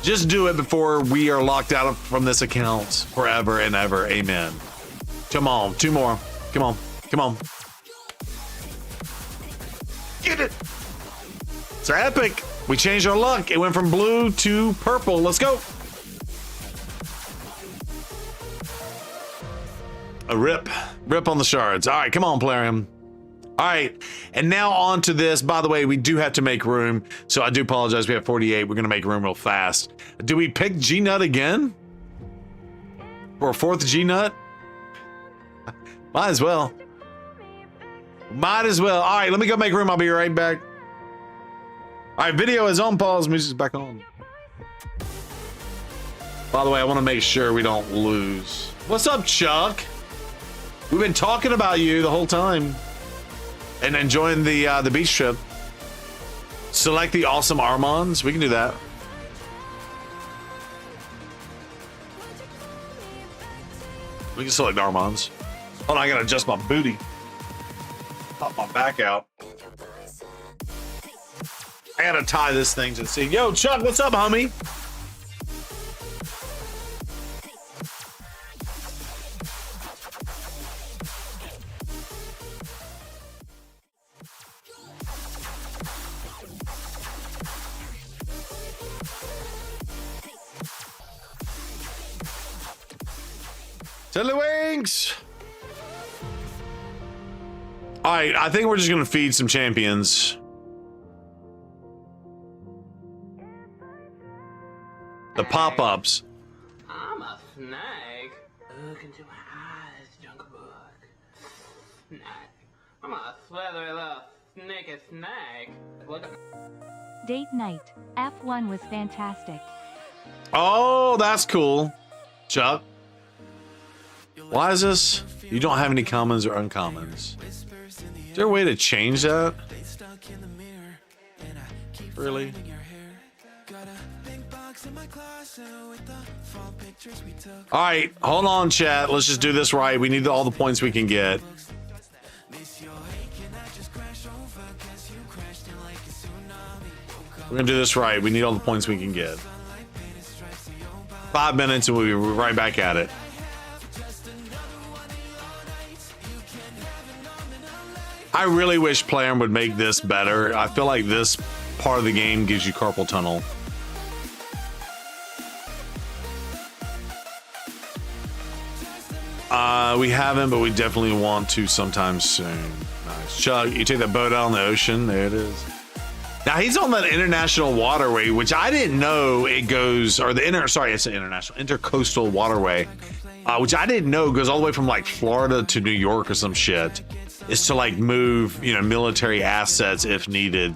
Just do it before we are locked out from this account forever and ever. Amen. Come on, 2 more. Come on, come on. Get it. It's epic. We changed our luck. It went from blue to purple. Let's go. A rip on the shards. All right, come on, Plarium. All right, and now on to this. By the way, we do have to make room, so I do apologize. We have 48. We're gonna make room real fast. Do we pick G-Nut again? For a 4th G-Nut? Might as well. Might as well. All right, let me go make room. I'll be right back. All right, video is on pause. Music's back on. By the way, I want to make sure we don't lose. What's up, Chuck? We've been talking about you the whole time and enjoying the beach trip. Select the awesome Armands. We can do that. We can select Armands. Hold on, I gotta adjust my booty. Pop my back out. I gotta tie this thing to the seat. Yo, Chuck, what's up, homie? Tiddlywinks! All right, I think we're just gonna feed some champions. The pop-ups. I'm a snake. Look into my eyes, Jungle Book. Snake. I'm a slithery little sneaky snake. Look at Date night. F1 was fantastic. Oh, that's cool. Chuck. Why is this? You don't have any commons or uncommons. Is there a way to change that? Really? All right, hold on, chat. Let's just do this right. We need all the points we can get. We're gonna do this right. We need all the points we can get. 5 minutes and we'll be right back at it. I really wish Plarium would make this better. I feel like this part of the game gives you carpal tunnel. We haven't, but we definitely want to sometime soon. Nice. Chuck, you take that boat out on the ocean. There it is. Now he's on that international waterway, which I didn't know it goes, or the it's an international intercoastal waterway, which I didn't know goes all the way from like Florida to New York or some shit. Is to like move, you know, military assets if needed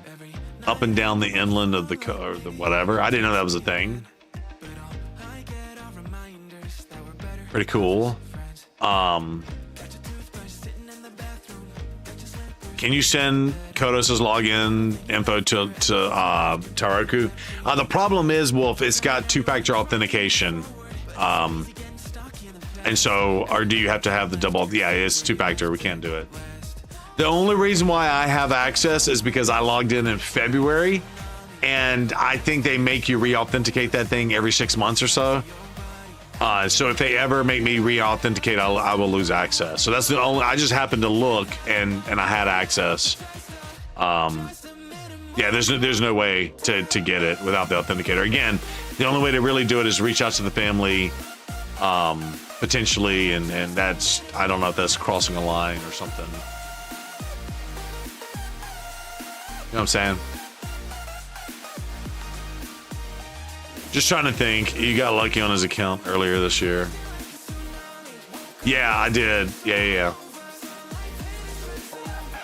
up and down the inland of the whatever. I didn't know that was a thing. Pretty cool. Can you send Kodos' login info to Taroku? The problem is, Wolf, it's got 2-factor authentication. And so, or do you have to have the double? Yeah, it's 2-factor. We can't do it. The only reason why I have access is because I logged in February, and I think they make you re-authenticate that thing every 6 months or so. So if they ever make me re-authenticate, I will lose access. So that's the only. I just happened to look, and I had access. Yeah, there's no way to get it without the authenticator. Again, the only way to really do it is reach out to the family, potentially, and that's, I don't know if that's crossing a line or something. You know what I'm saying? Just trying to think. You got lucky on his account earlier this year. Yeah, I did. Yeah.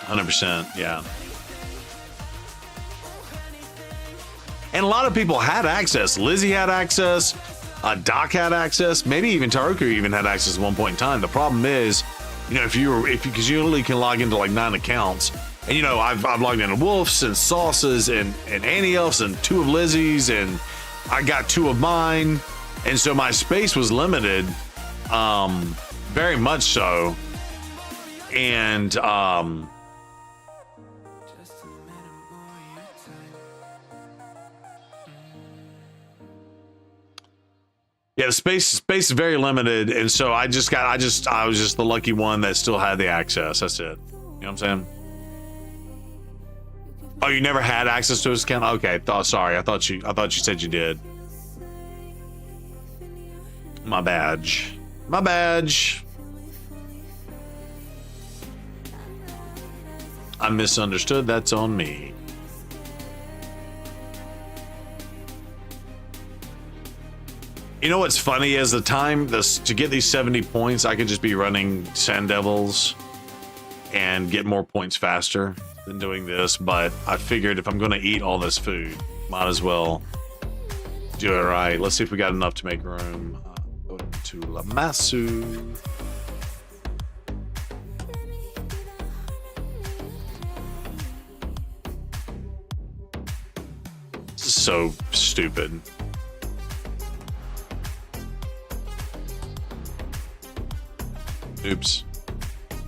100%. Yeah. And a lot of people had access. Lizzie had access. Doc had access. Maybe even Taroku even had access at one point in time. The problem is, you know, because you only can log into like 9 accounts. And you know, I've logged into Wolf's and Sauce's and Annie Elf's and 2 of Lizzie's, and I got 2 of mine, and so my space was limited, very much so. And yeah, the space is very limited, and so I was just the lucky one that still had the access. That's it. You know what I'm saying? Oh, you never had access to his account? Okay, sorry. I thought you said you did. My badge. My badge. I misunderstood. That's on me. You know what's funny is to get these 70 points, I could just be running Sand Devils and get more points faster than doing this, but I figured if I'm going to eat all this food, might as well do it right. Let's see if we got enough to make room. Go to Lamassu. This is so stupid. Oops.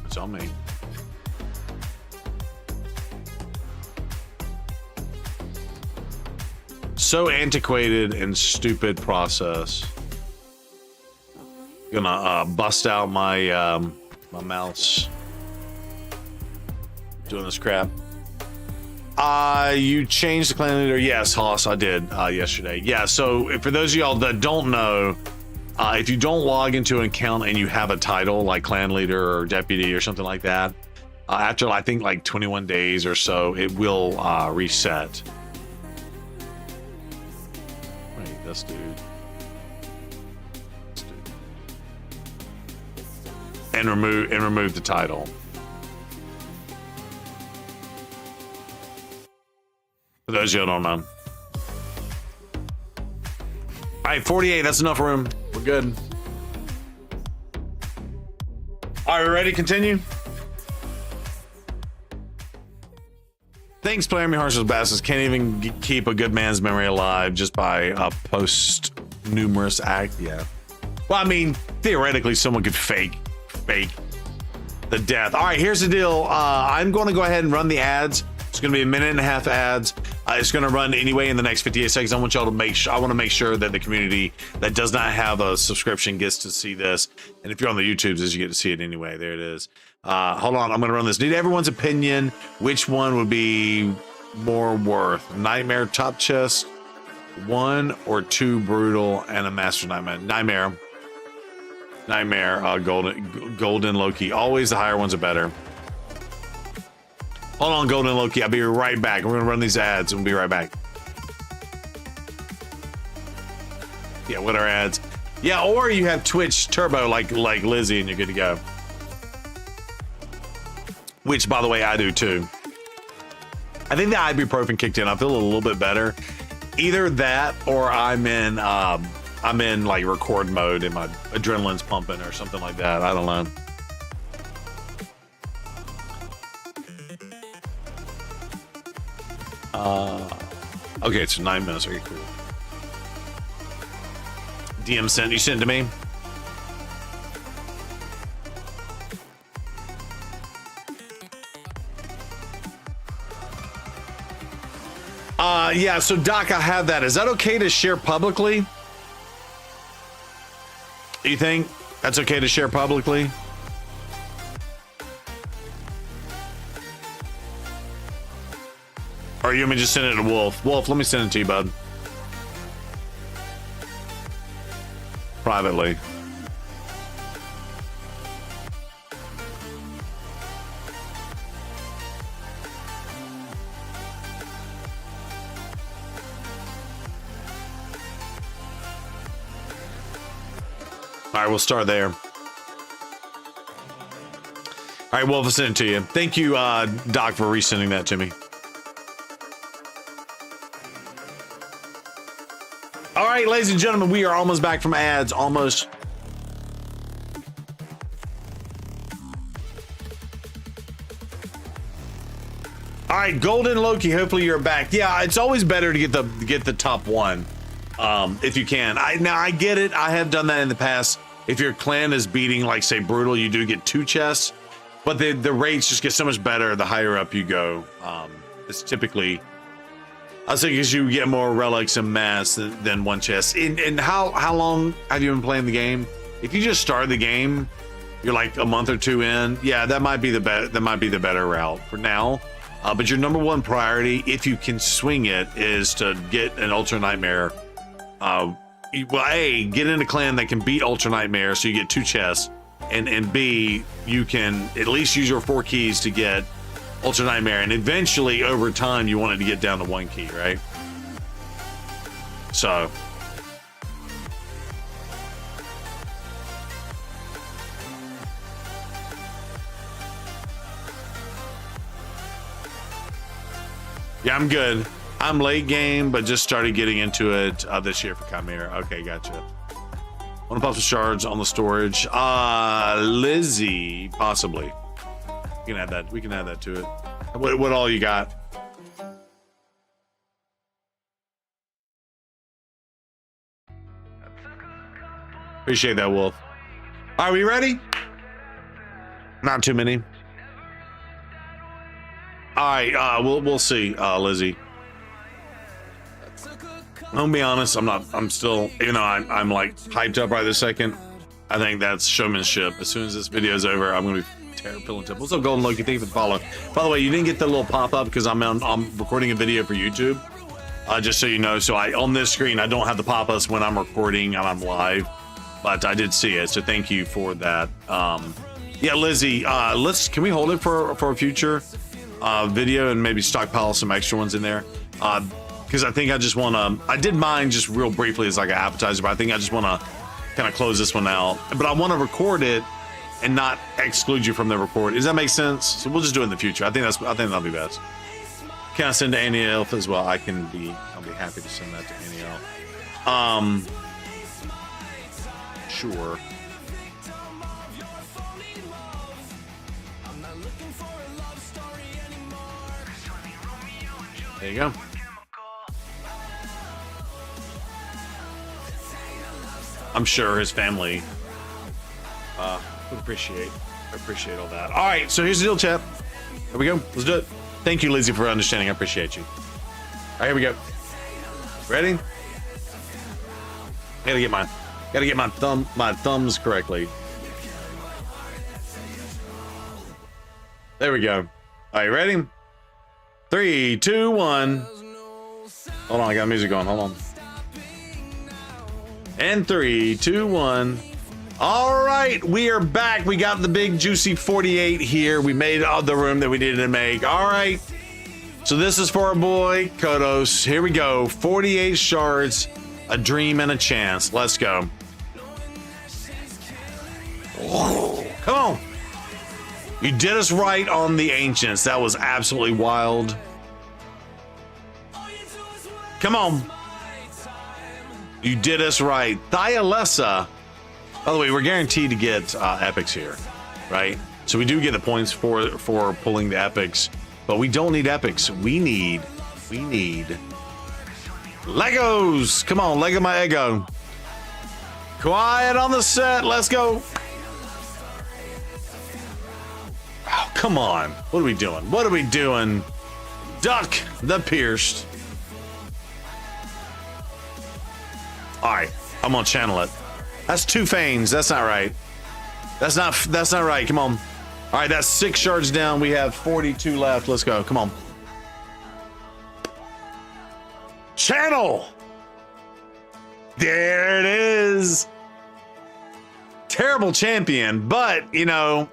It's on me. So antiquated and stupid process. Gonna bust out my my mouse. Doing this crap. You changed the clan leader? Yes, Hoss, I did yesterday. Yeah, so for those of y'all that don't know, if you don't log into an account and you have a title like clan leader or deputy or something like that, after I think like 21 days or so, it will reset. Wait, this dude. And remove the title. For those of you who don't know. All right, 48. That's enough room. We're good. All right, we ready to continue? Thanks, Player Me Harsh's Bastards. Can't even keep a good man's memory alive just by a post-numerous act. Yeah. Well, I mean, theoretically, someone could fake the death. All right, here's the deal. I'm going to go ahead and run the ads. It's going to be 1.5 minutes ads. It's going to run anyway in the next 58 seconds. I want y'all to make sure. I want to make sure that the community that does not have a subscription gets to see this. And if you're on the YouTubes, you get to see it anyway. There it is. Hold on. I'm going to run this. Need everyone's opinion. Which one would be more worth? Nightmare top chest, 1 or 2 brutal, and a master nightmare. Nightmare. Golden Loki. Always the higher ones are better. Hold on, Golden Loki. I'll be right back. We're gonna run these ads and we'll be right back. Yeah, what are ads? Yeah, or you have Twitch Turbo like Lizzie and you're good to go. Which, by the way, I do too. I think the ibuprofen kicked in. I feel a little bit better. Either that or I'm in like record mode and my adrenaline's pumping or something like that. I don't know. Okay, it's 9 minutes. Okay, cool. DM sent. You sent it to me? Yeah, so Doc, I have that. Is that okay to share publicly? You think that's okay to share publicly? Or you want me to just send it to Wolf? Wolf, let me send it to you, bud. Privately. All right, we'll start there. All right, Wolf, I'll send it to you. Thank you, Doc, for resending that to me. All right, ladies and gentlemen, we are almost back from ads. Almost. All right, Golden Loki. Hopefully you're back. Yeah, it's always better to get the top one, if you can. Now I get it. I have done that in the past. If your clan is beating, like say, brutal, you do get 2 chests. but the rates just get so much better the higher up you go. It's typically, I think, as you get more relics and mass than one chest. And how long have you been playing the game? If you just start the game, you're like a month or two in. Yeah, that might be the better route for now. But your number one priority, if you can swing it, is to get an Ultra Nightmare. Well, A, get in a clan that can beat Ultra Nightmare, so you get 2 chests, and B, you can at least use your 4 keys to get Ultra Nightmare, and eventually over time you want it to get down to 1 key, right? So yeah, I'm good. I'm late game, but just started getting into it this year for Chimera. Okay, gotcha. Want to pop some shards on the storage? Lizzie, possibly. We can add that. We can add that to it. What all you got? Appreciate that, Wolf. Are we ready? Not too many. All right, we'll see, Lizzie. I'm gonna be honest. I'm still, even though I'm like hyped up right this second. I think that's showmanship. As soon as this video is over, I'm gonna be pilling tip. What's up, Golden Loki? Thank you for the follow. By the way, you didn't get the little pop up because I'm recording a video for YouTube. Just so you know, so on this screen I don't have the pop ups when I'm recording and I'm live, but I did see it. So thank you for that. Yeah, Lizzie. Can we hold it for a future video and maybe stockpile some extra ones in there? Because I think I just want to, I did mine just real briefly as like an appetizer, but I think I just want to kind of close this one out. But I want to record it and not exclude you from the record. Does that make sense? So we'll just do it in the future. I think that'll be best. Can I send to Annie Elf as well? I'll be happy to send that to Annie Elf. Sure. There you go. I'm sure his family would appreciate all that. All right, so here's the deal, chat. Here we go. Let's do it. Thank you, Lizzie, for understanding. I appreciate you. All right, here we go. Ready? Gotta get my thumbs correctly. There we go. All right, ready? 3, 2, 1. Hold on, I got music going. Hold on. And 3, 2, 1. All right, we are back. We got the big juicy 48 here. We made the room that we needed to make. All right. So this is for our boy Kodos. Here we go. 48 shards, a dream and a chance. Let's go. Oh, come on. You did us right on the ancients. That was absolutely wild. Come on. You did us right. Thyalessa. By the way, we're guaranteed to get epics here, right? So we do get the points for pulling the epics, but we don't need epics. We need Legos. Come on, Lego my ego. Quiet on the set. Let's go. Oh, come on. What are we doing? What are we doing? Duck the pierced. All right, I'm gonna channel it. That's 2 fanes. That's not right. That's not right. Come on. All right, that's 6 shards down. We have 42 left. Let's go. Come on. Channel. There it is. Terrible champion, but you know,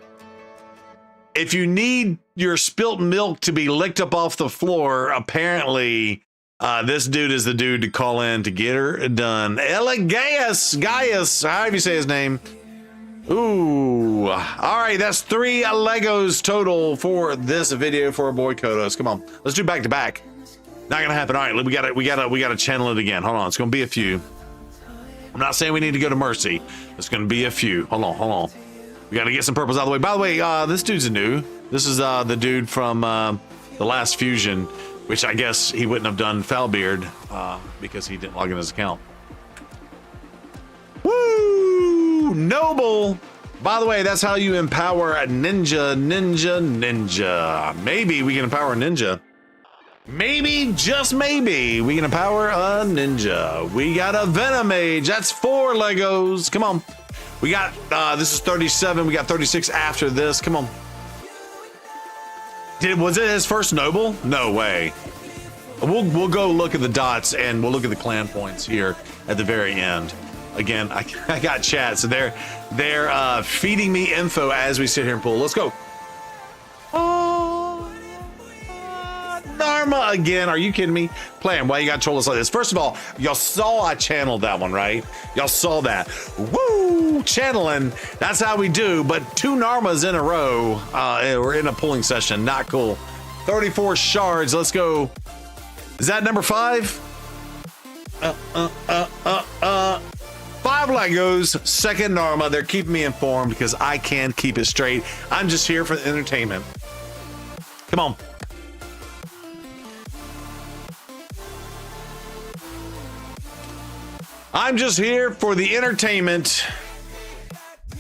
if you need your spilt milk to be licked up off the floor, apparently this dude is the dude to call in to get her done. Gaius, however you say his name. Ooh, all right, that's 3 Legos total for this video for our boy Kodos. Come on, let's do back to back. Not gonna happen. All right, we gotta channel it again. Hold on, it's gonna be a few. I'm not saying we need to go to Mercy. It's gonna be a few. Hold on. We gotta get some purples out of the way. By the way, this dude's new. This is the dude from the last fusion, which I guess he wouldn't have done Foulbeard because he didn't log in his account. Woo! Noble! By the way, that's how you empower a ninja. Maybe we can empower a ninja. Maybe, just maybe, we can empower a ninja. We got a Venom Mage. That's 4 Legos. Come on. We got, this is 37. We got 36 after this. Come on. Was it his first noble? No way. We'll go look at the dots and we'll look at the clan points here at the very end. Again, I got chat, so they're feeding me info as we sit here and pull. Let's go. Dharma again. Are you kidding me? Playing. Why you got to troll us like this? First of all, y'all saw I channeled that one, right? Y'all saw that. Woo! Channeling. That's how we do. But 2 Narmas in a row. We're in a pulling session. Not cool. 34 shards. Let's go. Is that number 5? 5 Legos. Second Narma. They're keeping me informed because I can't keep it straight. I'm just here for the entertainment. Come on. I'm just here for the entertainment.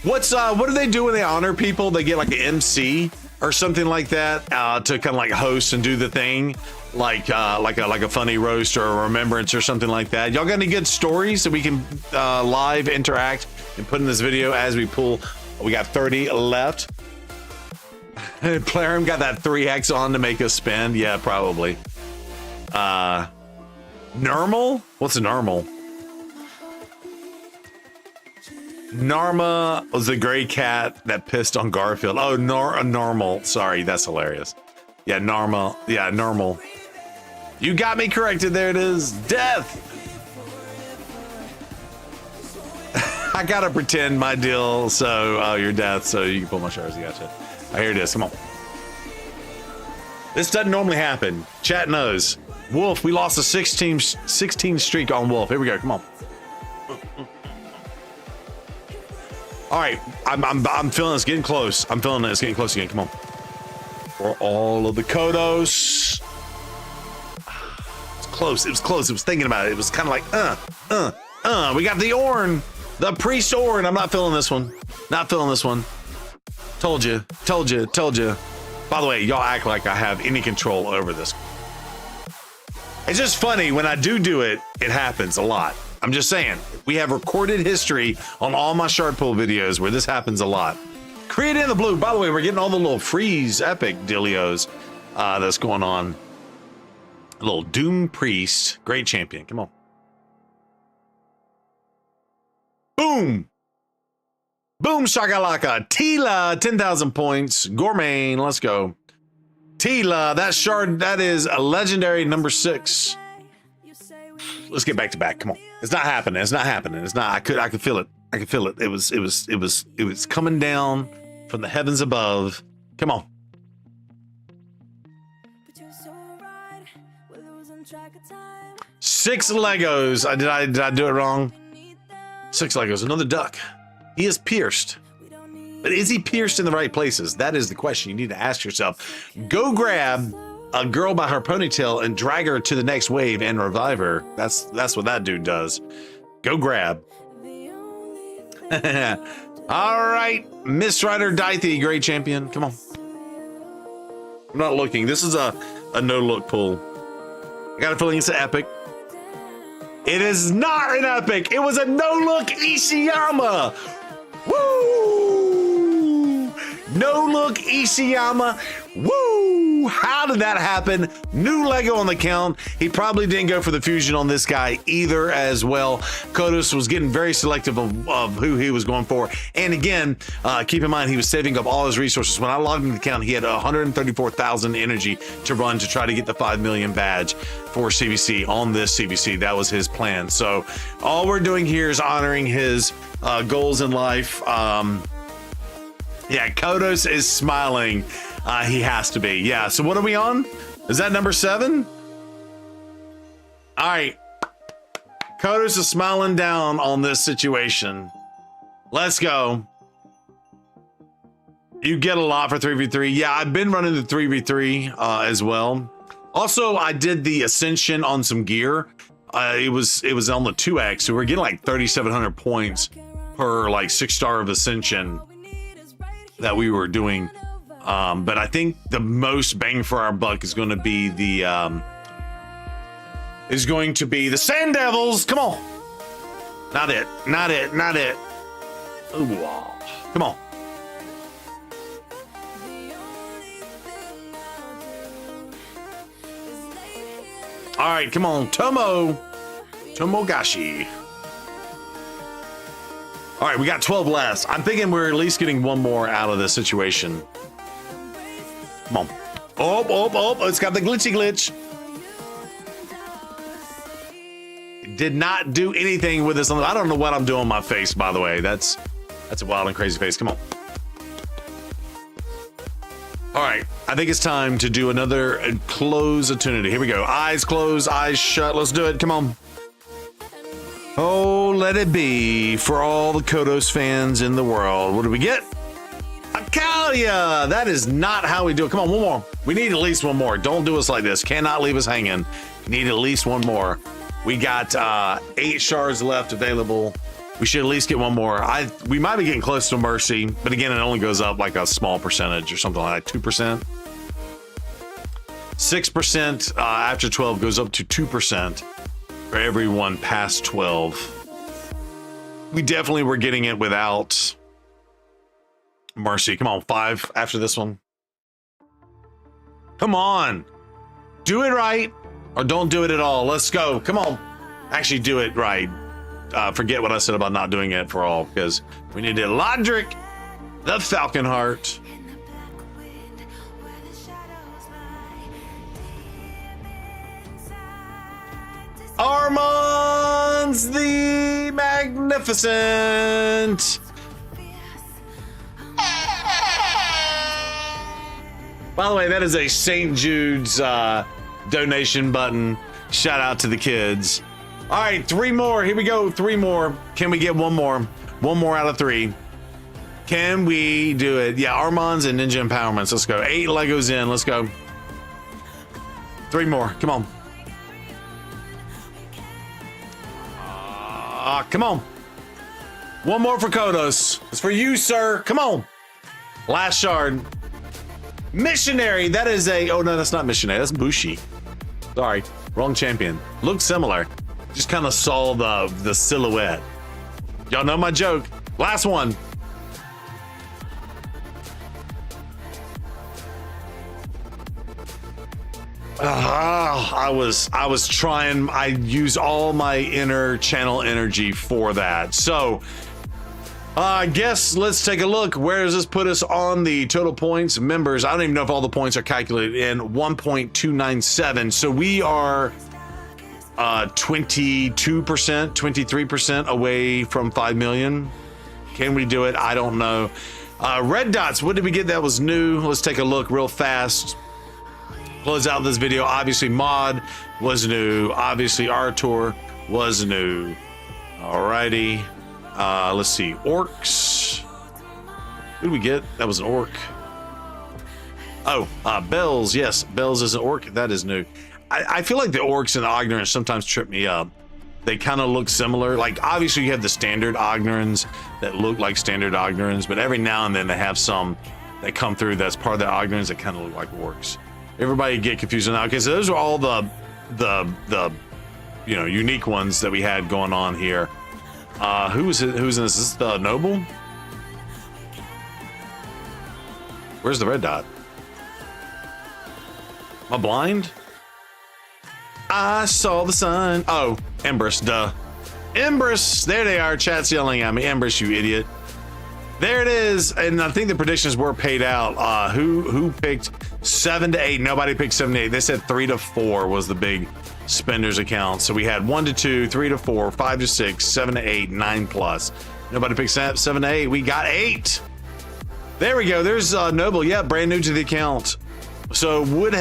What do they do when they honor people? They get like an MC or something like that to kind of like host and do the thing, like a funny roast or a remembrance or something like that. Y'all got any good stories that we can live interact and put in this video as we pull? We got 30 left. Plarium got that 3x on to make us spend. Yeah, probably. Normal? What's a normal? Narma was the gray cat that pissed on Garfield. Oh, normal. Sorry, that's hilarious. Yeah, Narma. Yeah, normal. You got me corrected. There it is. Death. I gotta pretend my deal. So, you're death. So you can pull my shards. Gotcha. Here it is. Come on. This doesn't normally happen. Chat knows. Wolf. We lost a 16 streak on Wolf. Here we go. Come on. All right, I'm feeling it's getting close. I'm feeling it's getting close again. Come on. For all of the Kodos. It's close. It was close. It was thinking about it. It was kind of like, We got the Orn, the Priest Orn. I'm not feeling this one. Not feeling this one. Told you. By the way, y'all act like I have any control over this. It's just funny when I do it, it happens a lot. I'm just saying, we have recorded history on all my shard pull videos where this happens a lot. Create in the blue. By the way, we're getting all the little freeze epic dealios that's going on. A little Doom Priest, great champion. Come on. Boom. Boom shakalaka. Tila, 10,000 points. Gourmet, let's go. Tila, that shard, that is a legendary number 6. Let's get back to back. Come on. It's not happening. It's not happening. It's not. I could feel it. I could feel it. It was coming down from the heavens above. Come on. Six Legos. Did I do it wrong? 6 Legos. Another duck. He is pierced. But is he pierced in the right places? That is the question you need to ask yourself. Go grab a girl by her ponytail and drag her to the next wave and revive her. That's what that dude does. Go grab. All right, Miss Rider Dythy, great champion. Come on. I'm not looking. This is a no-look pull. I got a feeling it's an epic. It is not an epic. It was a no-look Ishiyama. Woo! No-look Ishiyama. Woo! How did that happen? New Lego on the count. He probably didn't go for the fusion on this guy either as well. Kodos was getting very selective of who he was going for. And again, keep in mind, he was saving up all his resources. When I logged into the count, he had 134,000 energy to run to try to get the 5 million badge for CvC on this CvC. That was his plan. So all we're doing here is honoring his goals in life. Yeah, Kodos is smiling. He has to be. Yeah, so what are we on? Is that number 7? All right. Kodos is smiling down on this situation. Let's go. You get a lot for 3v3. Yeah, I've been running the 3v3 as well. Also, I did the Ascension on some gear. It was on the 2x, so we're getting like 3,700 points per like 6-star of Ascension. that we were doing. But I think the most bang for our buck is going to be the Sand Devils. Come on. Not it. Ooh, come on. All right, come on, Tomogashi. All right, we got 12 last. I'm thinking we're at least getting one more out of this situation. Come on. Oh, it's got the glitch. Did not do anything with this. I don't know what I'm doing on my face, by the way. That's a wild and crazy face. Come on. All right, I think it's time to do another close attunity. Here we go. Eyes closed, eyes shut. Let's do it. Come on. Oh, let it be for all the Kodos fans in the world. What do we get? Akalia. That is not how we do it. Come on, one more. We need at least one more. Don't do us like this. Cannot leave us hanging. Need at least one more. We got 8 shards left available. We should at least get one more. We might be getting close to Mercy, but again, it only goes up like a small percentage or something like 2%. 6% after 12 goes up to 2% for everyone past 12. We definitely were getting it without Mercy. Come on, 5 after this one. Come on. Do it right or don't do it at all. Let's go. Come on. Actually do it right. Forget what I said about not doing it for all, because we need Lodric, the Falcon Heart. Armand's the Magnificent. By the way, that is a St. Jude's donation button. Shout out to the kids. All right, 3 more. Here we go. 3 more. Can we get one more? 1 more out of 3. Can we do it? Yeah, Armands and Ninja Empowerments. Let's go. 8 Legos in. Let's go. 3 more. Come on. Come on. 1 more for Kodos. It's for you, sir. Come on. Last shard. Missionary. That is a... Oh, no, that's not Missionary. That's Bushi. Sorry. Wrong champion. Looks similar. Just kind of saw the silhouette. Y'all know my joke. Last one. I was trying. I used all my inner channel energy for that. So I guess let's take a look. Where does this put us on the total points? Members, I don't even know if all the points are calculated in. 1.297. So we are 22%, 23% away from 5 million. Can we do it? I don't know. Red dots, what did we get that was new? Let's take a look real fast. Close out this video. Obviously Mod was new. Obviously Artur was new. Alrighty. Let's see. Orcs. Who did we get? That was an orc. Oh, Bells. Yes, Bells is an orc. That is new. I feel like the orcs and the Ognorans sometimes trip me up. They kind of look similar. Like, obviously you have the standard Ognorans that look like standard Ognorans, but every now and then they have some that come through that's part of the Ognorans that kind of look like orcs. Everybody get confused now. Okay, so those are all the you know, unique ones that we had going on here. Who's in this? Is this the Noble? Where's the red dot? Am I blind? I saw the sun. Oh, Empress, duh. Empress, there they are. Chat's yelling at me. Empress, you idiot. There it is. And I think the predictions were paid out. Who picked 7 to 8? Nobody picked 7 to 8. They said 3 to 4 was the big spenders account. So we had 1 to 2, 3 to 4, 5 to 6, 7 to 8, 9 plus. Nobody picked 7 to 8. We got 8. There we go. There's Noble. Yeah, brand new to the account. So would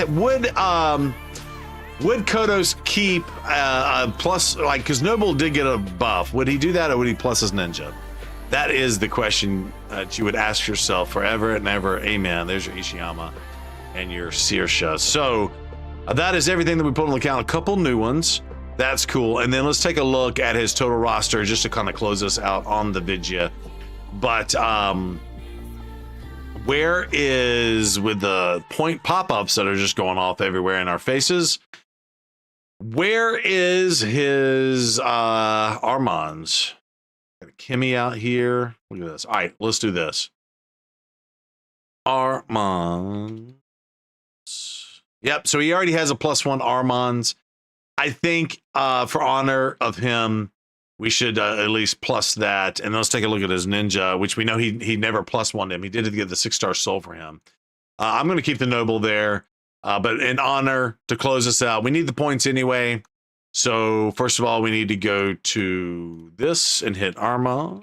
Kodos keep plus, like, because Noble did get a buff. Would he do that, or would he plus his ninja? That is the question that you would ask yourself forever and ever. Amen. There's your Ishiyama and your Saoirse. So that is everything that we put on the account. A couple new ones. That's cool. And then let's take a look at his total roster just to kind of close us out on the video. But Where is, with the point pop-ups that are just going off everywhere in our faces, where is his Armands? Got a Kimmy out here. Look at this. All right, let's do this. Armands. Yep, so he already has a +1 Armands. I think for honor of him, we should at least plus that. And let's take a look at his ninja, which we know he never +1'd him. He did get the 6-star soul for him. I'm going to keep the noble there. But in honor, to close this out, we need the points anyway. So first of all, we need to go to this and hit Arma.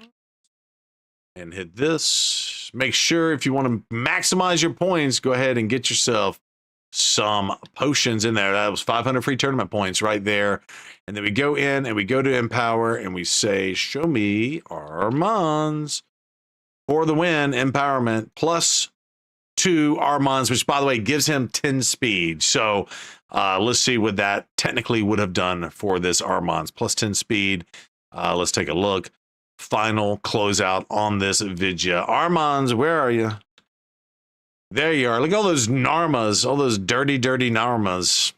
And hit this. Make sure if you want to maximize your points, go ahead and get yourself some potions in there. That was 500 free tournament points right there. And then we go in and we go to Empower and we say, show me Armands for the win. Empowerment +2 Armands, which by the way gives him 10 speed. So let's see what that technically would have done for this Armands. +10 speed. Let's take a look. Final closeout on this Vidya. Armands, where are you? There you are. Look at all those Narmas, all those dirty Narmas.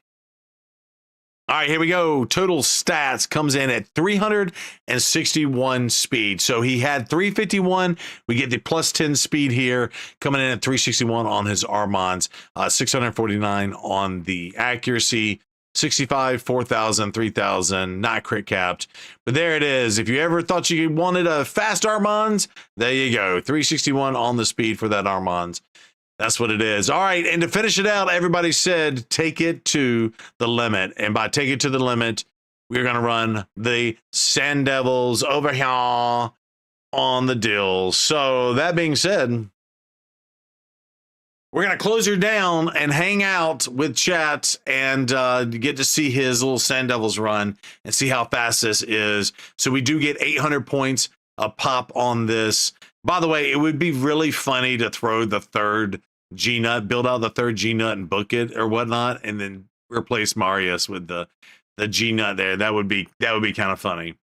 All right, here we go. Total stats comes in at 361 speed. So he had 351. We get the +10 speed here, coming in at 361 on his Armands, 649 on the accuracy, 65, 4,000, 3,000, not crit capped. But there it is. If you ever thought you wanted a fast Armands, there you go. 361 on the speed for that Armands. That's what it is. All right, and to finish it out, everybody said take it to the limit. And by take it to the limit, we're going to run the Sand Devils over here on the deal. So that being said, we're going to close her down and hang out with chat and get to see his little Sand Devils run and see how fast this is. So we do get 800 points a pop on this. By the way, it would be really funny to throw the third G-Nut, build out the third G-Nut and book it or whatnot, and then replace Marius with the G-Nut there. That would be kind of funny.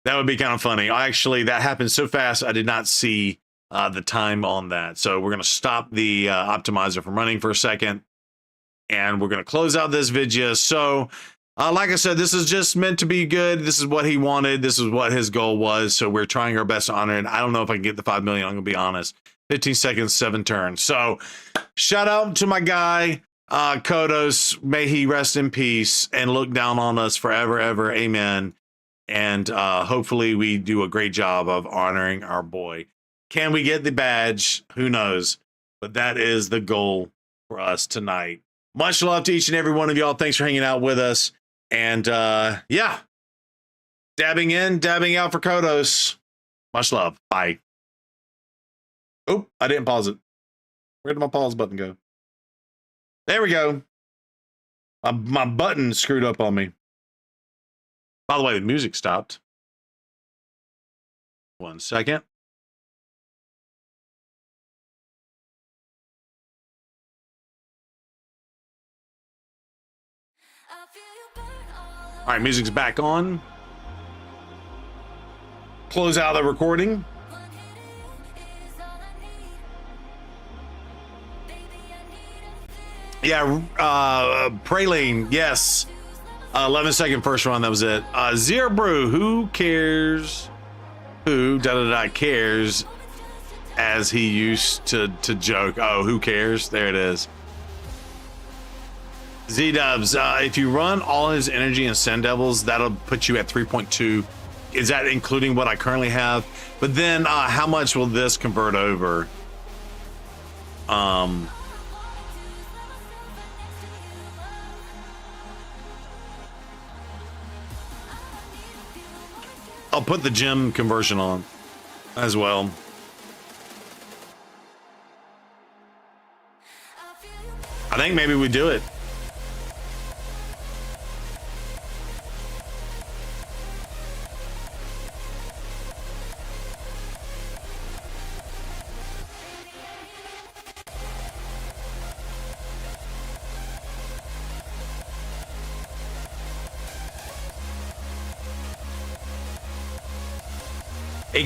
That would be kind of funny. Actually, that happened so fast, I did not see the time on that. So we're going to stop the optimizer from running for a second, and we're going to close out this video. So like I said, this is just meant to be good. This is what he wanted. This is what his goal was. So we're trying our best to honor it. I don't know if I can get the 5 million. I'm going to be honest. 15 seconds, 7 turns. So shout out to my guy, Kodos. May he rest in peace and look down on us forever, ever. Amen. And hopefully we do a great job of honoring our boy. Can we get the badge? Who knows? But that is the goal for us tonight. Much love to each and every one of y'all. Thanks for hanging out with us. And yeah, dabbing in, dabbing out for Kodos. Much love. Bye. Oh, I didn't pause it. Where did my pause button go? There we go. My button screwed up on me. By the way, the music stopped. 1 second. All right, music's back on. Close out the recording. Yeah, Praline, yes. 11-second first run, that was it. Zero Brew, who cares? Who cares? As he used to joke. Oh, who cares? There it is. Z-Dubs, if you run all his energy and Sand Devils, that'll put you at 3.2. Is that including what I currently have? But then how much will this convert over? I'll put the gem conversion on as well. I think maybe we do it.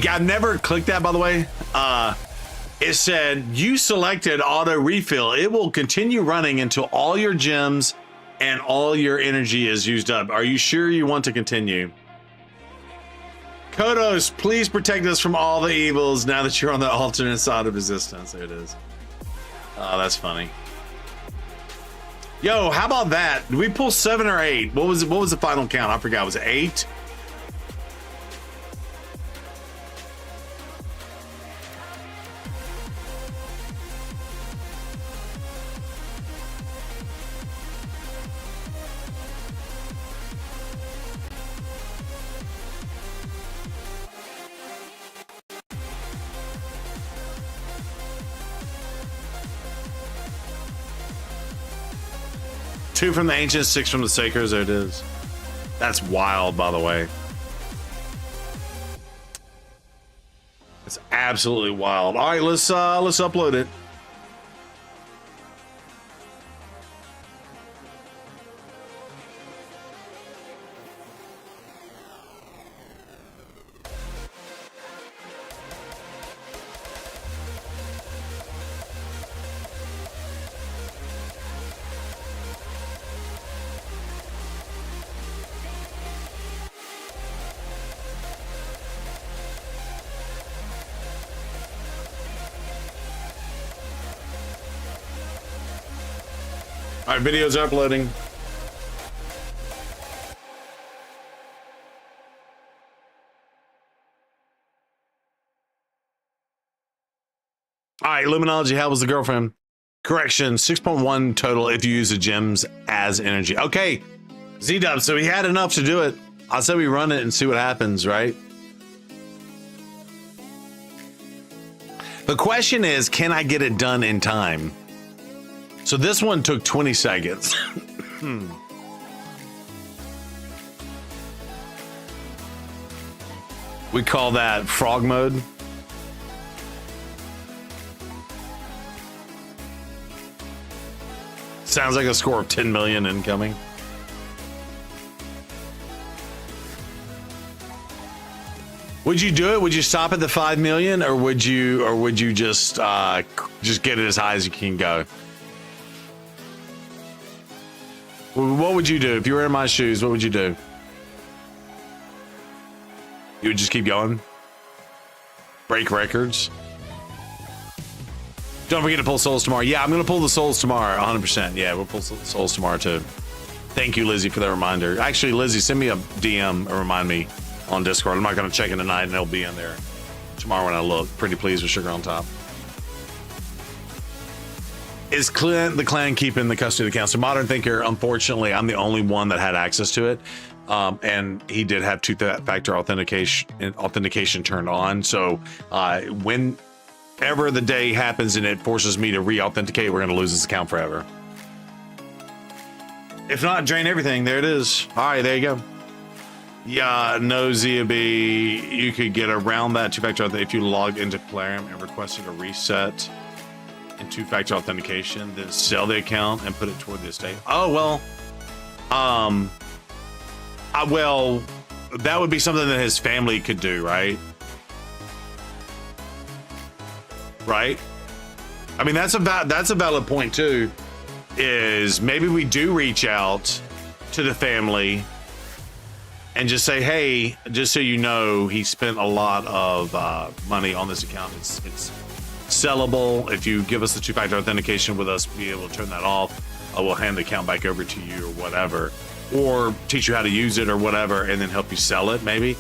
I never clicked that, by the way. It said, you selected auto refill. It will continue running until all your gems and all your energy is used up. Are you sure you want to continue? Kodos, please protect us from all the evils now that you're on the alternate side of resistance. There it is. Oh, that's funny. Yo, how about that? Did we pull 7 or 8? What was the final count? I forgot. Was it 8? Two from the ancients, 6 from the sacres. There it is. That's wild, by the way. It's absolutely wild. All right, let's upload it. All right, video's uploading. All right, Luminology, how was the girlfriend? Correction, 6.1 total if you use the gems as energy. Okay, Z-Dub, so he had enough to do it. I said we run it and see what happens, right? The question is, can I get it done in time? So this one took 20 seconds. We call that frog mode. Sounds like a score of 10 million incoming. Would you do it? Would you stop at the 5 million, or would you just get it as high as you can go? What would you do if you were in my shoes? What would you do? You would just keep going? Break records? Don't forget to pull souls tomorrow. Yeah, I'm going to pull the souls tomorrow, 100%. Yeah, we'll pull souls tomorrow too. Thank you, Lizzie, for that reminder. Actually, Lizzie, send me a DM and remind me on Discord. I'm not going to check in tonight, and it'll be in there tomorrow when I look. Pretty pleased with sugar on top. Is Clint the clan keeping the custody of the council? Modern Thinker, unfortunately, I'm the only one that had access to it. And he did have two-factor authentication turned on. So whenever the day happens and it forces me to re-authenticate, we're going to lose this account forever. If not, drain everything. There it is. All right, there you go. Yeah, no, ZB, you could get around that two-factor authentication if you log into Clarium and requested a reset and two-factor authentication, then sell the account and put it toward the estate. Oh, well, well, that would be something that his family could do, right? Right? I mean, that's a valid point too, is maybe we do reach out to the family and just say, hey, just so you know, he spent a lot of money on this account. It's sellable. If you give us the two-factor authentication with us, be able to turn that off. We'll hand the account back over to you or whatever, or teach you how to use it or whatever, and then help you sell it maybe.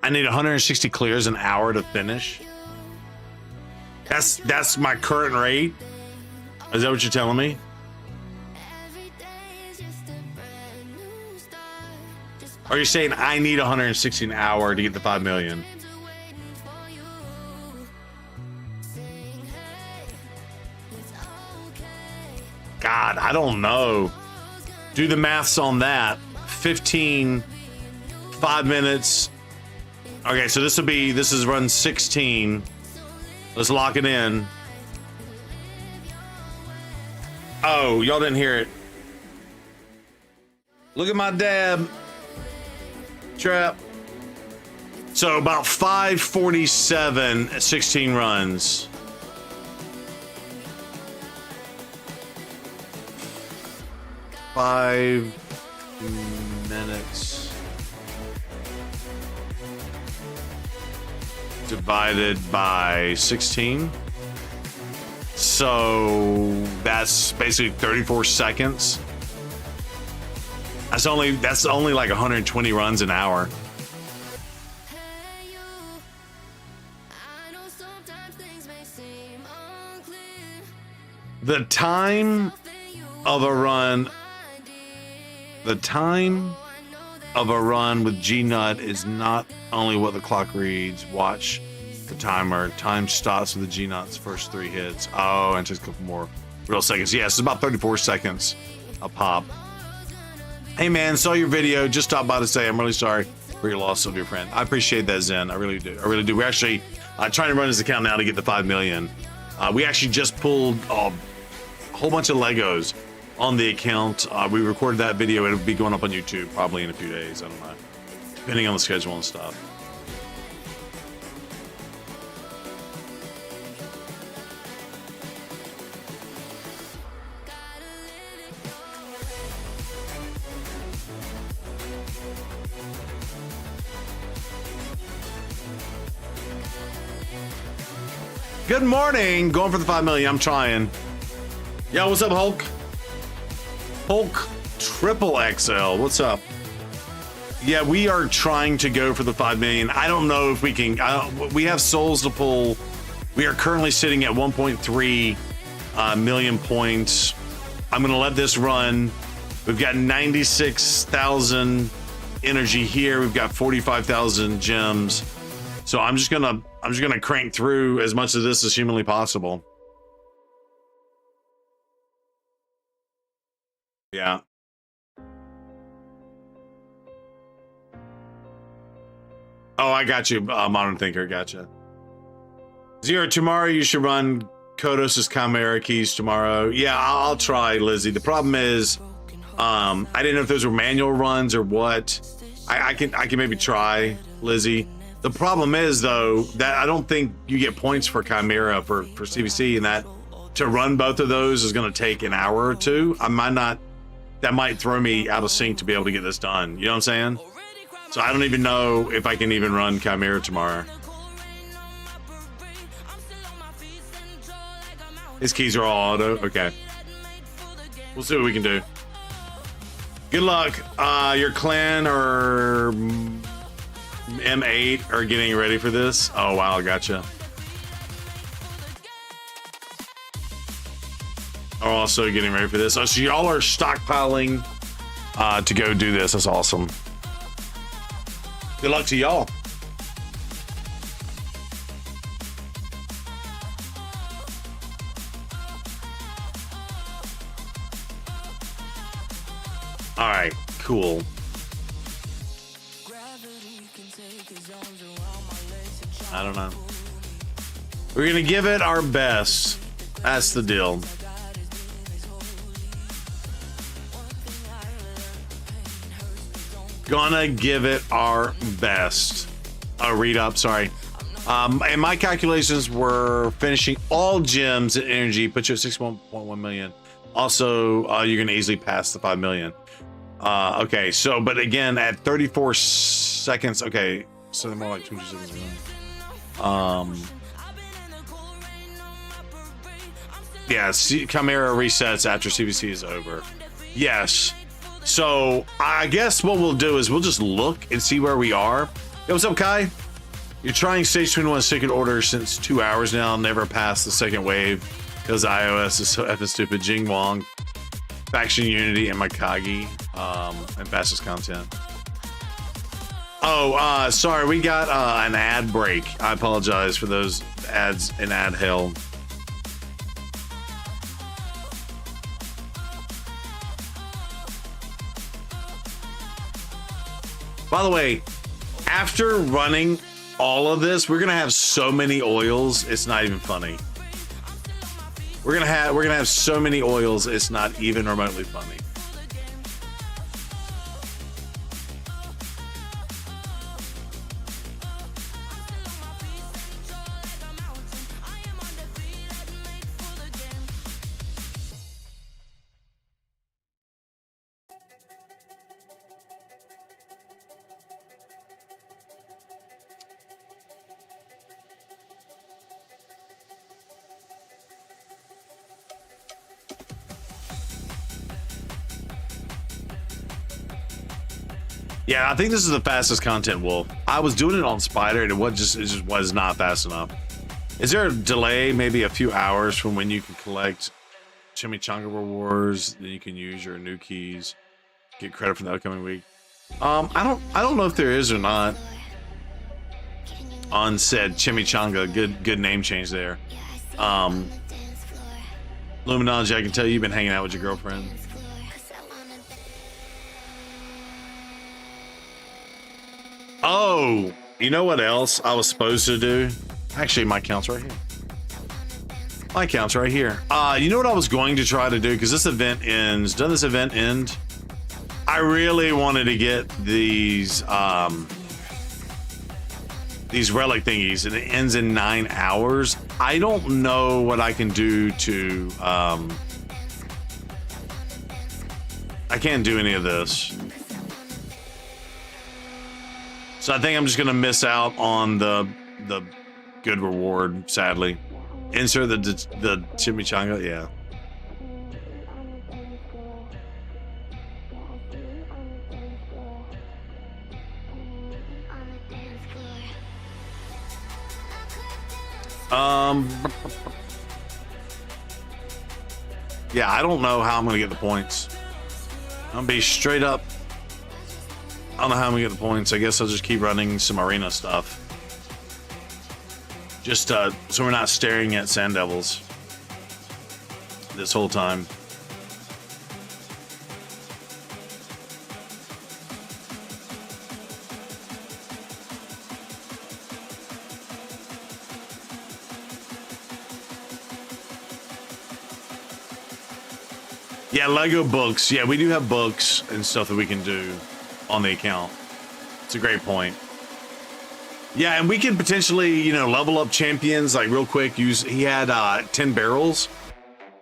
I need 160 clears an hour to finich. That's my current rate. Is that what you're telling me? Are you saying I need 160 an hour to get the 5 million? God, I don't know. Do the maths on that. 15, 5 minutes. Okay, so this is run 16. Let's lock it in. Oh, y'all didn't hear it. Look at my dab. Trap. So about 5:47 at 16 runs. Five minutes divided by 16. So that's basically 34 seconds. That's only like 120 runs an hour. The time of a run with G-Nut is not only what the clock reads. Watch the timer. Time stops with the G-Nut's first 3 hits. Oh, and just a couple more real seconds. Yes, it's about 34 seconds a pop. Hey man, saw your video. Just stopped by to say I'm really sorry for your loss of your friend. I appreciate that, Zen. I really do. We're actually trying to run his account now to get the 5 million. We actually just pulled a whole bunch of Legos on the account. We recorded that video. It'll be going up on YouTube probably in a few days. I don't know, depending on the schedule and stuff. Good morning. Going for the 5 million. I'm trying. Yo, what's up, Hulk? Hulk Triple XL. What's up? Yeah, we are trying to go for the 5 million. I don't know if we can. We have souls to pull. We are currently sitting at 1.3 million points. I'm going to let this run. We've got 96,000 energy here. We've got 45,000 gems. So I'm just gonna crank through as much of this as humanly possible. Yeah. Oh, I got you, Modern Thinker. Gotcha. Zero, tomorrow you should run Kodos' Chimera keys tomorrow. Yeah, I'll try, Lizzie. The problem is, I didn't know if those were manual runs or what. I can maybe try, Lizzie. The problem is, though, that I don't think you get points for Chimera for CvC, and that to run both of those is going to take an hour or two. That might throw me out of sync to be able to get this done. You know what I'm saying? So I don't even know if I can even run Chimera tomorrow. His keys are all auto. Okay. We'll see what we can do. Good luck. Your clan or M8 are getting ready for this. Oh, wow. Gotcha. Are also getting ready for this. Oh, so y'all are stockpiling to go do this. That's awesome. Good luck to y'all. All right, cool. I don't know. We're gonna give it our best. That's the deal. Gonna give it our best. Read up, sorry. And my calculations were finishing all gems and energy, put you at 6.1 million. Also, you're gonna easily pass the 5 million. Okay, so, but again, at 34 seconds, okay, so they're more like 27 million. Yeah, Chimera resets after CvC is over. Yes. So I guess what we'll do is we'll just look and see where we are. Yo, what's up, Kai? You're trying Stage 21 Secret Order since 2 hours now. Never passed the second wave because iOS is so effing stupid. Jing Wong, Faction Unity, and Mikagi, and fastest content. Oh, sorry, we got an ad break. I apologize for those ads in ad hell. By the way, after running all of this, we're gonna have so many oils, it's not even funny. We're gonna have so many oils, it's not even remotely funny. Yeah, I think this is the fastest content, Wolf. I was doing it on Spider and it just was not fast enough. Is there a delay, maybe a few hours from when you can collect Chimichanga rewards, then you can use your new keys, get credit for the upcoming week? I don't know if there is or not. On said Chimichanga, good name change there. Luminology, I can tell you've been hanging out with your girlfriend. Oh, you know what else I was supposed to do? Actually, my account's right here. My account's right here. You know what I was going to try to do? Because this event ends. Doesn't this event end? I really wanted to get these relic thingies, and it ends in 9 hours. I don't know what I can do to. I can't do any of this. So I think I'm just gonna miss out on the good reward, sadly. Insert the chimichanga, yeah. Yeah, I don't know how I'm gonna get the points. I'm gonna be straight up. I don't know how I'm gonna get the points. I guess I'll just keep running some arena stuff. Just so we're not staring at Sand Devils this whole time. Yeah, Lego books. Yeah, we do have books and stuff that we can do on the account. It's a great point. Yeah, and we can potentially, you know, level up champions like real quick. He had 10 barrels.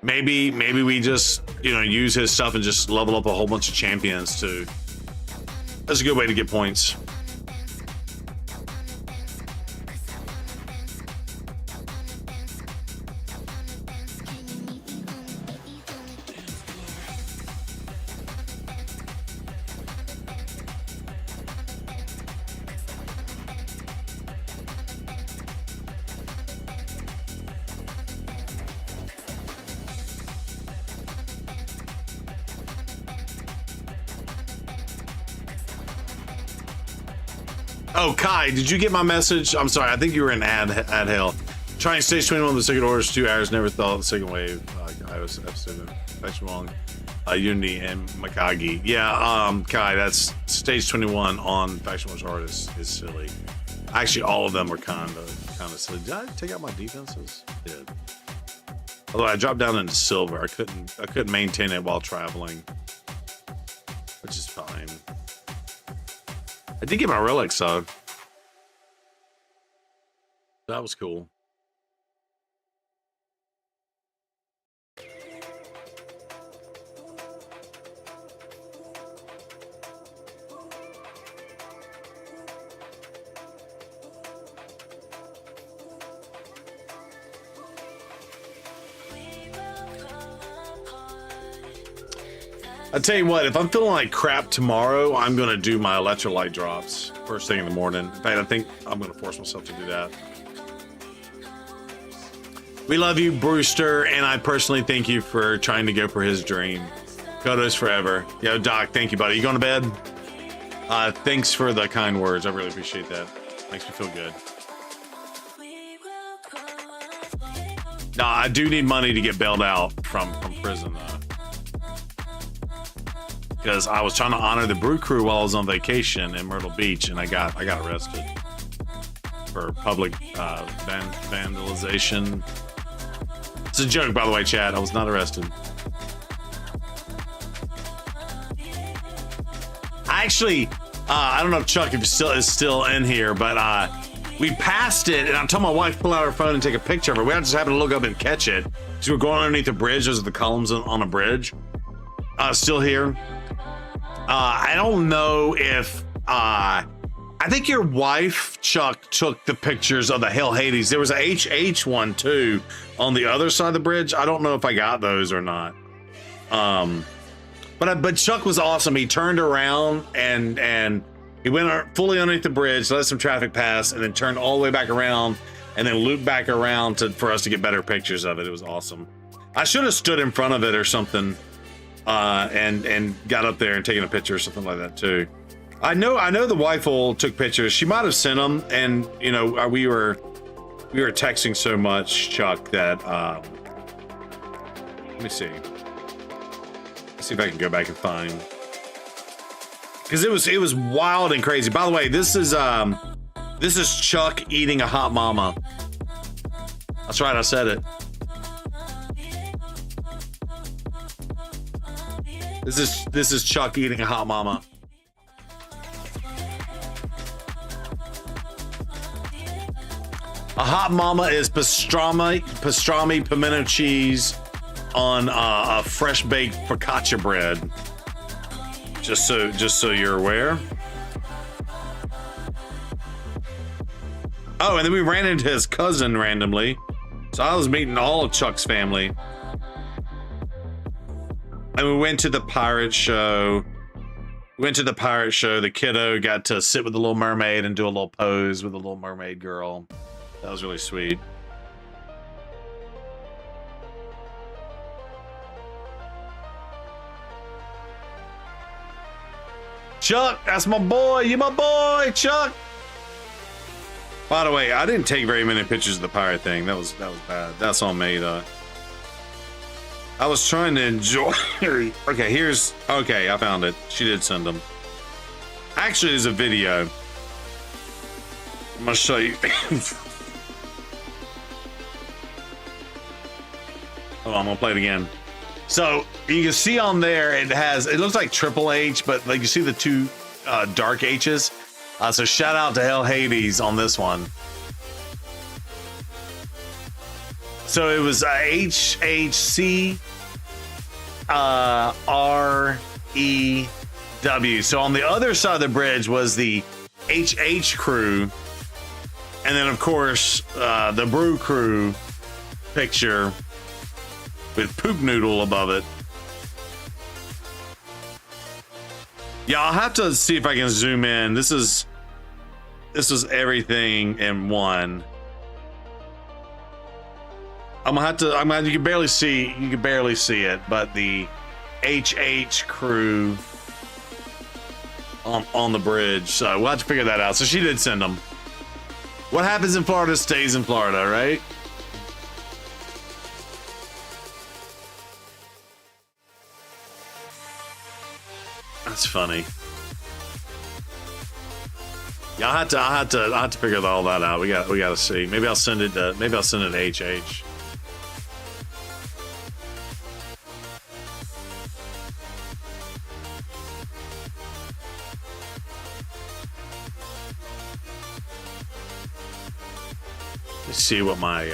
Maybe we just, you know, use his stuff and just level up a whole bunch of champions too. That's a good way to get points. Oh, Kai, did you get my message? I'm sorry, I think you were in ad hell. Trying stage 21 with the second orders, 2 hours, never thought the second wave. I was F7, Faction Wong, Unity, and Mikagi. Yeah, Kai, that's stage 21 on Faction Wars Hard is silly. Actually, all of them were kind of silly. Did I take out my defenses? I did. Although I dropped down into silver, I couldn't maintain it while traveling, which is fine. I did get my relics though. That was cool. I tell you what, if I'm feeling like crap tomorrow, I'm gonna do my electrolyte drops. first thing in the morning. In fact, I think I'm going to force myself to do that. We love you, Brewster, and I personally thank you for trying to go for his dream. Kodos forever. Yo, Doc, thank you, buddy. You going to bed? Thanks for the kind words. I really appreciate that. Makes me feel good. Nah, I do need money to get bailed out from prison, though. Because I was trying to honor the brew crew while I was on vacation in Myrtle Beach, and I got arrested for public vandalization. It's a joke, by the way, Chad. I was not arrested. Actually, I don't know if Chuck is still in here, but we passed it, and I told my wife to pull out her phone and take a picture of it. We just happened to look up and catch it because we're going underneath the bridge. Those are the columns on a bridge. Still here. I don't know if I think your wife, Chuck, took the pictures of the Hell Hades. There was a HH one too on the other side of the bridge. I don't know if I got those or not. But Chuck was awesome. He turned around and he went fully underneath the bridge, let some traffic pass, and then turned all the way back around and then looped back around for us to get better pictures of it. It was awesome. I should have stood in front of it or something, and got up there and taken a picture or something like that too. I know the wife took pictures. She might have sent them, and you know we were texting so much, Chuck, that let me see. See if I can go back and find, because it was wild and crazy. By the way, this is Chuck eating a hot mama. That's right, I said it. This is Chuck eating a hot mama. A hot mama is pastrami, pimento cheese on a fresh baked focaccia bread. Just so you're aware. Oh, and then we ran into his cousin randomly. So I was meeting all of Chuck's family. And we went to the pirate show. The kiddo got to sit with the Little Mermaid and do a little pose with the Little Mermaid girl. That was really sweet. Chuck, that's my boy. You my boy, Chuck. By the way, I didn't take very many pictures of the pirate thing. That was bad. That's on me though. I was trying to enjoy. Okay, I found it. She did send them. Actually, there's a video. I'm gonna show you. Oh, I'm gonna play it again. So you can see on there, it looks like Triple H, but like you see the two dark H's. So shout out to Hell Hades on this one. So it was HHC REW. So on the other side of the bridge was the HH crew, and then of course the Brew crew picture with Poop Noodle above it. Yeah, I'll have to see if I can zoom in. This is everything in one. You can barely see it, but the HH crew on the bridge. So we'll have to figure that out. So she did send them. What happens in Florida stays in Florida, right? That's funny. Yeah, I'll have to figure all that out. We got to see. Maybe I'll send it to HH. Let's see what my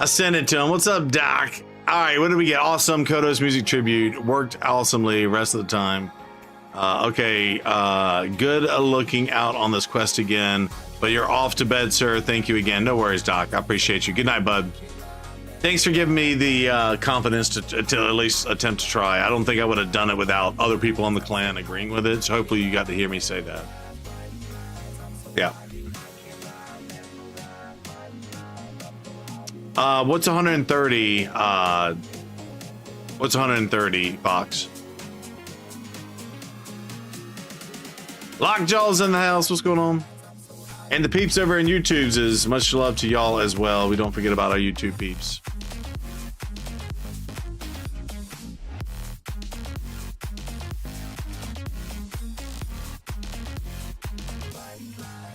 I sent it to him. What's up, Doc? All right, what did we get? Awesome Kodos music tribute. Worked awesomely rest of the time. Okay, good looking out on this quest again, but you're off to bed, sir. Thank you again. No worries, Doc. I appreciate you. Good night, bud. Thanks for giving me the confidence to at least attempt to try. I don't think I would have done it without other people on the clan agreeing with it, so hopefully you got to hear me say that. Yeah. What's 130? What's 130, Fox? Lockjaw's in the house. What's going on? And the peeps over in YouTube's is much love to y'all as well. We don't forget about our YouTube peeps.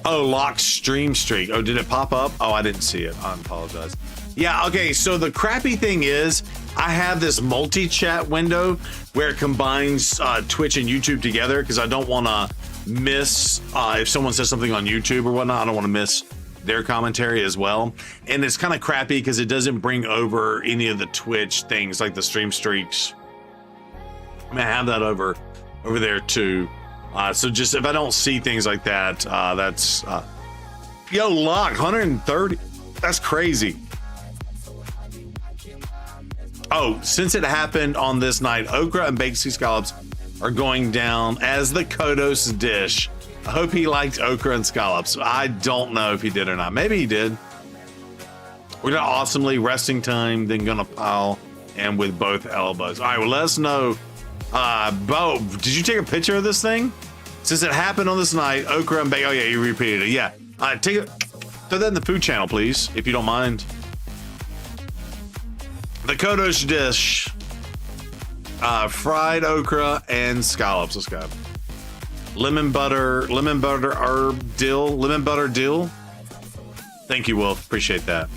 Oh, locked stream streak. Oh, did it pop up? Oh, I didn't see it. I apologize. Yeah, okay, so the crappy thing is I have this multi-chat window where it combines Twitch and YouTube together because I don't want to miss if someone says something on YouTube or whatnot. I don't want to miss their commentary as well. And it's kind of crappy because it doesn't bring over any of the Twitch things like the stream streaks. I mean, I have that over there too. So just if I don't see things like that, that's yo, lock 130. That's crazy. Oh, since it happened on this night, okra and baked sea scallops are going down as the Kodos dish. I hope he liked okra and scallops. I don't know if he did or not. Maybe he did. We're gonna awesomely resting time, then gonna pile and with both elbows. All right, well, let us know. Bo, did you take a picture of this thing? Since it happened on this night, okra and bacon. Oh yeah, you repeated it. Yeah, take it. Throw that in the food channel, please, if you don't mind. The Kodos dish, fried okra and scallops. Let's go. Lemon butter herb dill, lemon butter dill. Thank you, Wolf. Appreciate that.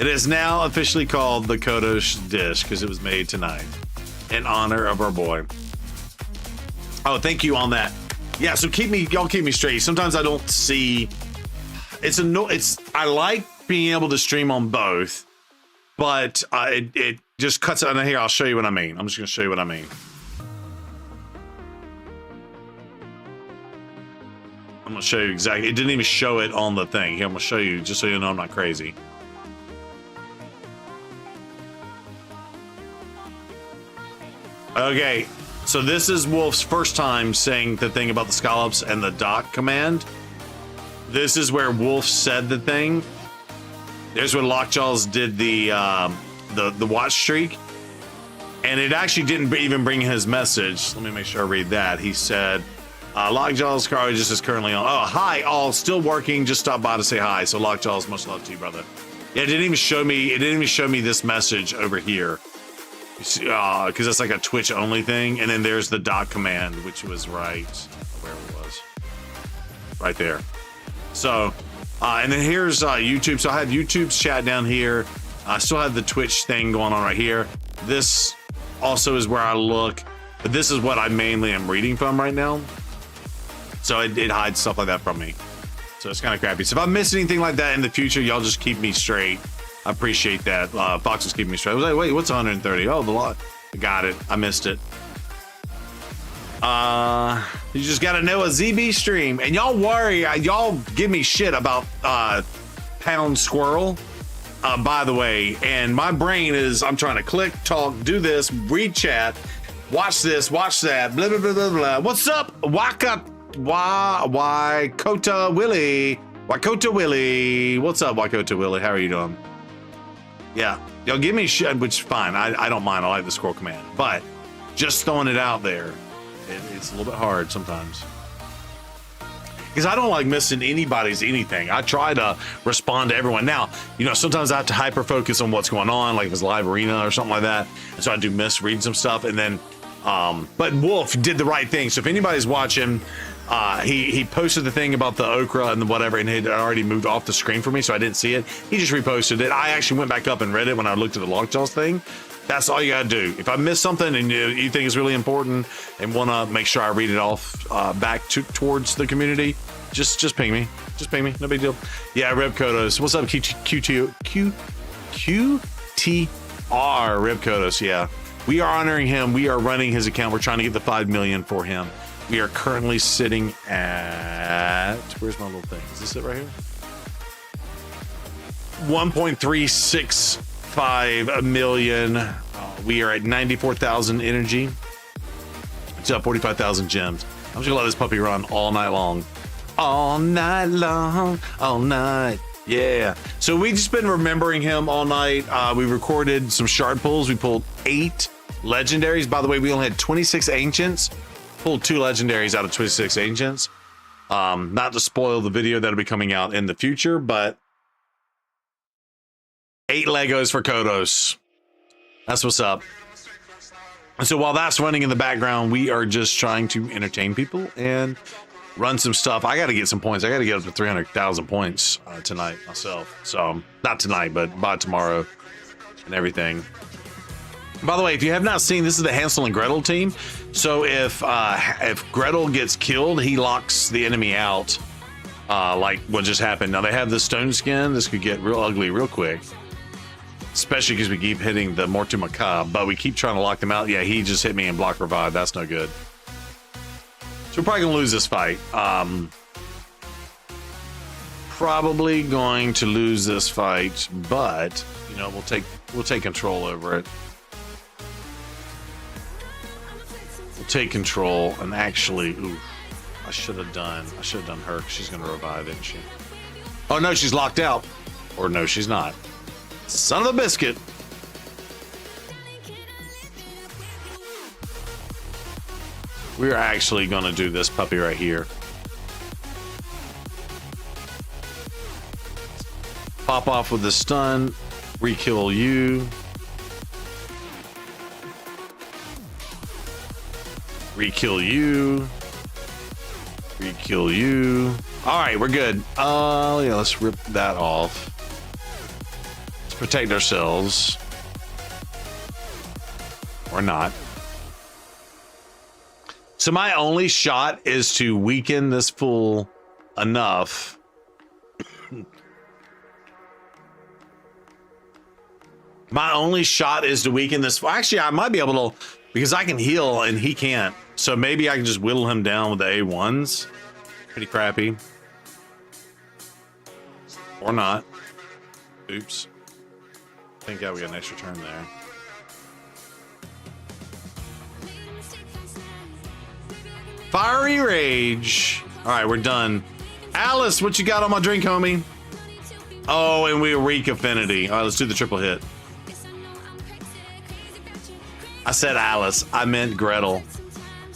It is now officially called the Kodos dish because it was made tonight in honor of our boy. Oh, thank you on that. Yeah, so y'all keep me straight. Sometimes I don't see. I like being able to stream on both, but it just cuts out. Here, I'll show you what I mean. I'm just gonna show you what I mean. I'm gonna show you exactly. It didn't even show it on the thing. Here, I'm gonna show you just so you know I'm not crazy. Okay, so this is Wolf's first time saying the thing about the scallops and the doc command. This is where Wolf said the thing. There's where Lockjaws did the watch streak, and it actually didn't even bring his message. Let me make sure I read that. He said, Lockjaw's car just is currently on. Oh, hi, all still working. Just stop by to say hi. So Lockjaw's, much love to you, brother. Yeah, it didn't even show me. It didn't even show me this message over here. Because it's like a Twitch only thing, and then there's the doc command, which was right where it was, right there. So, and then here's YouTube. So I have YouTube's chat down here. I still have the Twitch thing going on right here. This also is where I look, but this is what I mainly am reading from right now. So it hides stuff like that from me. So it's kind of crappy. So if I miss anything like that in the future, y'all just keep me straight. I appreciate that. Fox is keeping me straight. I was like, wait, what's 130? Oh, the lot. Got it. I missed it. You just gotta know a ZB stream. And y'all worry, y'all give me shit about Pound Squirrel. By the way, and my brain is, I'm trying to click, talk, do this, read chat, watch this, watch that, blah, blah, blah, blah, blah. What's up? Wakota Willie. Wakota Willie. What's up, Wakota Willie? How are you doing? Yeah, y'all give me shit, which is fine. I don't mind. I like the scroll command, but just throwing it out there, it's a little bit hard sometimes. Because I don't like missing anybody's anything. I try to respond to everyone. Now, you know, sometimes I have to hyper focus on what's going on, like if it's live arena or something like that. And so I do miss reading some stuff. And then, but Wolf did the right thing. So if anybody's watching, he posted the thing about the okra and the whatever, and it had already moved off the screen for me, so I didn't see it. He just reposted it. I actually went back up and read it when I looked at the Lockjaws thing. That's all you gotta do. If I miss something and you think it's really important and want to make sure I read it off back towards the community, just ping me. Just ping me. No big deal. Yeah, Reb Kodos. What's up, QTR, Rip Kodos, yeah. We are honoring him. We are running his account. We're trying to get the 5 million for him. We are currently sitting at, where's my little thing? Is this it right here? 1.365 million. We are at 94,000 energy. It's up 45,000 gems. I'm just gonna let this puppy run all night long. All night long, all night. Yeah. So we've just been remembering him all night. We recorded some shard pulls. We pulled 8 legendaries. By the way, we only had 26 ancients. Pulled 2 legendaries out of 26 ancients. Not to spoil the video that'll be coming out in the future, but 8 Legos for Kodos. That's what's up. And so while that's running in the background, we are just trying to entertain people and run some stuff. I got to get some points. I got to get up to 300,000 points tonight myself. So not tonight, but by tomorrow and everything. By the way, if you have not seen, this is the Hansel and Gretel team. So if Gretel gets killed, he locks the enemy out, like what just happened. Now they have the stone skin. This could get real ugly real quick, especially because we keep hitting the Mortu Macabre, but we keep trying to lock them out. Yeah, he just hit me and block revive. That's no good. So we're probably gonna lose this fight. Probably going to lose this fight, but you know, we'll take control over it. We'll take control and actually, ooh, I should have done her. She's gonna revive, isn't she? Oh no, she's locked out. Or no, she's not. Son of a biscuit. We're actually gonna do this puppy right here. Pop off with the stun, re-kill you. Re-kill you. Re-kill you. All right, we're good. Yeah, let's rip that off. Let's protect ourselves. Or not. So my only shot is to weaken this fool enough. My only shot is to weaken this. Well, actually, I might be able to, because I can heal and he can't. So maybe I can just whittle him down with the A1s. Pretty crappy. Or not. Oops. Thank God we got an extra turn there. Fiery Rage. All right, we're done. Alice, what you got on my drink, homie? Oh, and we wreak Affinity. All right, let's do the triple hit. I said Alice. I meant Gretel.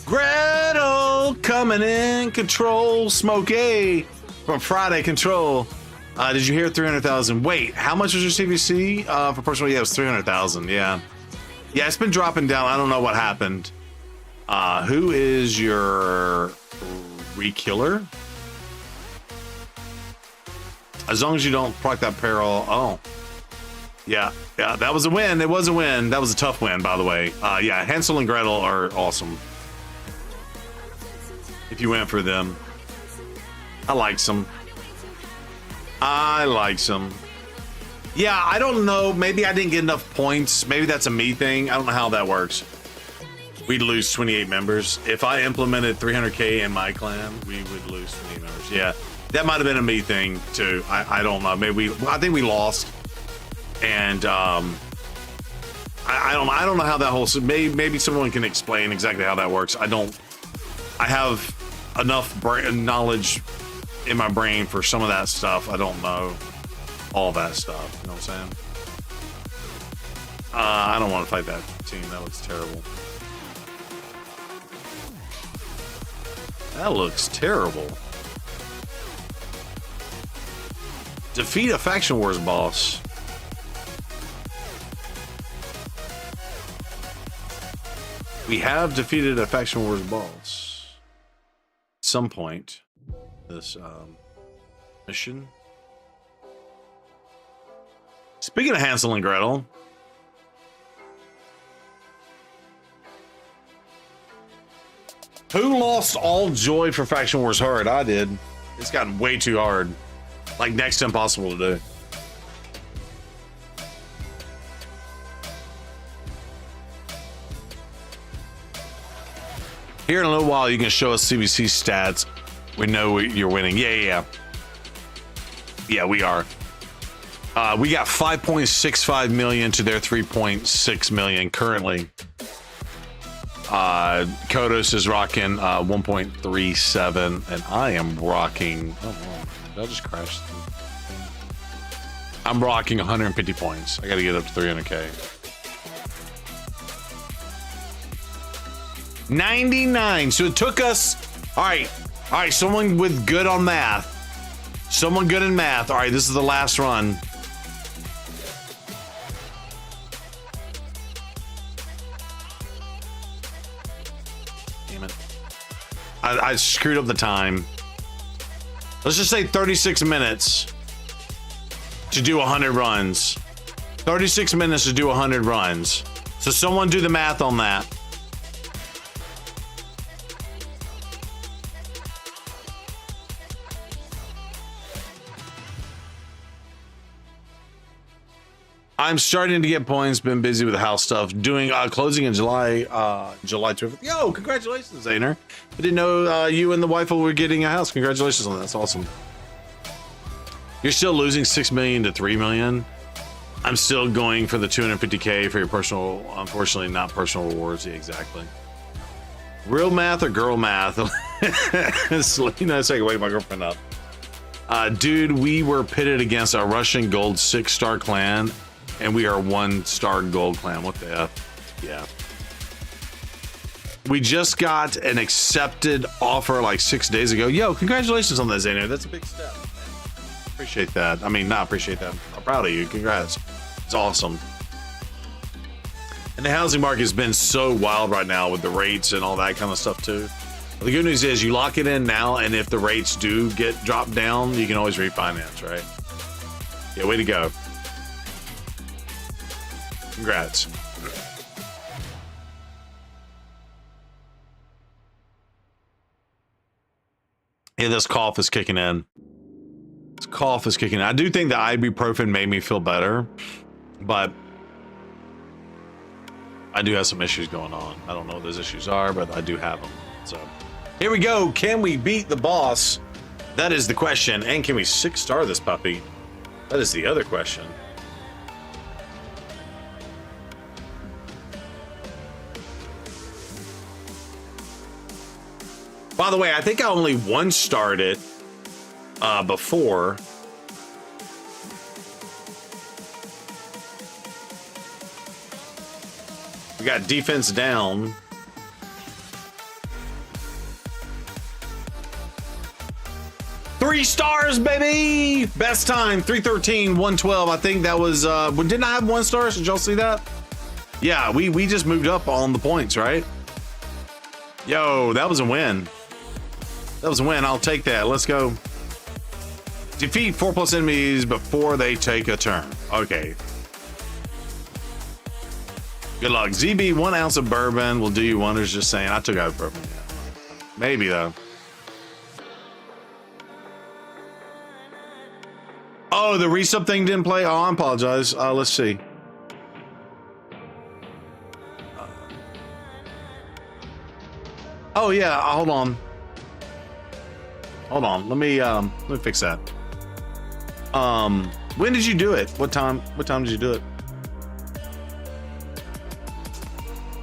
Gretel coming in. Control. Smokey from Friday Control. Did you hear 300,000? Wait, how much was your CvC for personal? Yeah, it was 300,000. Yeah. Yeah, it's been dropping down. I don't know what happened. Who is your re-killer? As long as you don't proc that peril. Oh. Yeah, that was a win. It was a win. That was a tough win, by the way. Yeah, Hansel and Gretel are awesome. If you went for them. I like some. Yeah, I don't know. Maybe I didn't get enough points. Maybe that's a me thing. I don't know how that works. We'd lose 28 members. If I implemented 300K in my clan, we would lose 28 members. Yeah, that might have been a me thing too. I don't know. Maybe I think we lost. And I don't know how that whole, maybe someone can explain exactly how that works. I have enough knowledge in my brain for some of that stuff. I don't know all that stuff. You know what I'm saying? I don't want to fight that team. That looks terrible. That looks terrible. Defeat a Faction Wars boss. We have defeated a Faction Wars boss at some point. This mission. Speaking of Hansel and Gretel, who lost all joy for Faction Wars hard? I did. It's gotten way too hard, like next to impossible to do. Here in a little while, you can show us CvC stats. We know you're winning. Yeah, we are. We got 5.65 million to their 3.6 million currently. Kodos is rocking 1.37, and I am rocking. Oh, no. Did I just crash? I'm rocking 150 points. I got to get up to 300k. 99. So it took us. All right. Someone with good on math. Someone good in math. All right. This is the last run. Damn it. I screwed up the time. Let's just say 36 minutes to do 100 runs. 36 minutes to do 100 runs. So someone do the math on that. I'm starting to get points. Been busy with the house stuff. Doing closing in July 25th. Yo, congratulations, Zainer. I didn't know you and the wife were getting a house. Congratulations on that. That's awesome. You're still losing 6 million to 3 million. I'm still going for the 250k for your personal. Unfortunately, not personal rewards. Yeah, exactly. Real math or girl math? Selena, so I can wake my girlfriend up. Dude, we were pitted against a Russian gold 6-star clan, and we are 1-star gold clan. What the F? Yeah. We just got an accepted offer like 6 days ago. Yo, congratulations on that, Zainer. That's a big step. Appreciate that. I mean, not appreciate that. I'm proud of you. Congrats. It's awesome. And the housing market has been so wild right now with the rates and all that kind of stuff too. The good news is you lock it in now, and if the rates do get dropped down, you can always refinance, right? Yeah, way to go. Congrats. Yeah, this cough is kicking in. This cough is kicking in. I do think the ibuprofen made me feel better, but I do have some issues going on. I don't know what those issues are, but I do have them. So here we go. Can we beat the boss? That is the question. And can we 6-star this puppy? That is the other question. By the way, I think I only 1-starred it before. We got defense down. Three stars, baby! Best time, 313, 112. I think that was, didn't I have 1 star? Did y'all see that? Yeah, we just moved up on the points, right? Yo, that was a win. That was a win. I'll take that. Let's go. Defeat 4+ enemies before they take a turn. Okay. Good luck. ZB, 1 ounce of bourbon will do you wonders. Just saying. I took out bourbon. Maybe though. Oh, the resub thing didn't play. Oh, I apologize. Let's see. Oh yeah. Hold on. Hold on. Let me fix that. When did you do it? What time did you do it?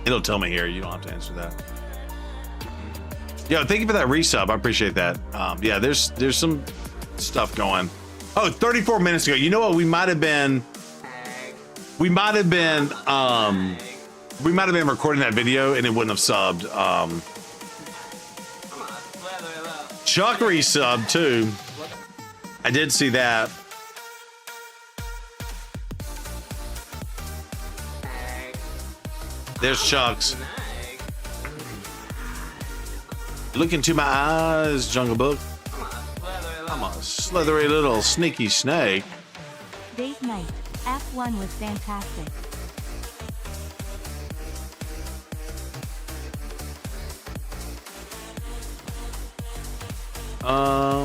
It'll tell me here. You don't have to answer that. Yo, thank you for that resub. I appreciate that. Yeah, there's some stuff going. Oh, 34 minutes ago. You know what? We might have been recording that video and it wouldn't have subbed. Chuck resub too. I did see that. There's Chuck's. Look into my eyes, Jungle Book. I'm a slithery little sneaky snake. Date night. F1 was fantastic.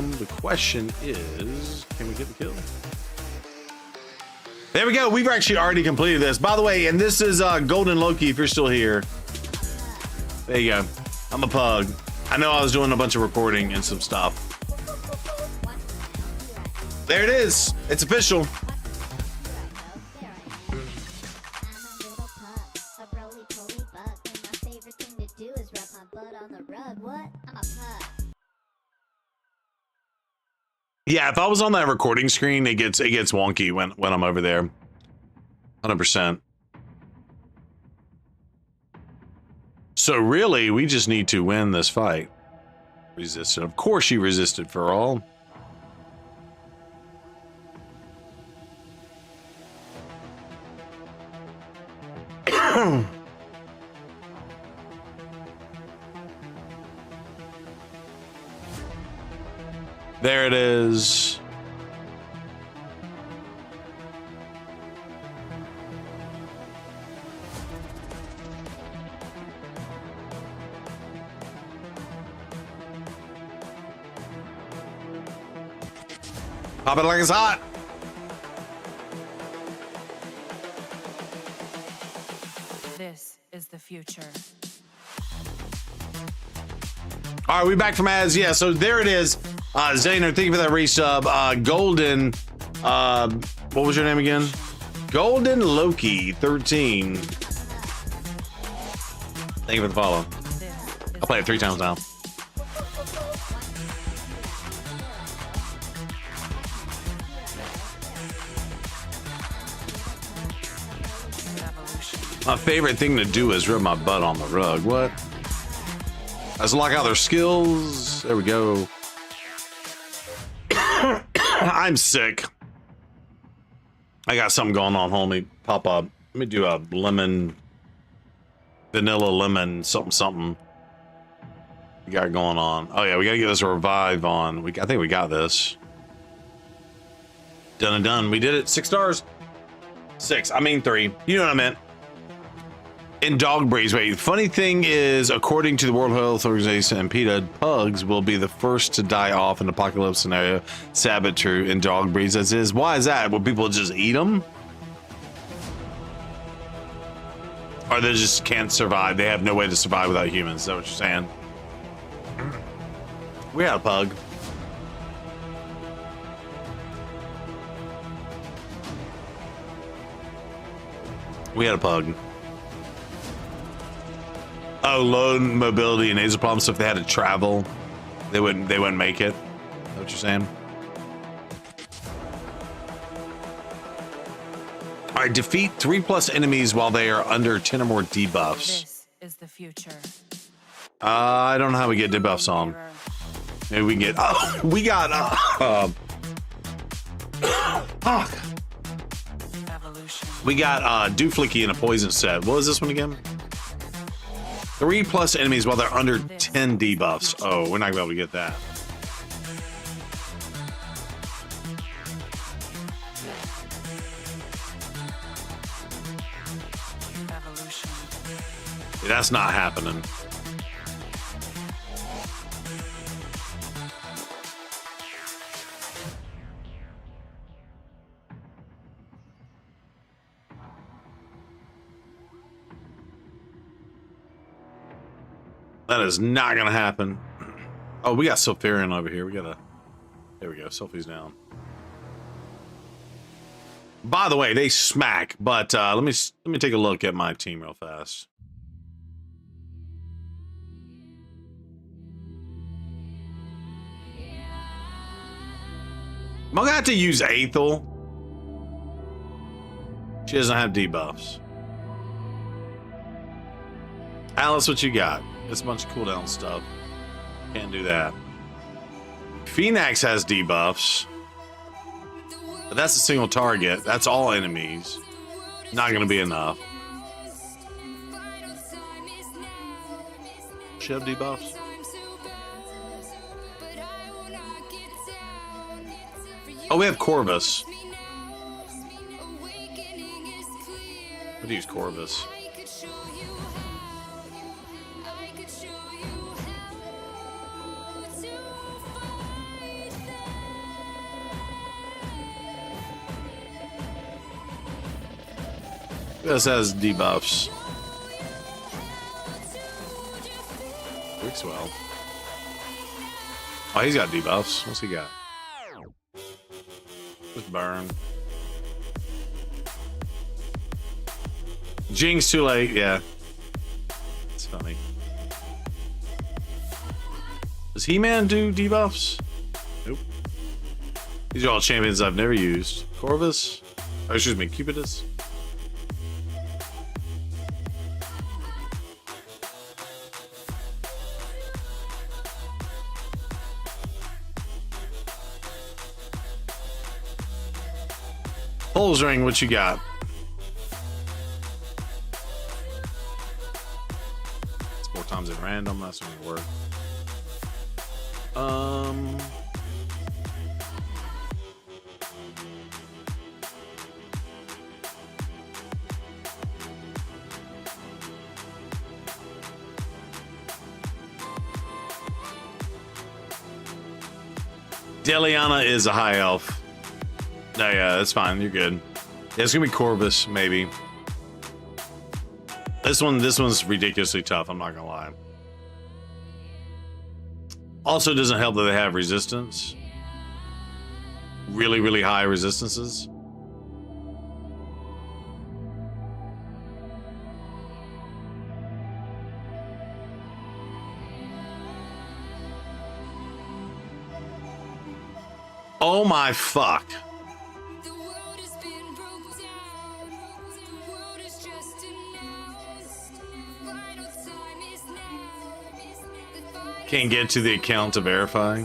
The question is, can we get the kill? There we go. We've actually already completed this. By the way, and this is Golden Loki, if you're still here. There you go. I'm a pug. I know I was doing a bunch of recording and some stuff. There it is. It's official. Yeah, if I was on that recording screen, it gets wonky when I'm over there. 100%. So really, we just need to win this fight. Resisted. Of course she resisted for all. There it is. Pop it like it's hot. This is the future. All right, we back from ads. Yeah, so there it is. Zaner, thank you for that resub. Golden, what was your name again? Golden Loki 13. Thank you for the follow. I'll play it 3 times now. My favorite thing to do is rub my butt on the rug. What? Let's lock out their skills. There we go. I'm sick. I got something going on, homie. Pop up. Let me do a lemon, vanilla lemon, something. We got going on. Oh yeah, we gotta get this revive on. I think we got this. Done and done. We did it. 6 stars. 6. I mean 3. You know what I meant. In dog breeds. Wait, funny thing is, according to the World Health Organization and PETA, pugs will be the first to die off in an apocalypse scenario. Sad but true in dog breeds as is. Why is that? Will people just eat them? Or they just can't survive? They have no way to survive without humans. Is that what you're saying? We had a pug. We had a pug. Oh, low mobility and nasal problems. So if they had to travel, they wouldn't make it. Is that what you're saying? All right, defeat 3+ enemies while they are under 10 or more debuffs. This is the future. I don't know how we get debuffs on. Maybe we can get. Oh, we got. Fuck. We got Dooflicky in a poison set. What was this one again? 3+ enemies while they're under 10 debuffs. Oh, we're not gonna be able to get that. Yeah, that's not happening. That is not gonna happen. Oh, we got Sulfurion over here. We gotta. There we go. Sulfie's down. By the way, they smack. But let me take a look at my team real fast. I'm gonna have to use Aethel. She doesn't have debuffs. Alice, what you got? It's a bunch of cooldown stuff. Can't do that. Phoenix has debuffs. But that's a single target. That's all enemies. Not gonna be enough. She have debuffs? Oh, we have Corvus. I'd use Corvus. This has debuffs. Maxwell. Oh, he's got debuffs. What's he got? Just burn. Jinx too late, yeah. It's funny. Does He-Man do debuffs? Nope. These are all champions I've never used. Corvus? Oh, excuse me, Cupidus? Pulse ring, what you got? It's 4 times at random, that's gonna work. Deliana is a high elf. No, yeah, that's fine. You're good. Yeah, it's gonna be Corvus, maybe. This one's ridiculously tough. I'm not gonna lie. Also, doesn't help that they have resistance. Really, really high resistances. Oh my fuck. Can't get to the account to verify.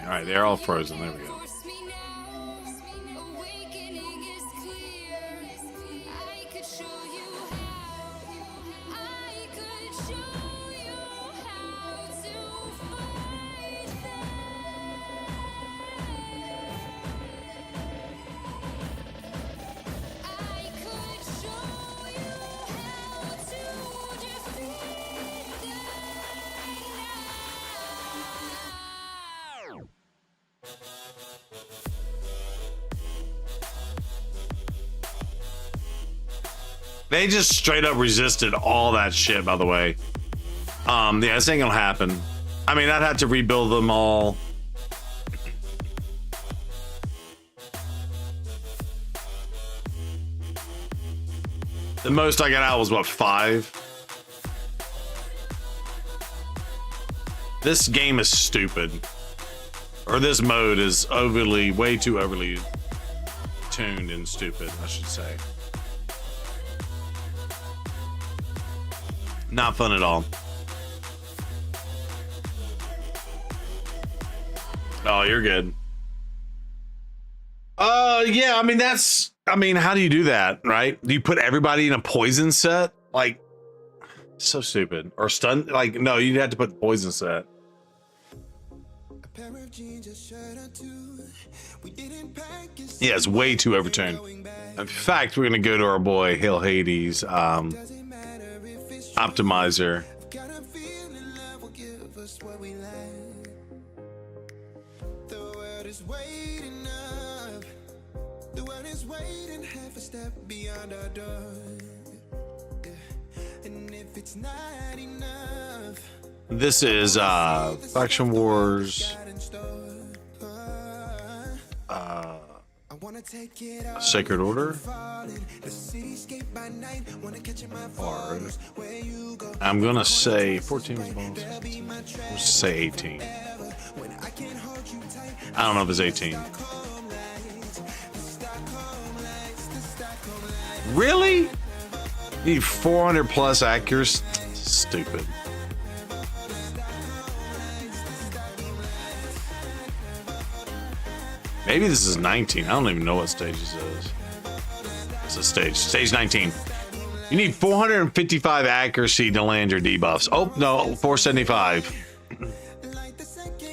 Alright, they're all frozen. There we go. They just straight up resisted all that shit, by the way. Yeah, this ain't gonna happen. I mean, I'd have to rebuild them all. The most I got out was what, 5? This game is stupid. Or this mode is overly, way too overly tuned and stupid, I should say. Not fun at all. Oh, you're good. Yeah, I mean, how do you do that, right? Do you put everybody in a poison set? Like, so stupid. Or stun, like, no, you'd have to put the poison set. Yeah, it's way too overturned. In fact, we're gonna go to our boy Hail Hades, Optimizer. This is Faction Wars. Sacred Order. I'm gonna say 14 balls. Let's say 18. I don't know if it's 18. Really? You need 400 plus accuracy? Stupid. Maybe this is 19. I don't even know what stage this is. It's a stage 19. You need 455 accuracy to land your debuffs. Oh no, 475.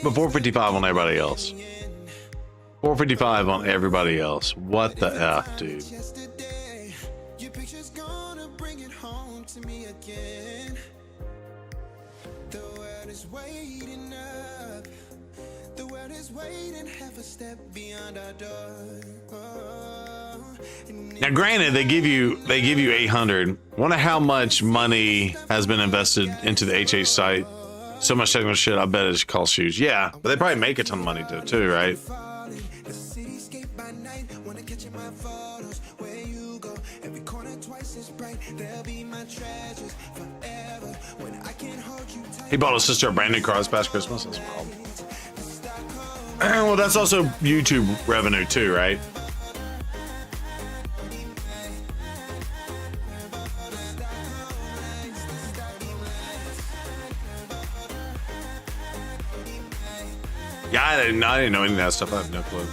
But 455 on everybody else. 455 on everybody else. What the F, dude? Now, granted, they give you 800. Wonder how much money has been invested into the HH site. So much technical shit. I bet it costs huge. Yeah, but they probably make a ton of money too, right? He bought his sister a brand new car this past Christmas. That's wild. Well, that's also YouTube revenue too, right? Yeah, I didn't know any of that stuff. I have no clue.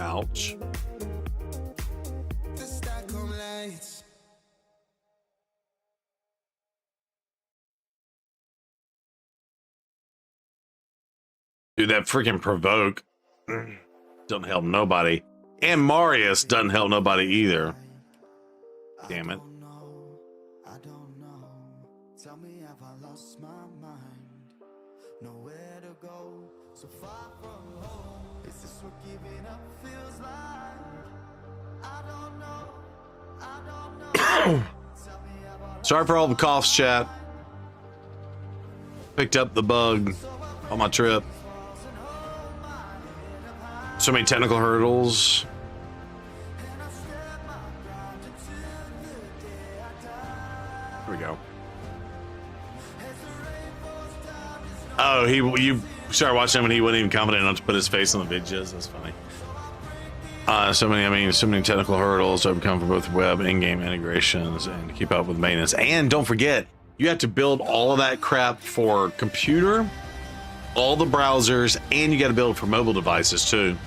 Ouch. Dude, that freaking provoke doesn't help nobody. And Marius doesn't help nobody either. Damn it. I don't know. Tell me, have I lost my mind? Nowhere to go, so far from home. Is this what giving up feels like? I don't know. I don't know. Tell me, have I Sorry for all the coughs, chat. Picked up the bug on my trip. So many technical hurdles. Here we go. Oh, you started watching him and he wasn't even confident enough to put his face on the videos. That's funny. So many technical hurdles to overcome for both web and in-game integrations and to keep up with maintenance. And don't forget, you have to build all of that crap for computer, all the browsers, and you got to build it for mobile devices too.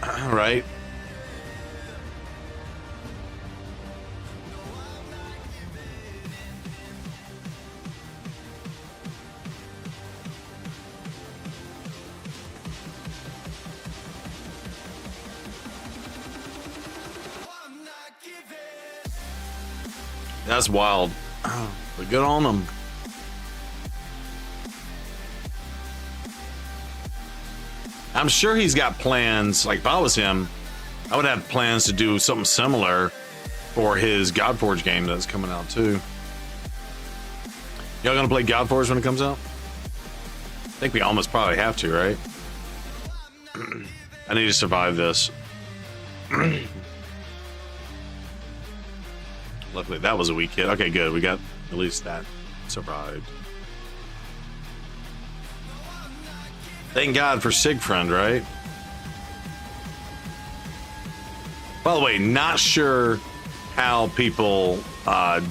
Right? That's wild. But good on them. I'm sure he's got plans. Like if I was him, I would have plans to do something similar for his Godforge game that's coming out too. Y'all gonna play Godforge when it comes out? I think we almost probably have to, right? I need to survive this. Luckily, that was a weak hit. Okay, good. We got at least that survived. Thank God for Sigfriend, right? By the way, not sure how people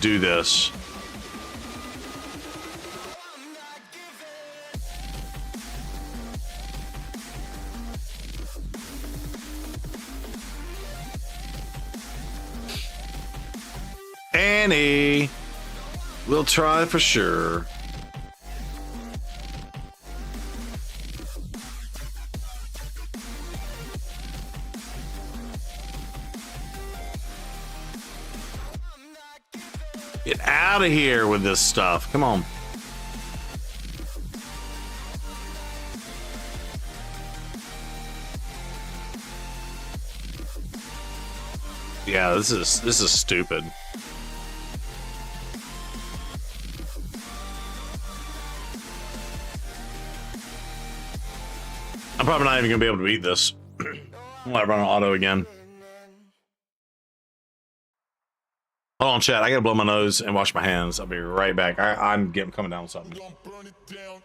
do this. Annie, we'll try for sure. Get out of here with this stuff. Come on. Yeah, this is stupid. I'm probably not even gonna be able to beat this. I'm gonna run on auto again. Hold on, chat. I gotta blow my nose and wash my hands. I'll be right back. I'm coming down with something. We're gonna burn it down.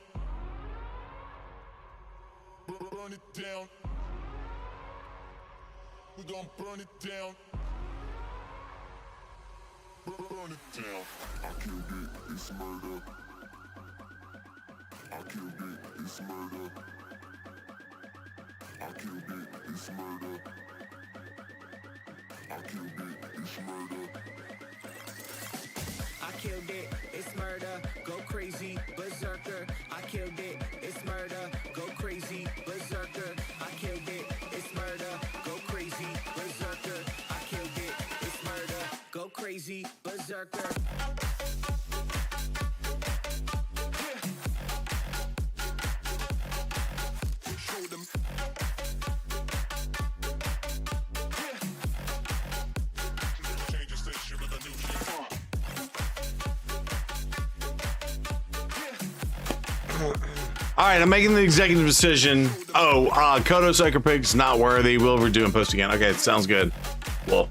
Burn it down. We're gonna burn it down. Burn it down. I killed it. It's murder. I killed it. It's murder. I killed it. It's murder. I killed it. It's murder. I killed it, it's murder, go crazy, berserker. I killed it, it's murder, go crazy, berserker. I killed it, it's murder, go crazy, berserker. All right, I'm making the executive decision. Oh, Kodos Acre Pig's not worthy. We'll redo and post again. Okay, sounds good. Well,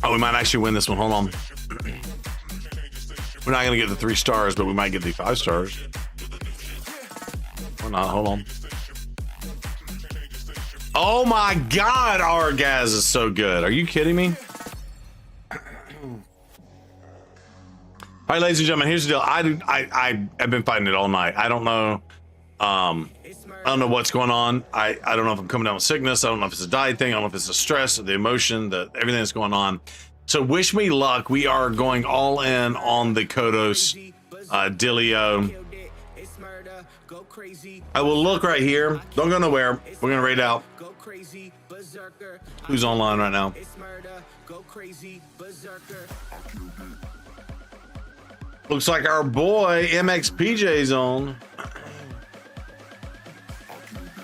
oh, we might actually win this one. Hold on. We're not gonna get the 3 stars, but we might get the 5 stars. Or not. Hold on. Oh my God, Argaz is so good. Are you kidding me? All right, ladies and gentlemen, here's the deal. I've been fighting it all night. I don't know. I don't know what's going on. I don't know if I'm coming down with sickness. I don't know if it's a diet thing. I don't know if it's the stress, the emotion, everything that's going on. So wish me luck. We are going all in on the Kodos Dealio. I will look right here. Don't go nowhere. We're gonna raid out. Who's online right now? Looks like our boy MXPJ's on.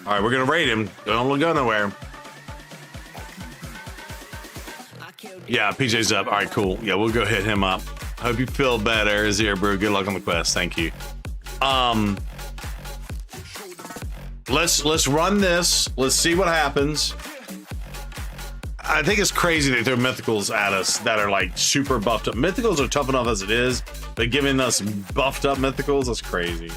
All right, we're gonna raid him. Don't go nowhere. Yeah, PJ's up. All right, cool. Yeah, we'll go hit him up. Hope you feel better, Zero Brew. Good luck on the quest. Thank you. Let's run this. Let's see what happens. I think it's crazy they throw mythicals at us that are like super buffed up. Mythicals are tough enough as it is, but giving us buffed up mythicals, that's crazy.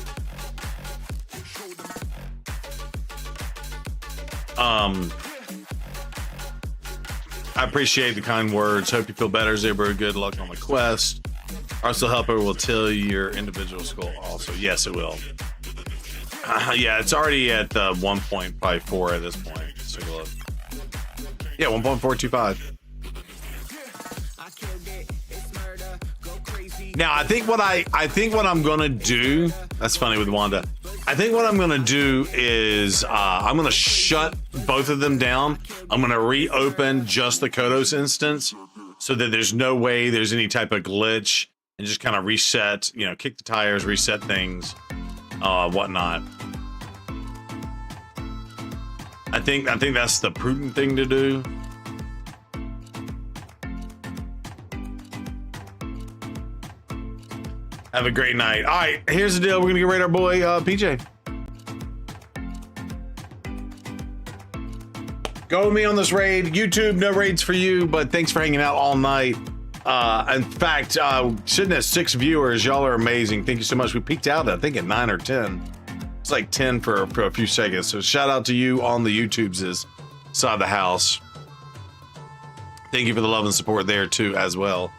I appreciate the kind words. Hope you feel better, Zebra. Good luck on the quest. Arsenal Helper will tell your individual score also. Yes, it will. Yeah, it's already at 1.54 at this point. Let's take a look. Yeah, 1.425. Now, I think what I'm gonna do. That's funny with Wanda. I think what I'm gonna do is I'm gonna shut both of them down. I'm gonna reopen just the Kodos instance so that there's no way there's any type of glitch, and just kind of reset. You know, kick the tires, reset things, whatnot. I think that's the prudent thing to do. Have a great night. All right, here's the deal. We're gonna get raid our boy PJ. Go with me on this raid. YouTube, no raids for you, but thanks for hanging out all night. In fact, sitting at 6 viewers, y'all are amazing. Thank you so much. We peaked out, I think, at 9 or 10. It's like 10 for a few seconds. So shout out to you on the YouTubes side of the house. Thank you for the love and support there too, as well.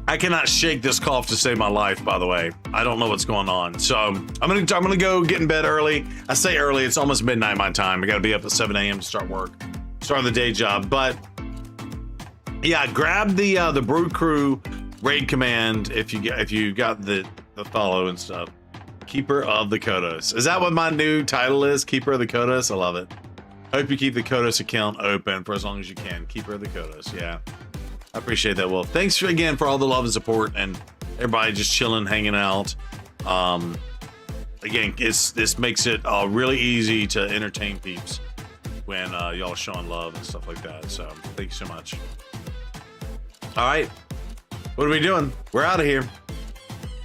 I cannot shake this cough to save my life, by the way. I don't know what's going on. So I'm gonna go get in bed early. I say early, it's almost midnight my time. I gotta be up at 7 a.m. to start work, start the day job. But yeah, grab the Brood Crew raid command if you got the follow and stuff. Keeper of the Kodos. Is that what my new title is? Keeper of the Kodos? I love it. Hope you keep the Kodos account open for as long as you can. Keeper of the Kodos, yeah. I appreciate that, Will. Thanks again for all the love and support and everybody just chilling, hanging out. Again, this makes it really easy to entertain peeps when y'all showing love and stuff like that. So thank you so much. All right, what are we doing? We're out of here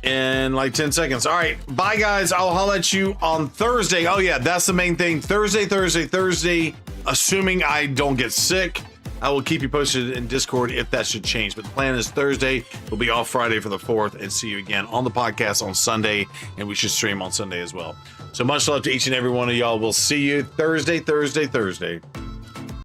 in like 10 seconds. All right, bye guys. I'll holler at you on Thursday. Oh yeah, that's the main thing. Thursday. Assuming I don't get sick, I will keep you posted in Discord if that should change. But the plan is Thursday. We'll be off Friday for the 4th and see you again on the podcast on Sunday. And we should stream on Sunday as well. So much love to each and every one of y'all. We'll see you Thursday.